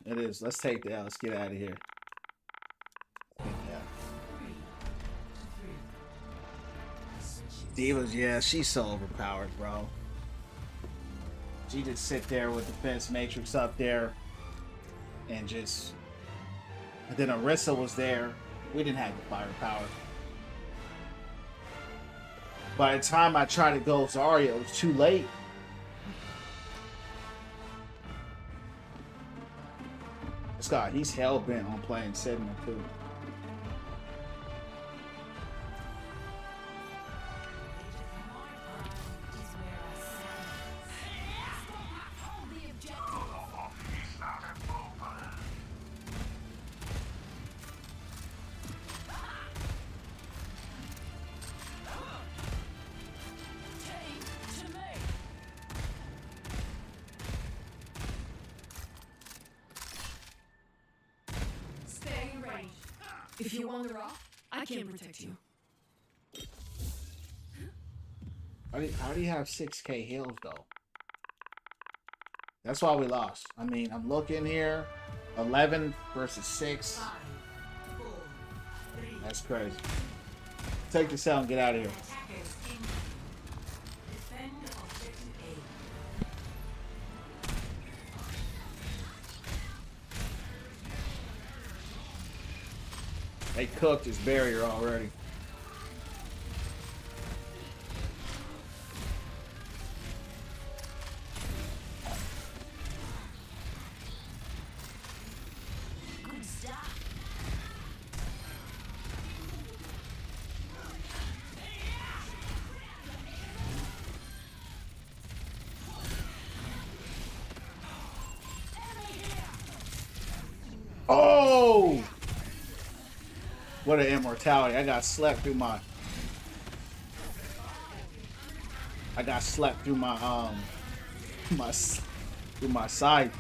it is. Let's take that. Let's get out of here. Yeah. Diva's, yeah, she's so overpowered, bro. She just sit there with Defense Matrix up there. And then Orisa was there. We didn't have the firepower. By the time I tried to go Zarya, it was too late. This guy, he's hell-bent on playing Sigma too. If you wander off, I can protect you. How do you have 6K heals though? That's why we lost. I mean, I'm looking here. 11 versus 6. 5, 4, 3. That's crazy. Take this out and get out of here. Attackers incoming. Defend objective A. They cooked his barrier already. Good stuff. Oh! What an immortality. I got slept through my through my side.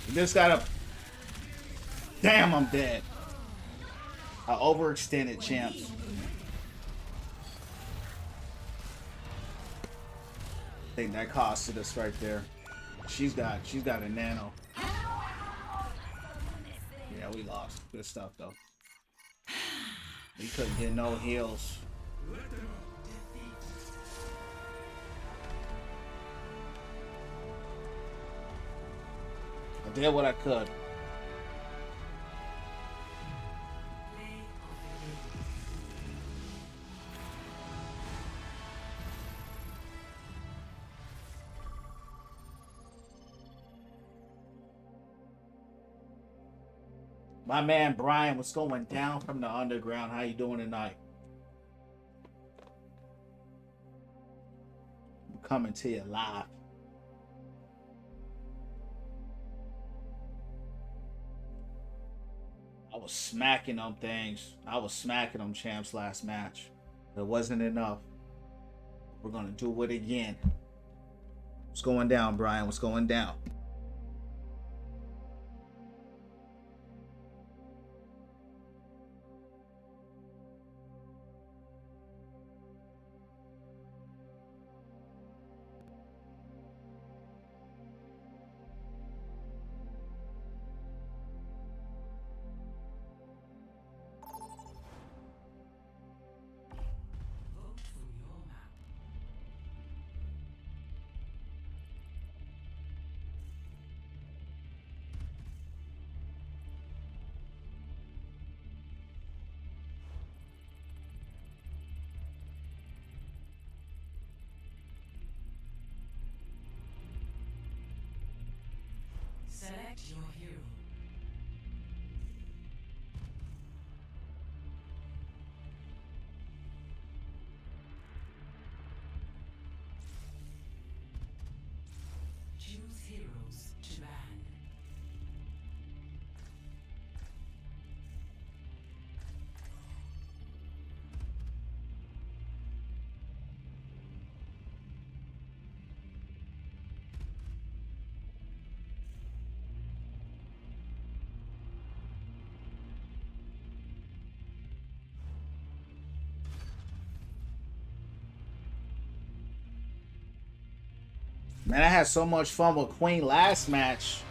You just gotta. Damn, I'm dead. I overextended, champs. I think that costed us right there. She's got a nano. Yeah, we lost. Good stuff though. We couldn't get no heals. I did what I could. Play of the game. My man Brian, what's going down from the underground? How you doing tonight? I'm coming to you live. I was smacking them things. I was smacking them champs last match. It wasn't enough. We're gonna do it again. What's going down, Brian? What's going down? Vote for your map. Select your hero. Choose heroes to ban. Man, I had so much fun with Queen last match.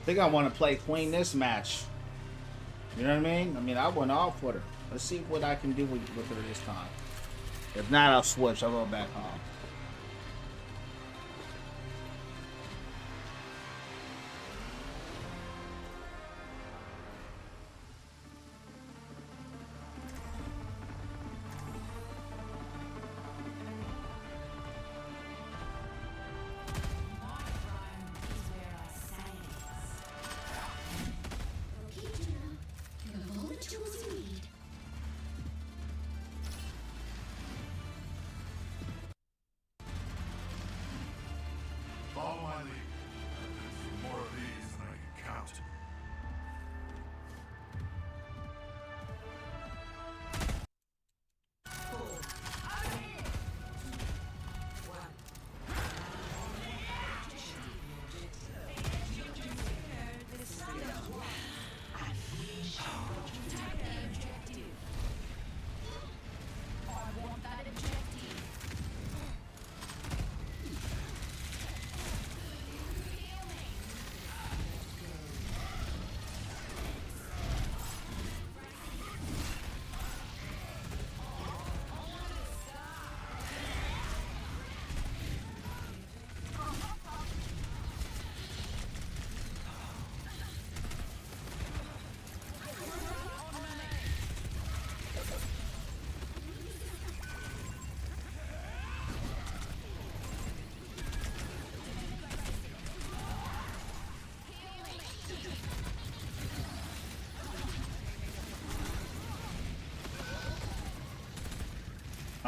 I think I want to play Queen this match. You know what I mean? I mean, I went off with her. Let's see what I can do with her this time. If not, I'll switch. I'll go back home.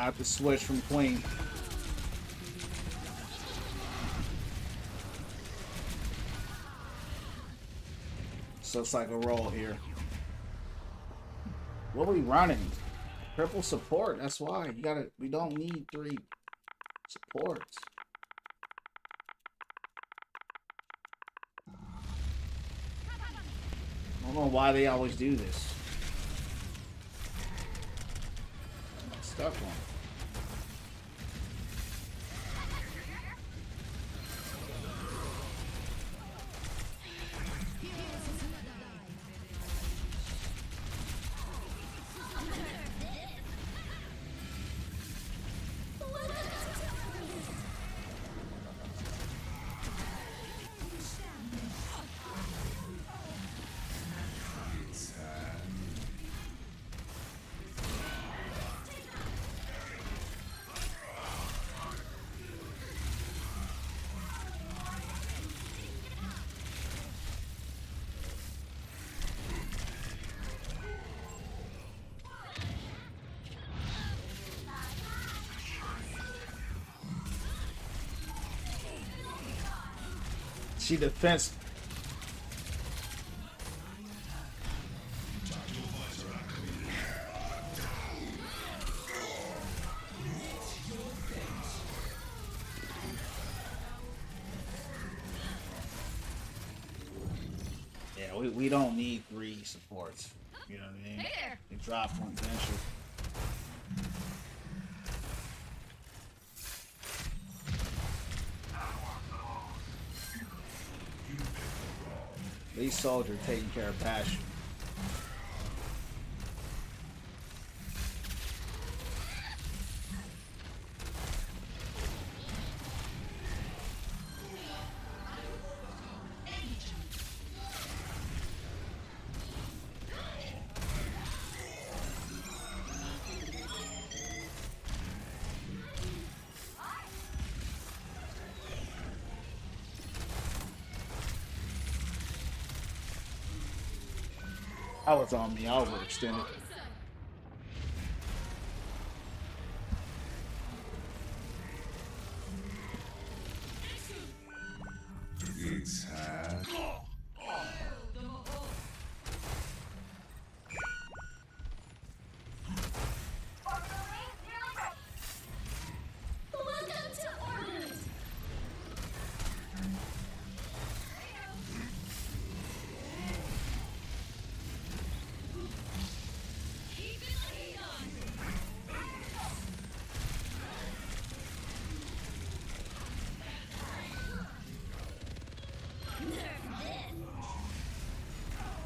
I have to switch from Queen. So it's like a roll here. What are we running? Triple support. That's why you gotta. We don't need 3 supports. I don't know why they always do this. Stuck one. She defense. Yeah, we don't need 3 supports. You know what I mean? Hey there. They drop one eventually. These soldiers taking care of Passion. I was on me. I overextended. It's had. Welcome to Orbit. Keep it heat on.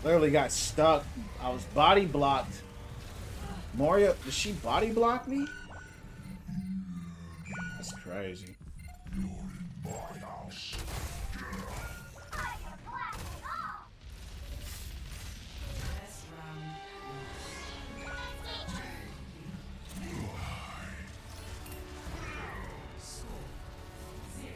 Literally got stuck. I was body blocked. Moria, did she body block me? That's crazy. Best round lost. Score 0-1.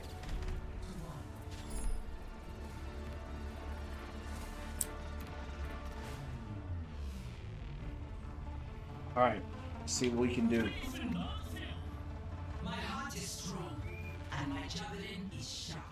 All right, let's see what we can do. My heart is strong, and my javelin is sharp.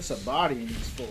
That's a body in these fools.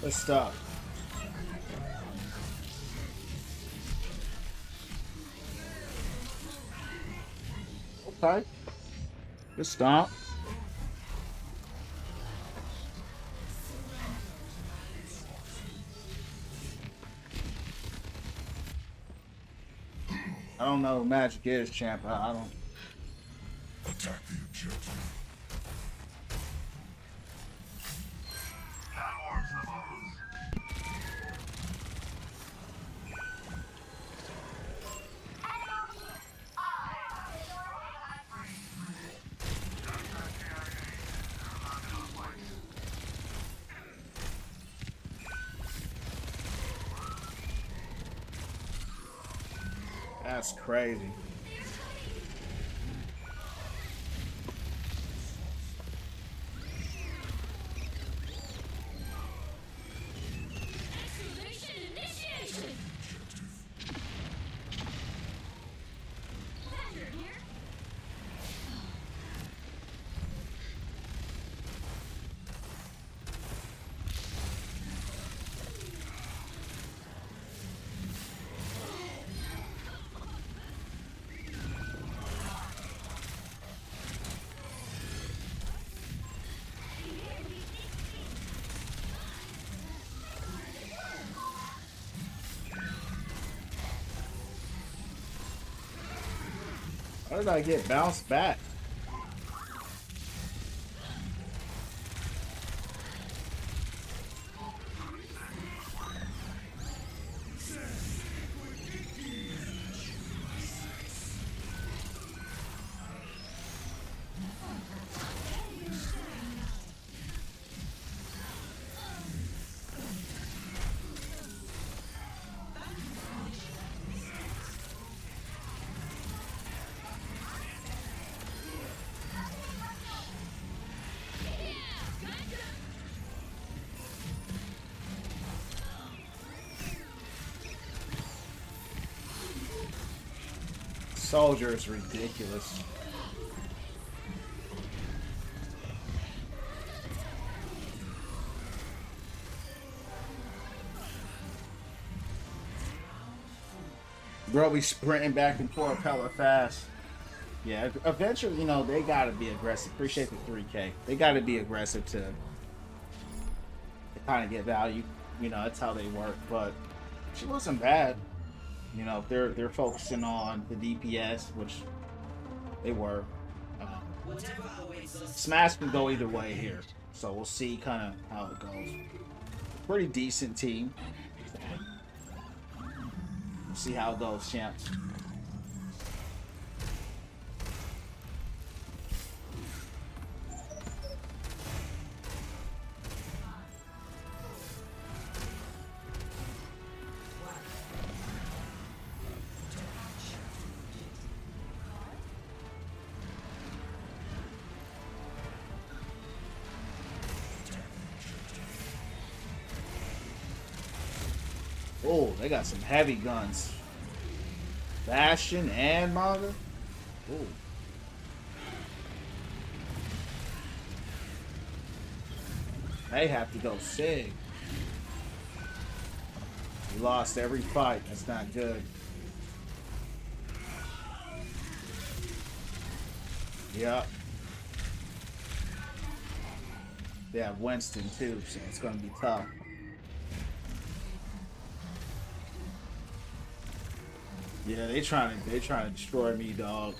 Let's stop. Okay. Good stomp. I don't know who Magic is, champ. I don't. Attack the objective. Towards the boss. That's crazy. Exfiltration initiation. Commander here. How did I get bounced back? Soldier is ridiculous. Bro, we sprinting back and forth hella fast. Yeah, eventually, you know, they gotta be aggressive. Appreciate the 3K. They gotta be aggressive to kind of get value. You know, that's how they work. But she wasn't bad. You know, if they're focusing on the DPS, which they were. Whatever awaits us. Smash can go either way here, so we'll see kind of how it goes. Pretty decent team. We'll see how it goes, champs. Oh, they got some heavy guns. Bastion and Manga. Oh. They have to go Sig. We lost every fight. That's not good. Yep. They have Winston too, so it's gonna be tough. Yeah, they trying to destroy me, dog.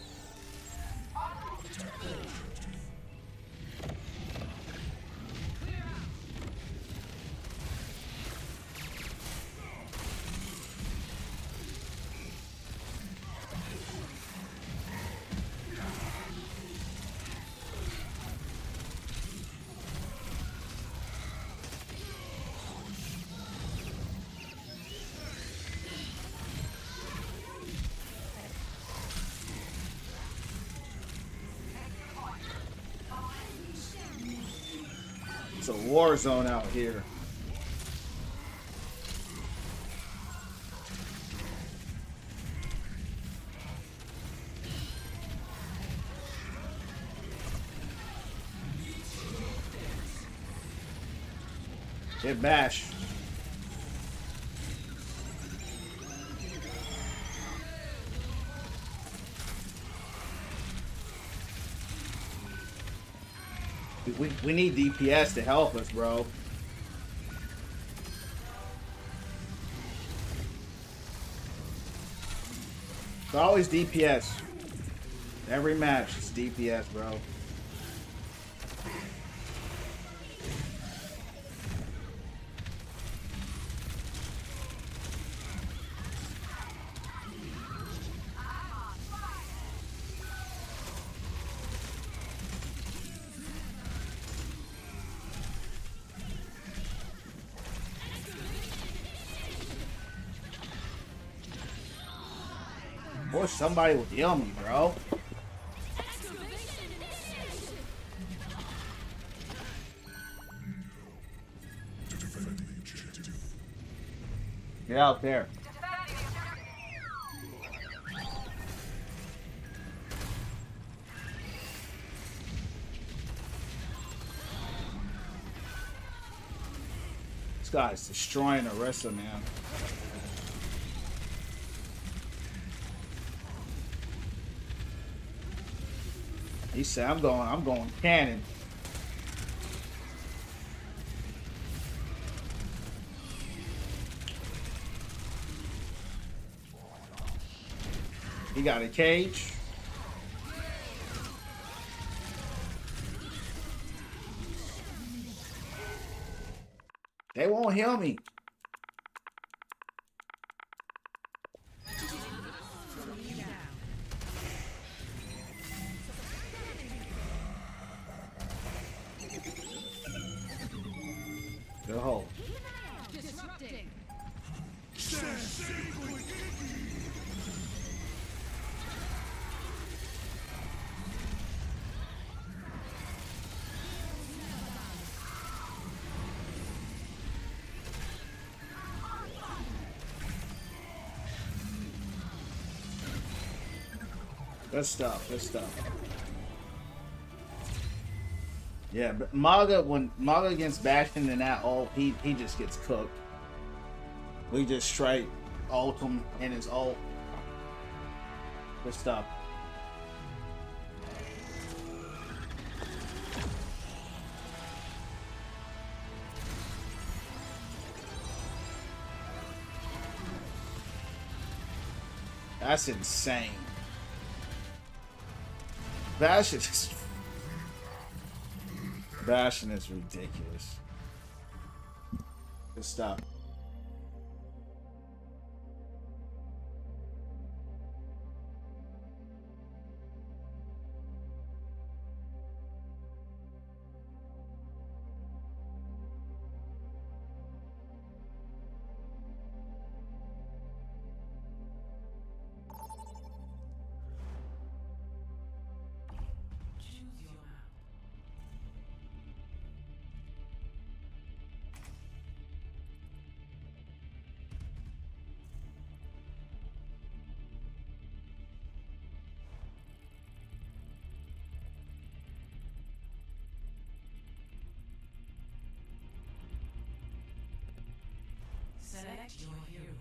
It's a war zone out here. Get bash. We need DPS to help us, bro. It's always DPS. Every match, it's DPS, bro. Wish somebody would heal me, bro. Get out there. This guy's destroying Orisa, man. He said, I'm going cannon. He got a cage. They won't heal me. Good hole. Disrupting. Good stuff. Good stuff. Yeah, but when Maga against Bastion and that ult, he just gets cooked. We just straight ult him in his ult. Good stuff. That's insane. Bastion is ridiculous. Good stuff. Select your hero.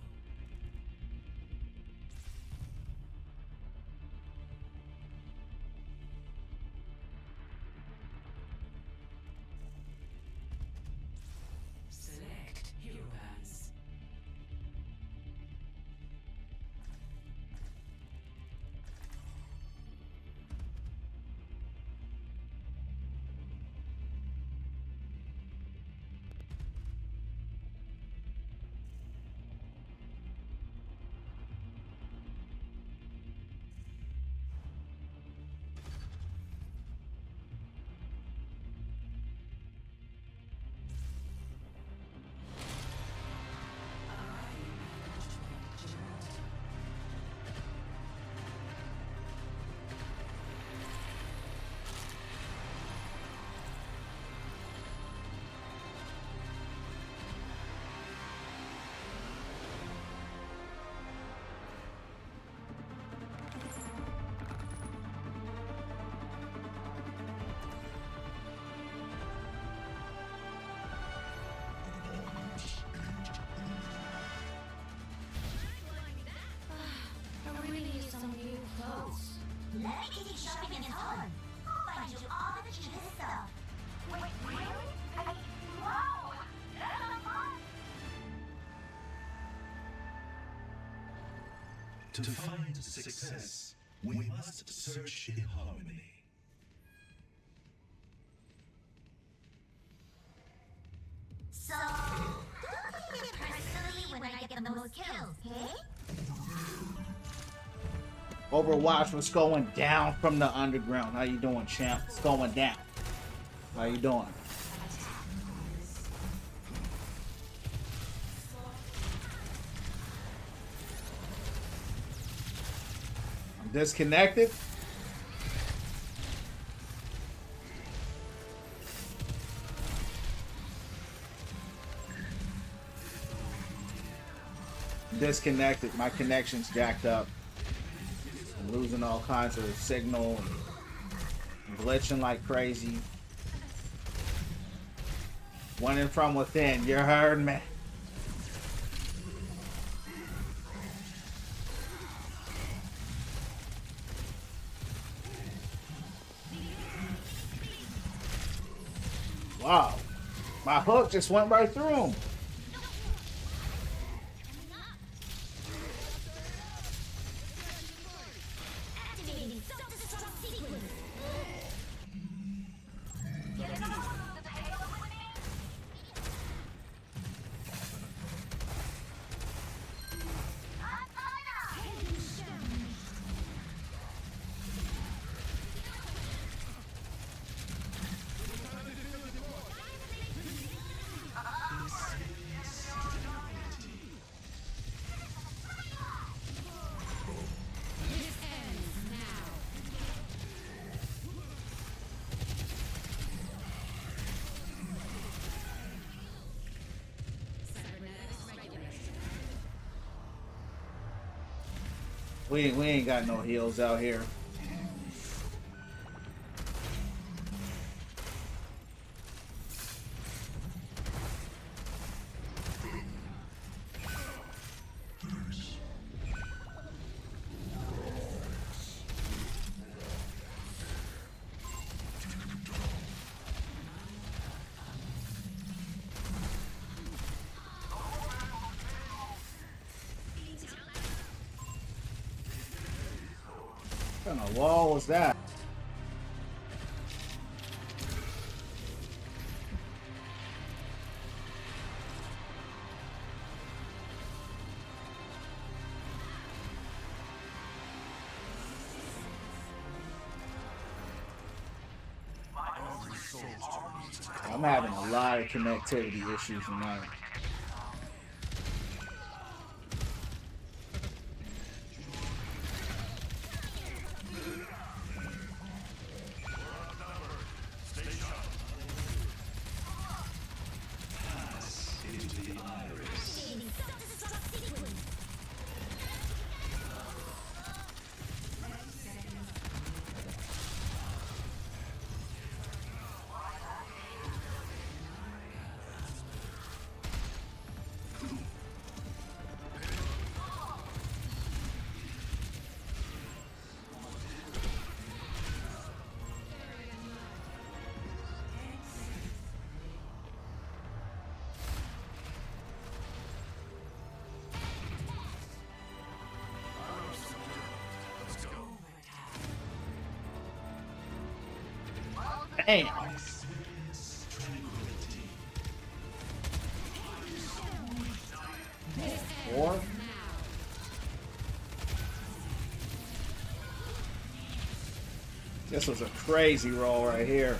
To find success, we must search in harmony. So, don't take it personally when I get the most kills, okay? Overwatch was going down from the underground. How you doing, champ? It's going down. How you doing? I'm disconnected. Disconnected. My connection's jacked up. I'm losing all kinds of signal and glitching like crazy. Winning from within. You heard me. Wow. My hook just went right through him. Activating self-destruct sequence. We ain't got no heals out here. What kind of wall was that? I'm having a lot of connectivity issues tonight. Activating self-destruct sequence. Damn. Four. This was a crazy roll right here.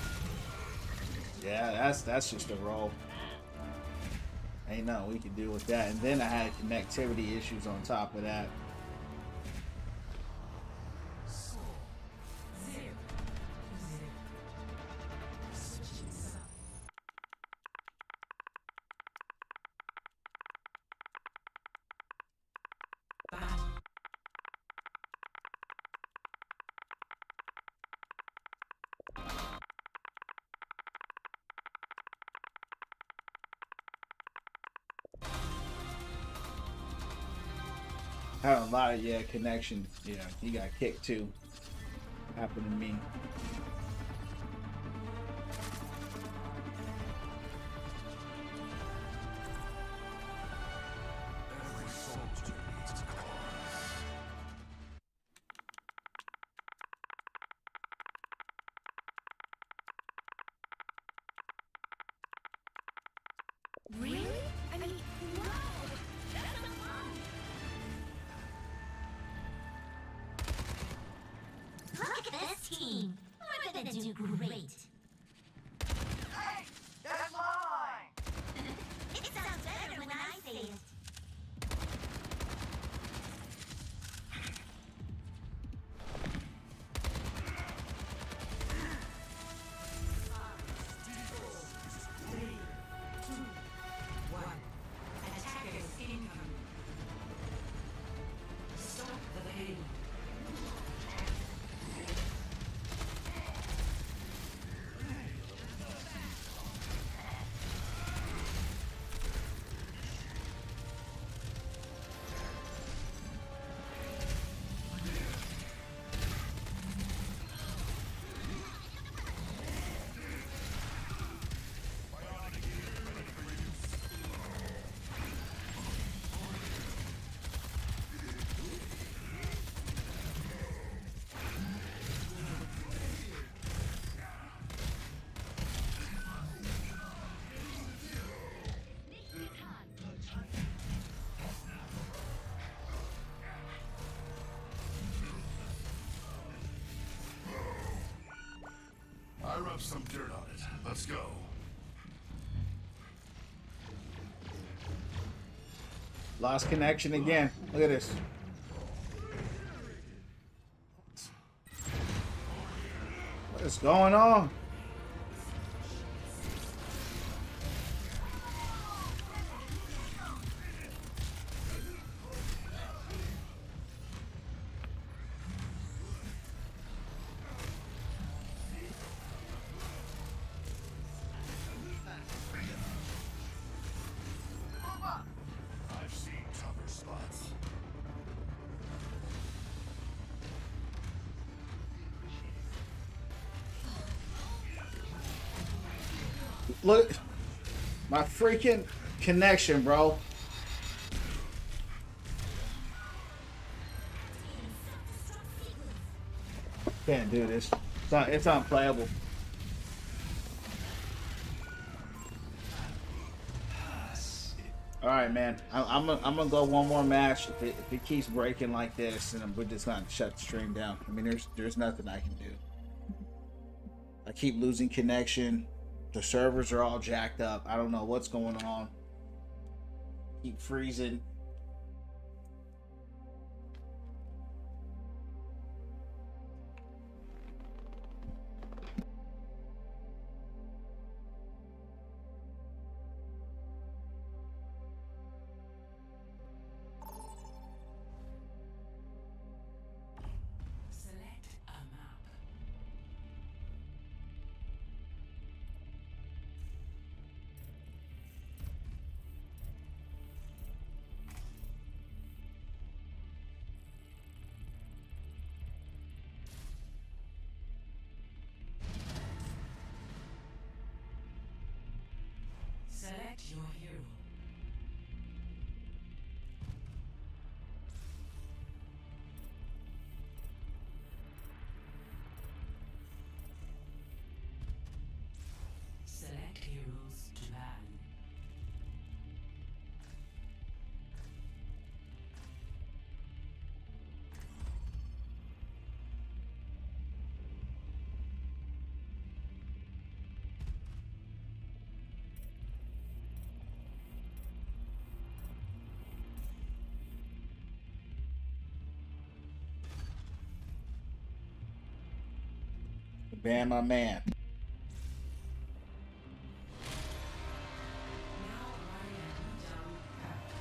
Yeah, that's just a roll. Ain't nothing we can do with that. And then I had connectivity issues on top of that. Had a lot of connection. Yeah, he got kicked too. Happened to me. team. We're gonna do great. Hey, that's mine! It sounds better when I say it. Attackers incoming. Stop the pain. I rubbed some dirt on it. Let's go. Lost connection again. Look at this. What is going on? I've seen tougher spots. Look, my freaking connection, bro. Can't do this. It's unplayable. All right, man. I'm gonna go one more match. If it keeps breaking like this, then we're just gonna shut the stream down. I mean, there's nothing I can do. I keep losing connection. The servers are all jacked up. I don't know what's going on. Keep freezing. Select a map. Select your hero. Select heroes to ban. Ban my man. Now Ryan down path.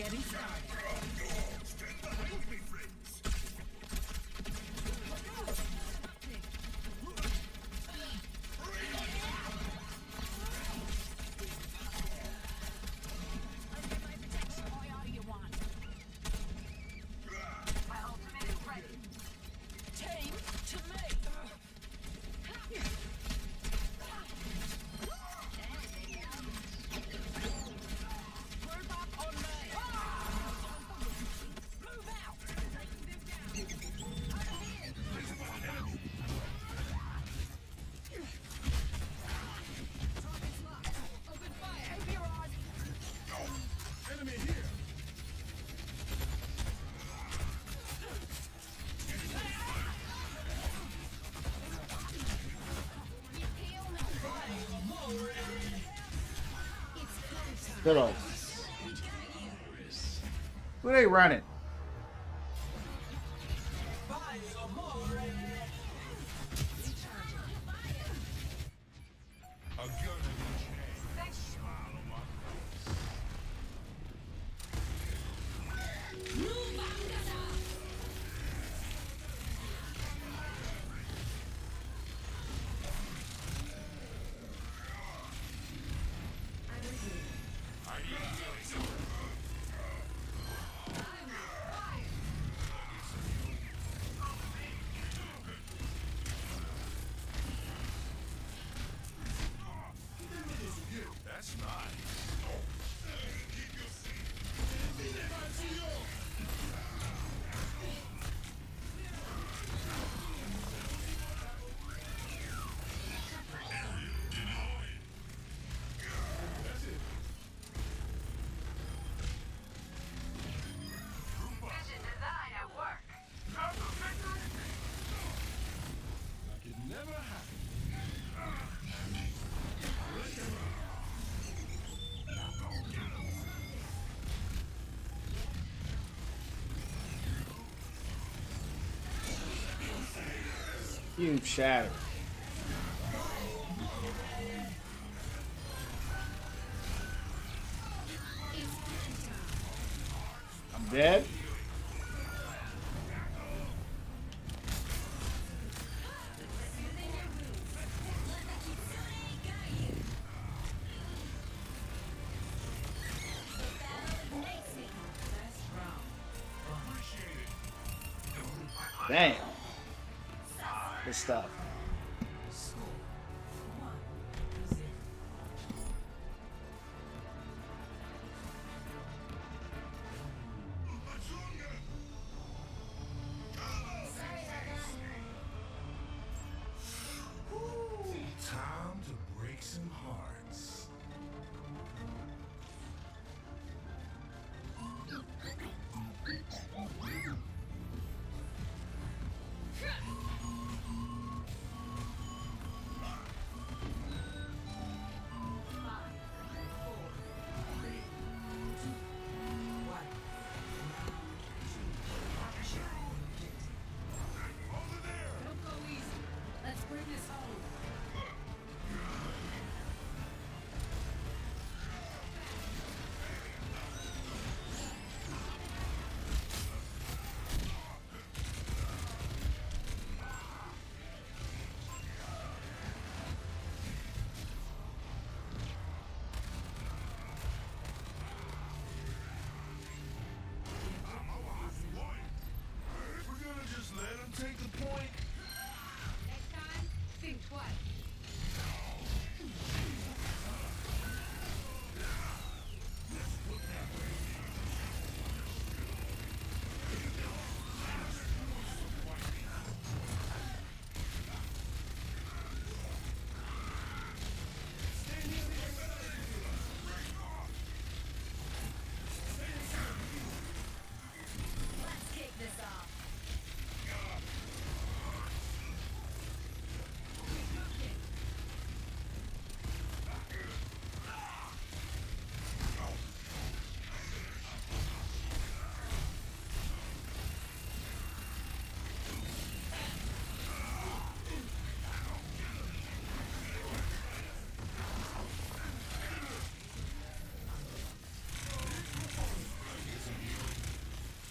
Getting started. Good old. Who they running? A gun in the chain. Smile on my That's nice. Vision design at work. Got the victory. Like it never happened. Huge shatter. I'm dead. Damn. Good stuff. Time to break some hearts.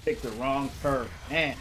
Picked the wrong turret, man.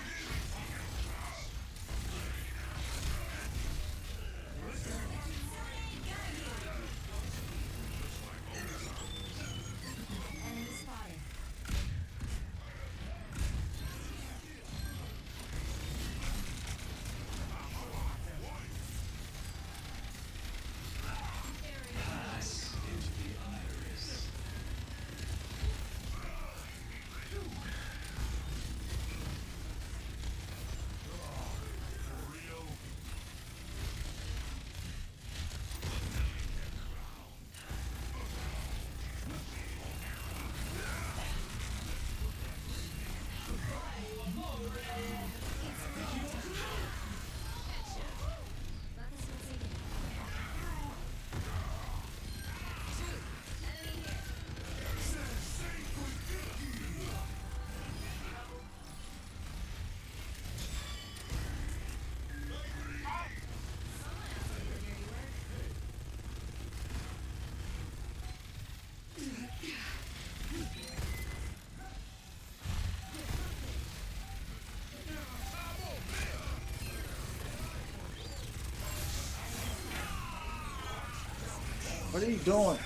What are you doing?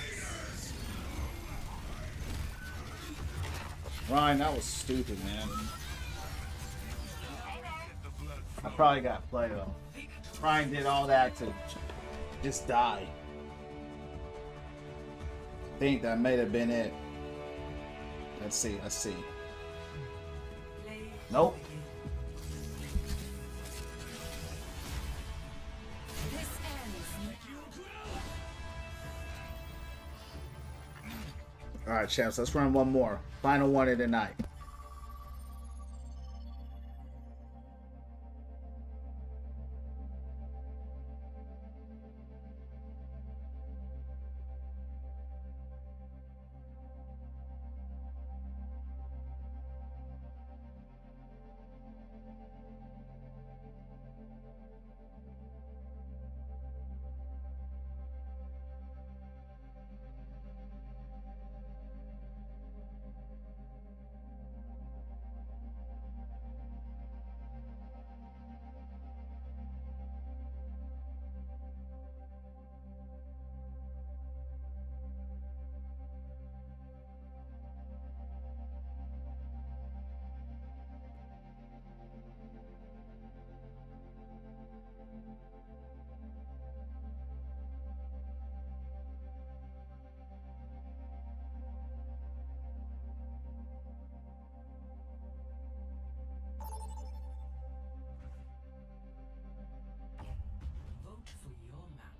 Ryan, that was stupid, man. I probably got played though. Ryan did all that to just die. I think that may have been it. Let's see, let's see. Nope. All right, champs, let's run one more. Final one of the night. Vote for your map.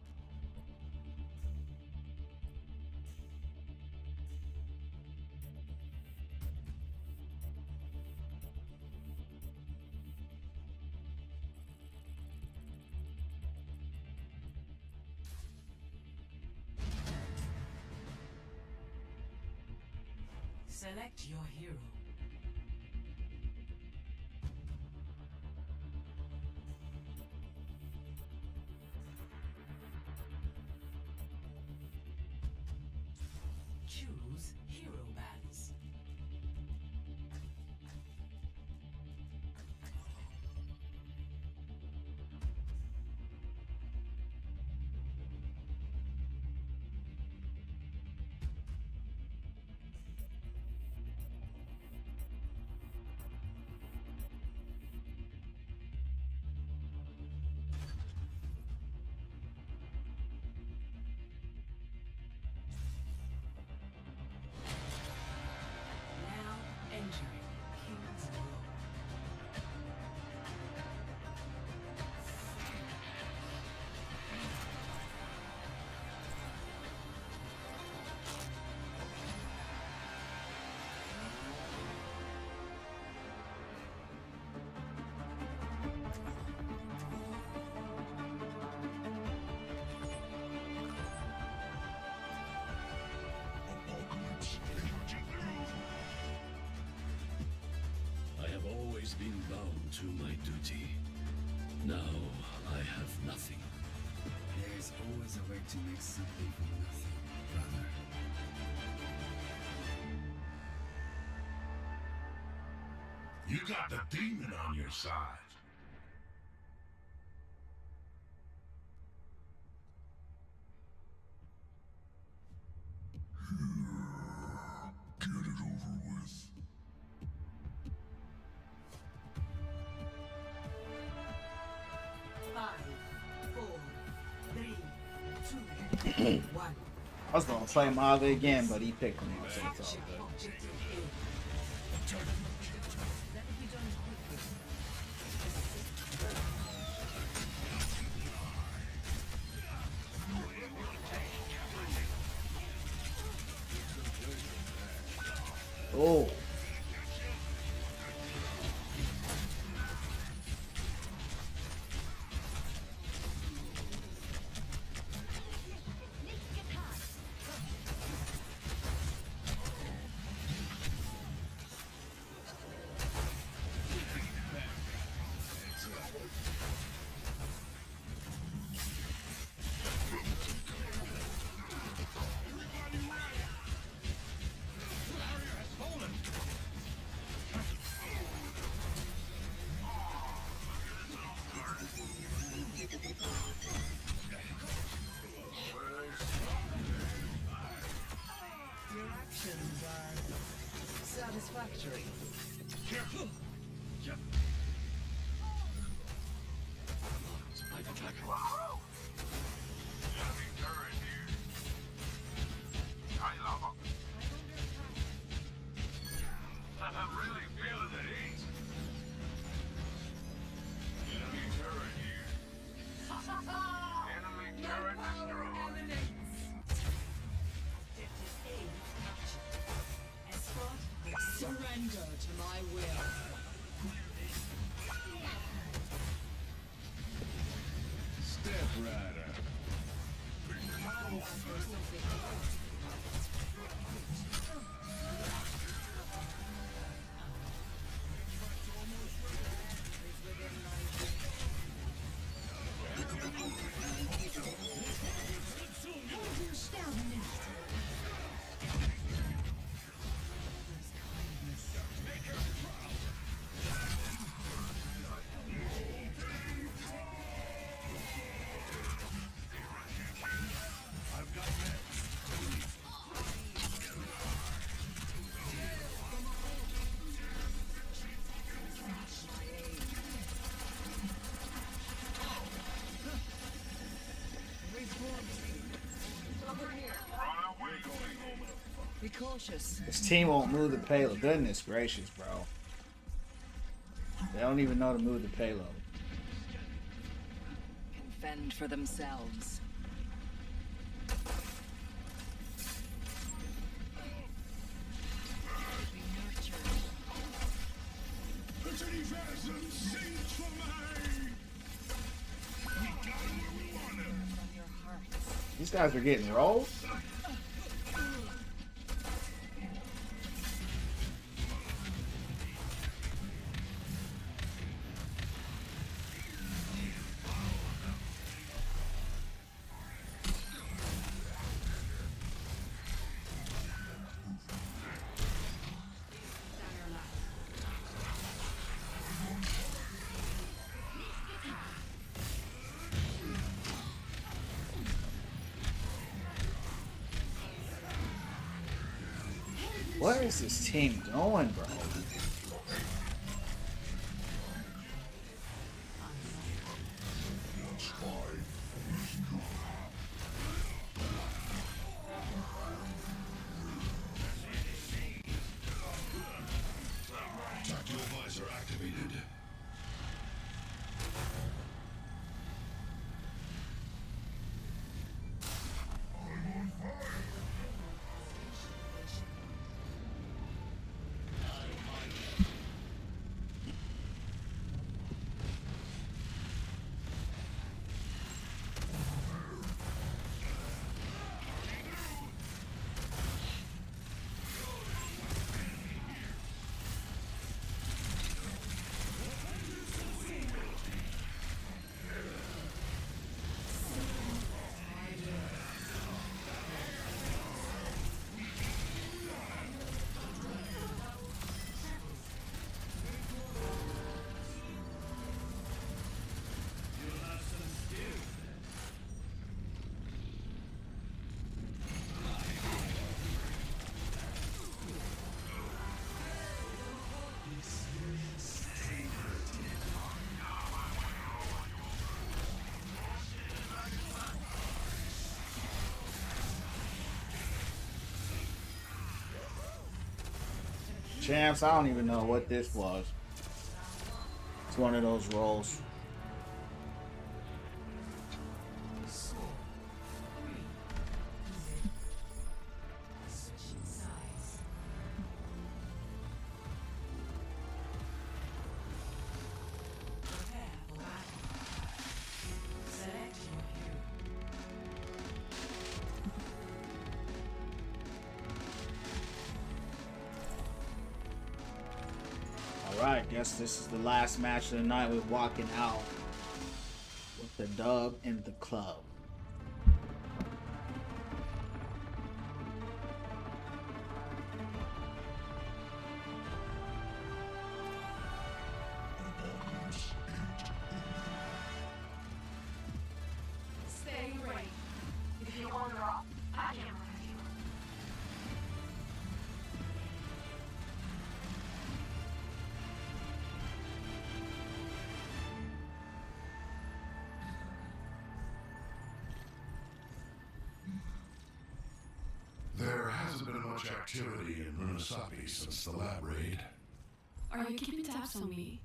Select your hero. Choose hero bands. Now entering King's Row. I have always been bound to my duty. Now I have nothing. There is always a way to make something from nothing, brother. You got the demon on your side. Get it over with. I was gonna play Mave again, but he picked me, so it's all good. Oh. Your actions are satisfactory. Enemy turret here. I love 'em. I'm really feeling the heat. Enemy turret here. Enemy turret destroyed. Surrender to my will. Step rider. Be cautious. This team won't move the payload. Goodness gracious, bro. They don't even know to move the payload. Can fend for themselves. Be nurtured from your hearts. These guys are getting rolled. What is this team doing, bro? Tactical visor activated. Champs, I don't even know what this was. It's one of those rolls. Alright, guess this is the last match of the night. We're walking out with the dub in the club. Stay ready. If you order up, I can with you. There hasn't been much activity in Runasapi since the lab raid. Are you keeping tabs on me?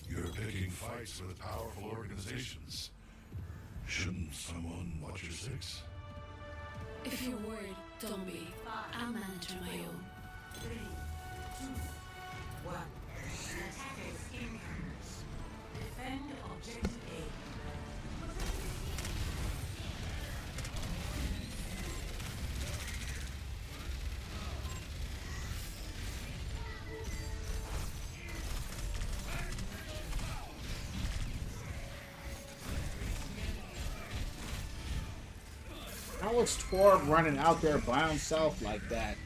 You're picking fights with powerful organizations. Shouldn't someone watch your six? If you're worried, don't be. I'll manage on my own. 3, 2, 1. Attackers incoming. Defend objective A. How was Torb running out there by himself like that?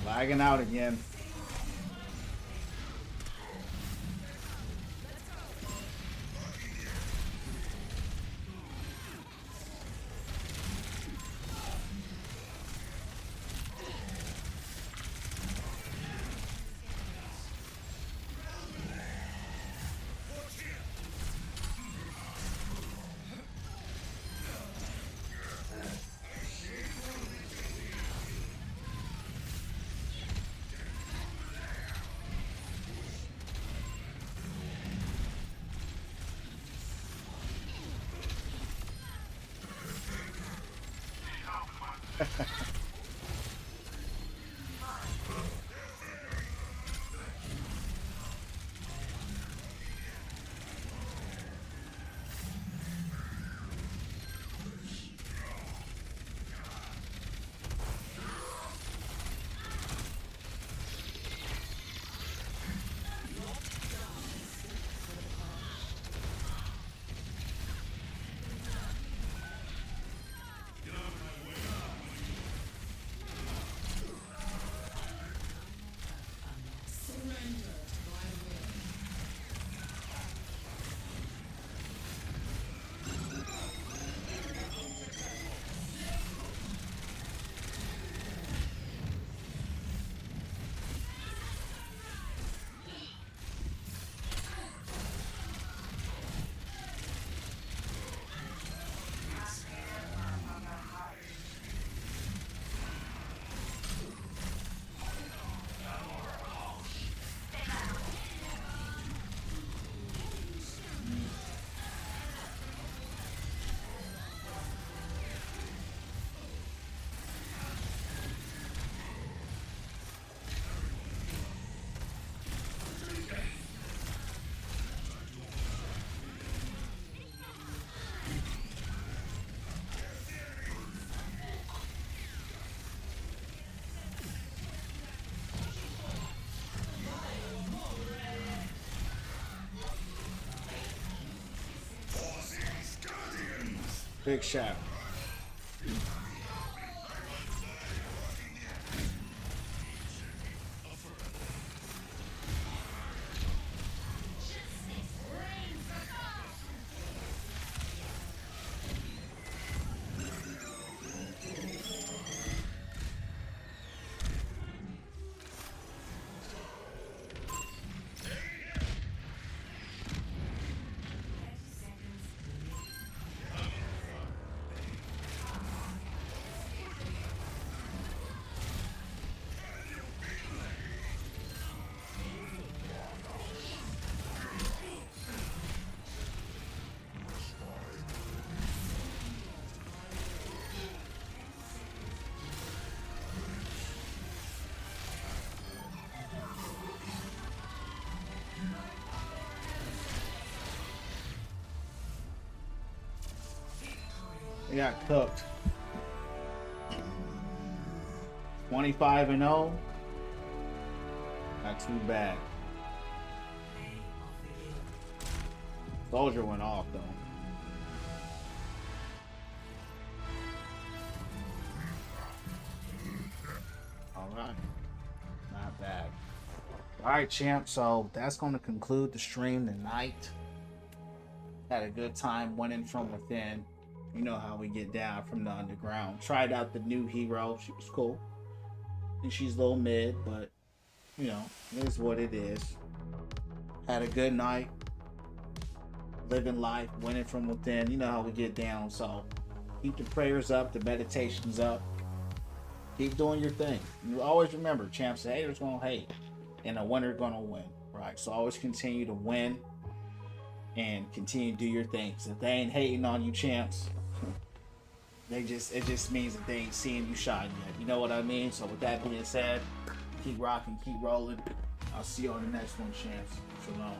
Lagging out again. Big shot. They got cooked. 25-0. Not too bad. Soldier went off though. Alright. Not bad. Alright, champ. So that's going to conclude the stream tonight. Had a good time winning from within. You know how we get down from the underground. Tried out the new hero. She was cool. And she's a little mid, but you know, it is what it is. Had a good night. Living life, winning from within. You know how we get down. So keep the prayers up, the meditations up. Keep doing your thing. You always remember, champs, the haters gonna hate, and the winner gonna win. Right? So always continue to win and continue to do your things. If they ain't hating on you, champs, it just means that they ain't seeing you shine yet. You know what I mean? So with that being said, keep rocking, keep rolling. I'll see you on the next one, champs. Shalom.